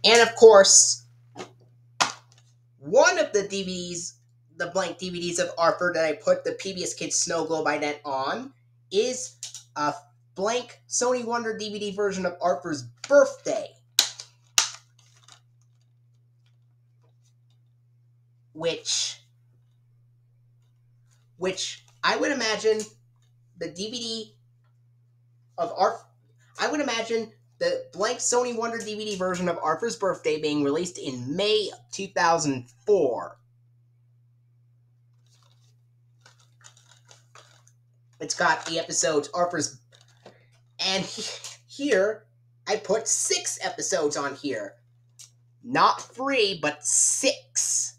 And of course, one of the DVDs, the blank DVDs of Arthur that I put the PBS Kids Snowglobe ident on, is a blank Sony Wonder DVD version of Arthur's Birthday, which I would imagine the DVD of Arthur. I would imagine the blank Sony Wonder DVD version of Arthur's Birthday being released in May of 2004. It's got the episodes Arthur's, and here I put 6 episodes on here. Not 3, but 6.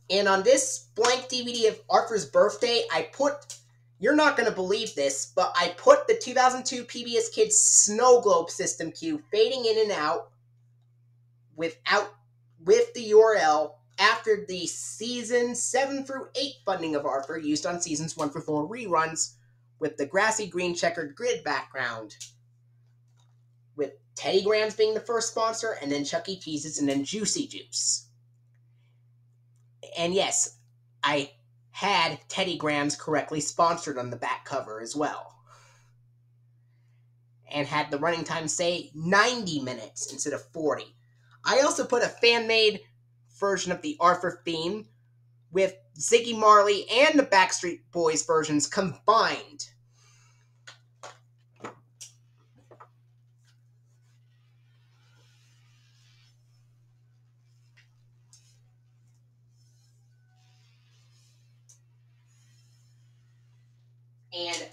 And on this blank DVD of Arthur's birthday, I put, you're not going to believe this, but I put the 2002 PBS Kids Snowglobe system cue fading in and out with the URL after the season 7 through 8 funding of Arthur used on seasons 1 through 4 reruns with the grassy green checkered grid background. With Teddy Grahams being the first sponsor, and then Chuck E. Cheese's, and then Juicy Juice. And yes, I had Teddy Grahams correctly sponsored on the back cover as well. And had the running time say 90 minutes instead of 40. I also put a fan-made version of the Arthur theme with Ziggy Marley and the Backstreet Boys versions combined. And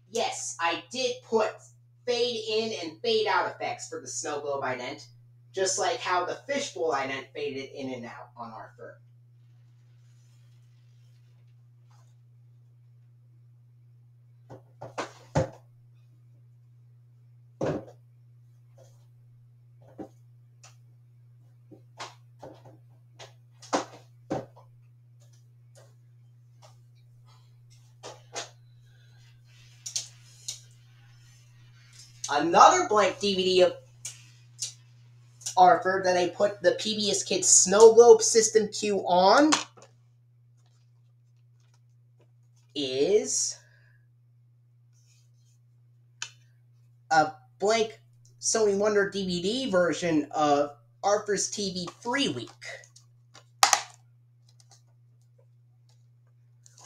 yes, I did put fade in and fade out effects for the Snowglobe ident, just like how the Fishbowl ident faded in and out on Arthur. Another blank DVD of Arthur that I put the PBS Kids Snowglobe system cue on is a blank Sony Wonder DVD version of Arthur's TV Free Week,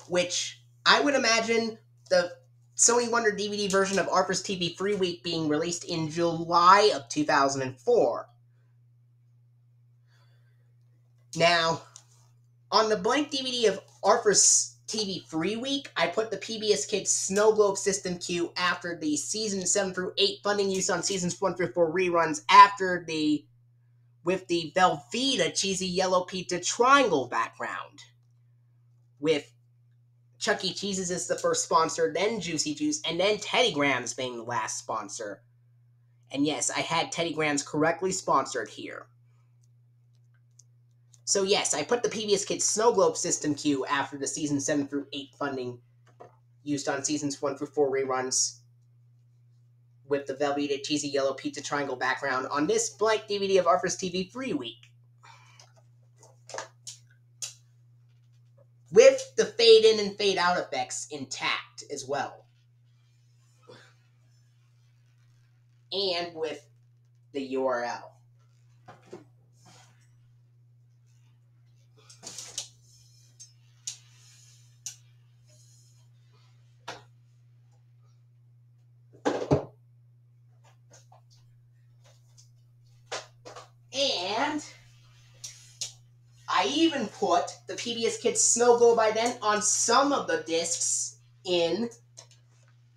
which I would imagine the Sony Wonder DVD version of Arthur's TV Free Week being released in July of 2004. Now, on the blank DVD of Arthur's TV Free Week, I put the PBS Kids Snowglobe system cue after the season 7 through 8 funding used on seasons 1 through 4 reruns with the Velveeta cheesy yellow pizza triangle background. With Chuck E. Cheese's as the first sponsor, then Juicy Juice, and then Teddy Grahams being the last sponsor. And yes, I had Teddy Grahams correctly sponsored here. So yes, I put the PBS Kids Snowglobe system cue after the season 7 through 8 funding used on seasons 1 through 4 reruns with the Velveeta cheesy yellow pizza triangle background on this blank DVD of Arthur's TV Free Week. With the fade in and fade out effects intact as well. And with the URL. And I even put the PBS Kids Snowglobe ident on some of the discs in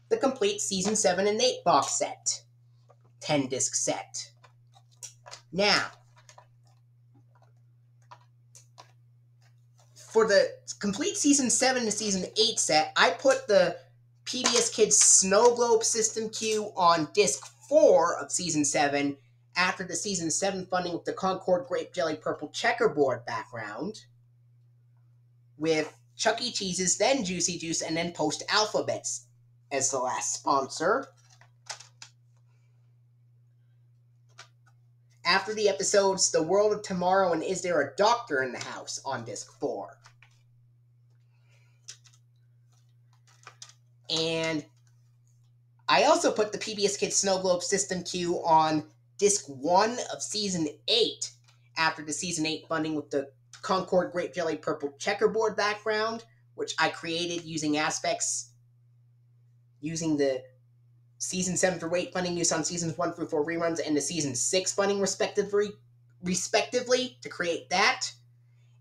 the complete Season 7 and 8 box set. 10-disc set. Now, for the complete Season 7 to Season 8 set, I put the PBS Kids Snowglobe system cue on disc 4 of Season 7 after the Season 7 funding with the Concord Grape Jelly Purple checkerboard background, with Chuck E. Cheese's, then Juicy Juice, and then Post Alphabets as the last sponsor. After the episodes The World of Tomorrow and Is There a Doctor in the House on disc 4. And I also put the PBS Kids Snowglobe system cue on disc 1 of Season 8 after the Season 8 funding with the Concord Grape Jelly Purple checkerboard background, which I created using aspects using the Season 7 through 8 funding used on Seasons 1 through 4 reruns and the Season 6 funding respectively respectively to create that.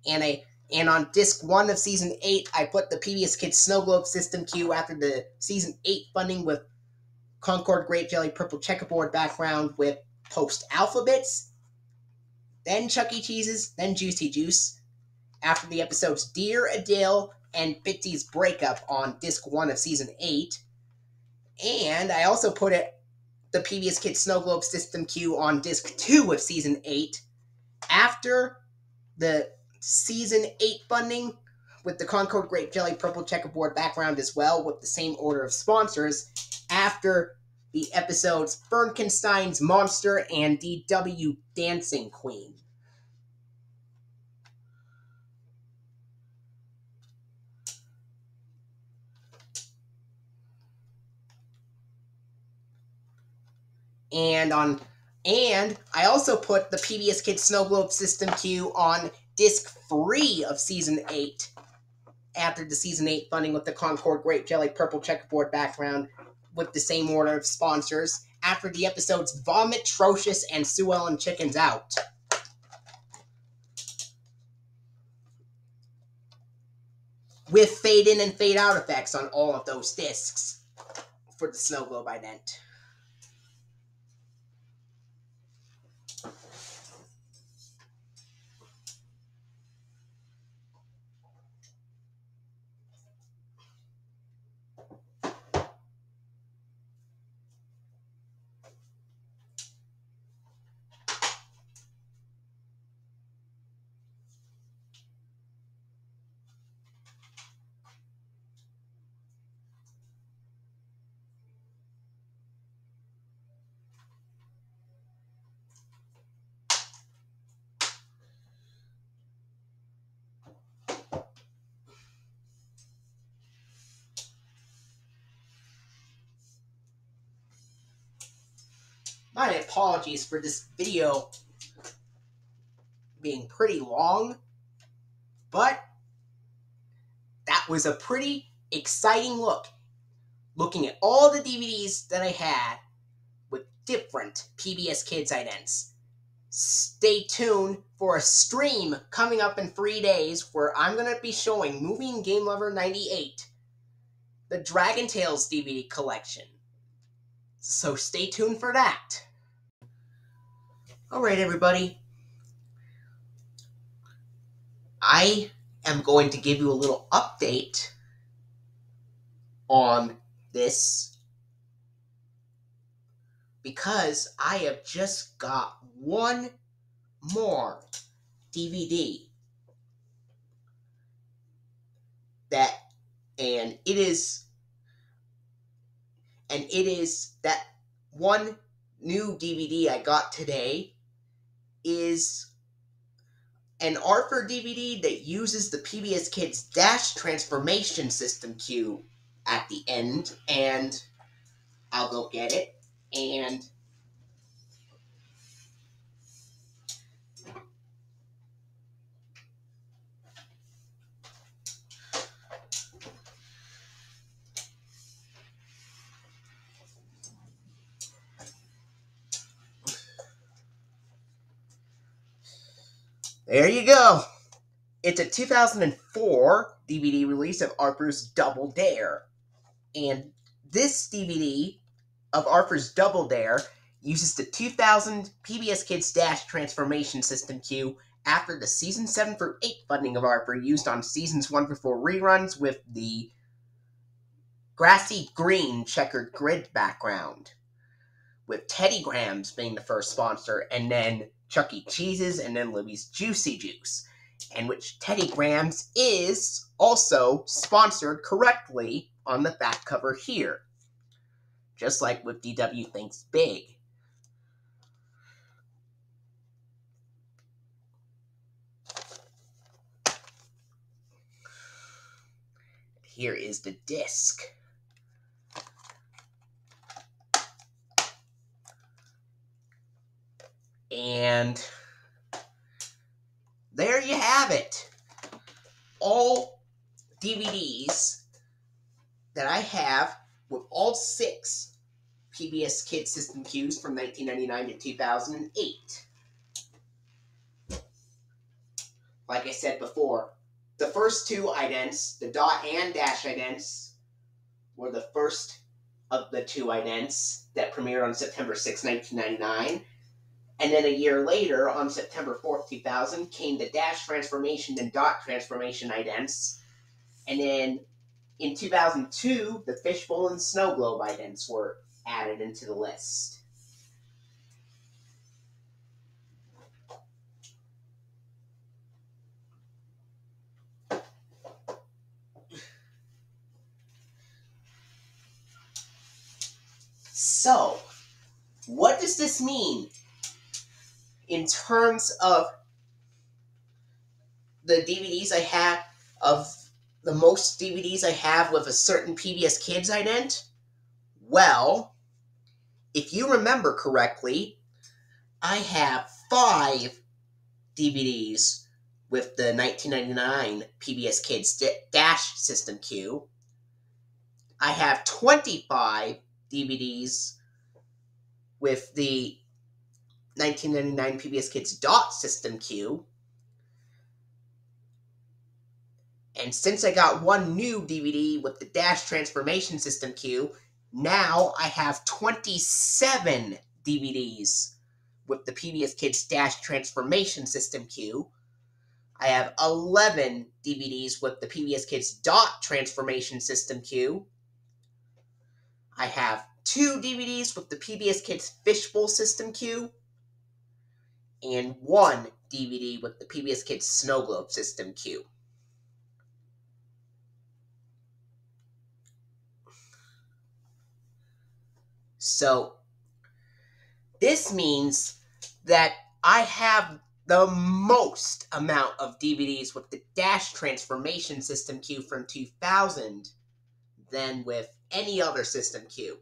And on disc 1 of season 8, I put the PBS Kids Snowglobe system cue after the season 8 funding with Concord Grape Jelly Purple Checkerboard background with post alphabets, then Chuck E. Cheese's, then Juicy Juice, after the episodes Dear Adele and Bitsy's breakup on disc 1 of season 8. And I also put the PBS Kids Snowglobe system cue on disc 2 of season 8 after the season 8 funding with the Concord Grape Jelly Purple Checkerboard background as well, with the same order of sponsors, after the episodes Frankenstein's Monster and DW Dancing Queen. And I also put the PBS Kids Snowglobe system cue on disc 3 of season 8 after the season 8 funding with the Concord Grape Jelly Purple Checkerboard background with the same order of sponsors after the episodes Vomit, Trocious, and Sue Ellen Chickens Out. With fade in and fade out effects on all of those discs for the Snowglobe ident. My apologies for this video being pretty long, but that was a pretty exciting look. Looking at all the DVDs that I had with different PBS Kids idents. Stay tuned for a stream coming up in 3 days where I'm going to be showing Movie and Game Lover 98, the Dragon Tales DVD collection. So stay tuned for that. Alright, everybody. I am going to give you a little update on this because I have just got one more DVD and it is that one new DVD I got today is an Arthur DVD that uses the PBS Kids Dash Transformation system cue at the end, and I'll go get it. And there you go. It's a 2004 DVD release of Arthur's Double Dare. And this DVD of Arthur's Double Dare uses the 2000 PBS Kids Dash Transformation system cue after the season 7 through 8 funding of Arthur used on seasons 1 through 4 reruns with the grassy green checkered grid background, with Teddy Grahams being the first sponsor, and then Chuck E. Cheese's, and then Libby's Juicy Juice, and which Teddy Grahams is also sponsored correctly on the back cover here, just like with DW Thinks Big. Here is the disc. And there you have it. All DVDs that I have with all 6 PBS Kids system cues from 1999 to 2008. like I said before, the first two idents, the dot and dash idents, were the first of the two idents that premiered on September 6, 1999. And then a year later, on September 4th, 2000, came the dash transformation and dot transformation idents. And then in 2002, the Fishbowl and Snowglobe idents were added into the list. So, what does this mean in terms of the DVDs I have, of the most DVDs I have with a certain PBS Kids ident? Well, if you remember correctly, I have 5 DVDs with the 1999 PBS Kids Dash System Q. I have 25 DVDs with the 1999 PBS Kids Dot System Q. And since I got one new DVD with the Dash Transformation System Q, now I have 27 DVDs with the PBS Kids Dash Transformation System Q. I have 11 DVDs with the PBS Kids Dot Transformation System Q. I have 2 DVDs with the PBS Kids Fishbowl System Q. And 1 DVD with the PBS Kids Snowglobe System Q. So, this means that I have the most amount of DVDs with the Dash Transformation System Q from 2000 than with any other System Q.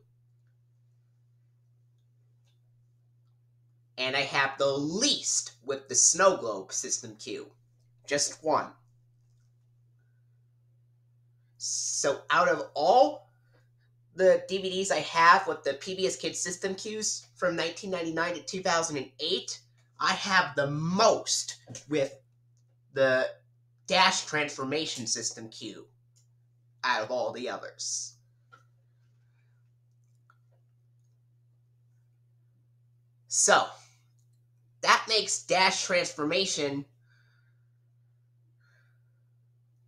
And I have the least with the Snowglobe System Q. Just 1. So out of all the DVDs I have with the PBS Kids System Qs from 1999 to 2008, I have the most with the Dash Transformation System Q out of all the others. So, that makes Dash Transformation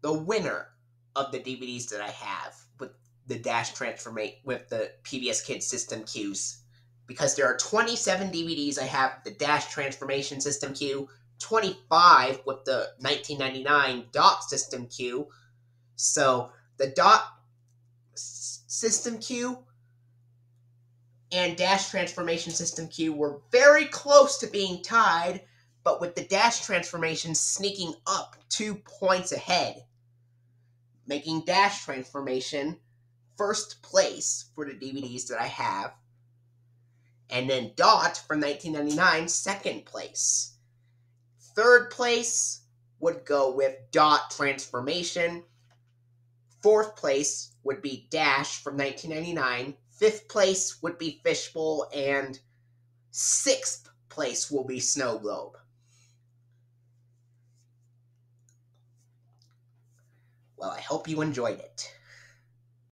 the winner of the DVDs that I have with the Dash Transformation, with the PBS Kids System Qs, because there are 27 DVDs I have the Dash Transformation System Q, 25 with the 1999 Dot System Q. So the Dot System Q and Dash Transformation System Q were very close to being tied, but with the Dash Transformation sneaking up 2 points ahead, making Dash Transformation first place for the DVDs that I have, and then Dot from 1999 second place. Third place would go with Dot Transformation. Fourth place would be Dash from 1999. Fifth place would be Fishbowl, and sixth place will be Snowglobe. Well, I hope you enjoyed it.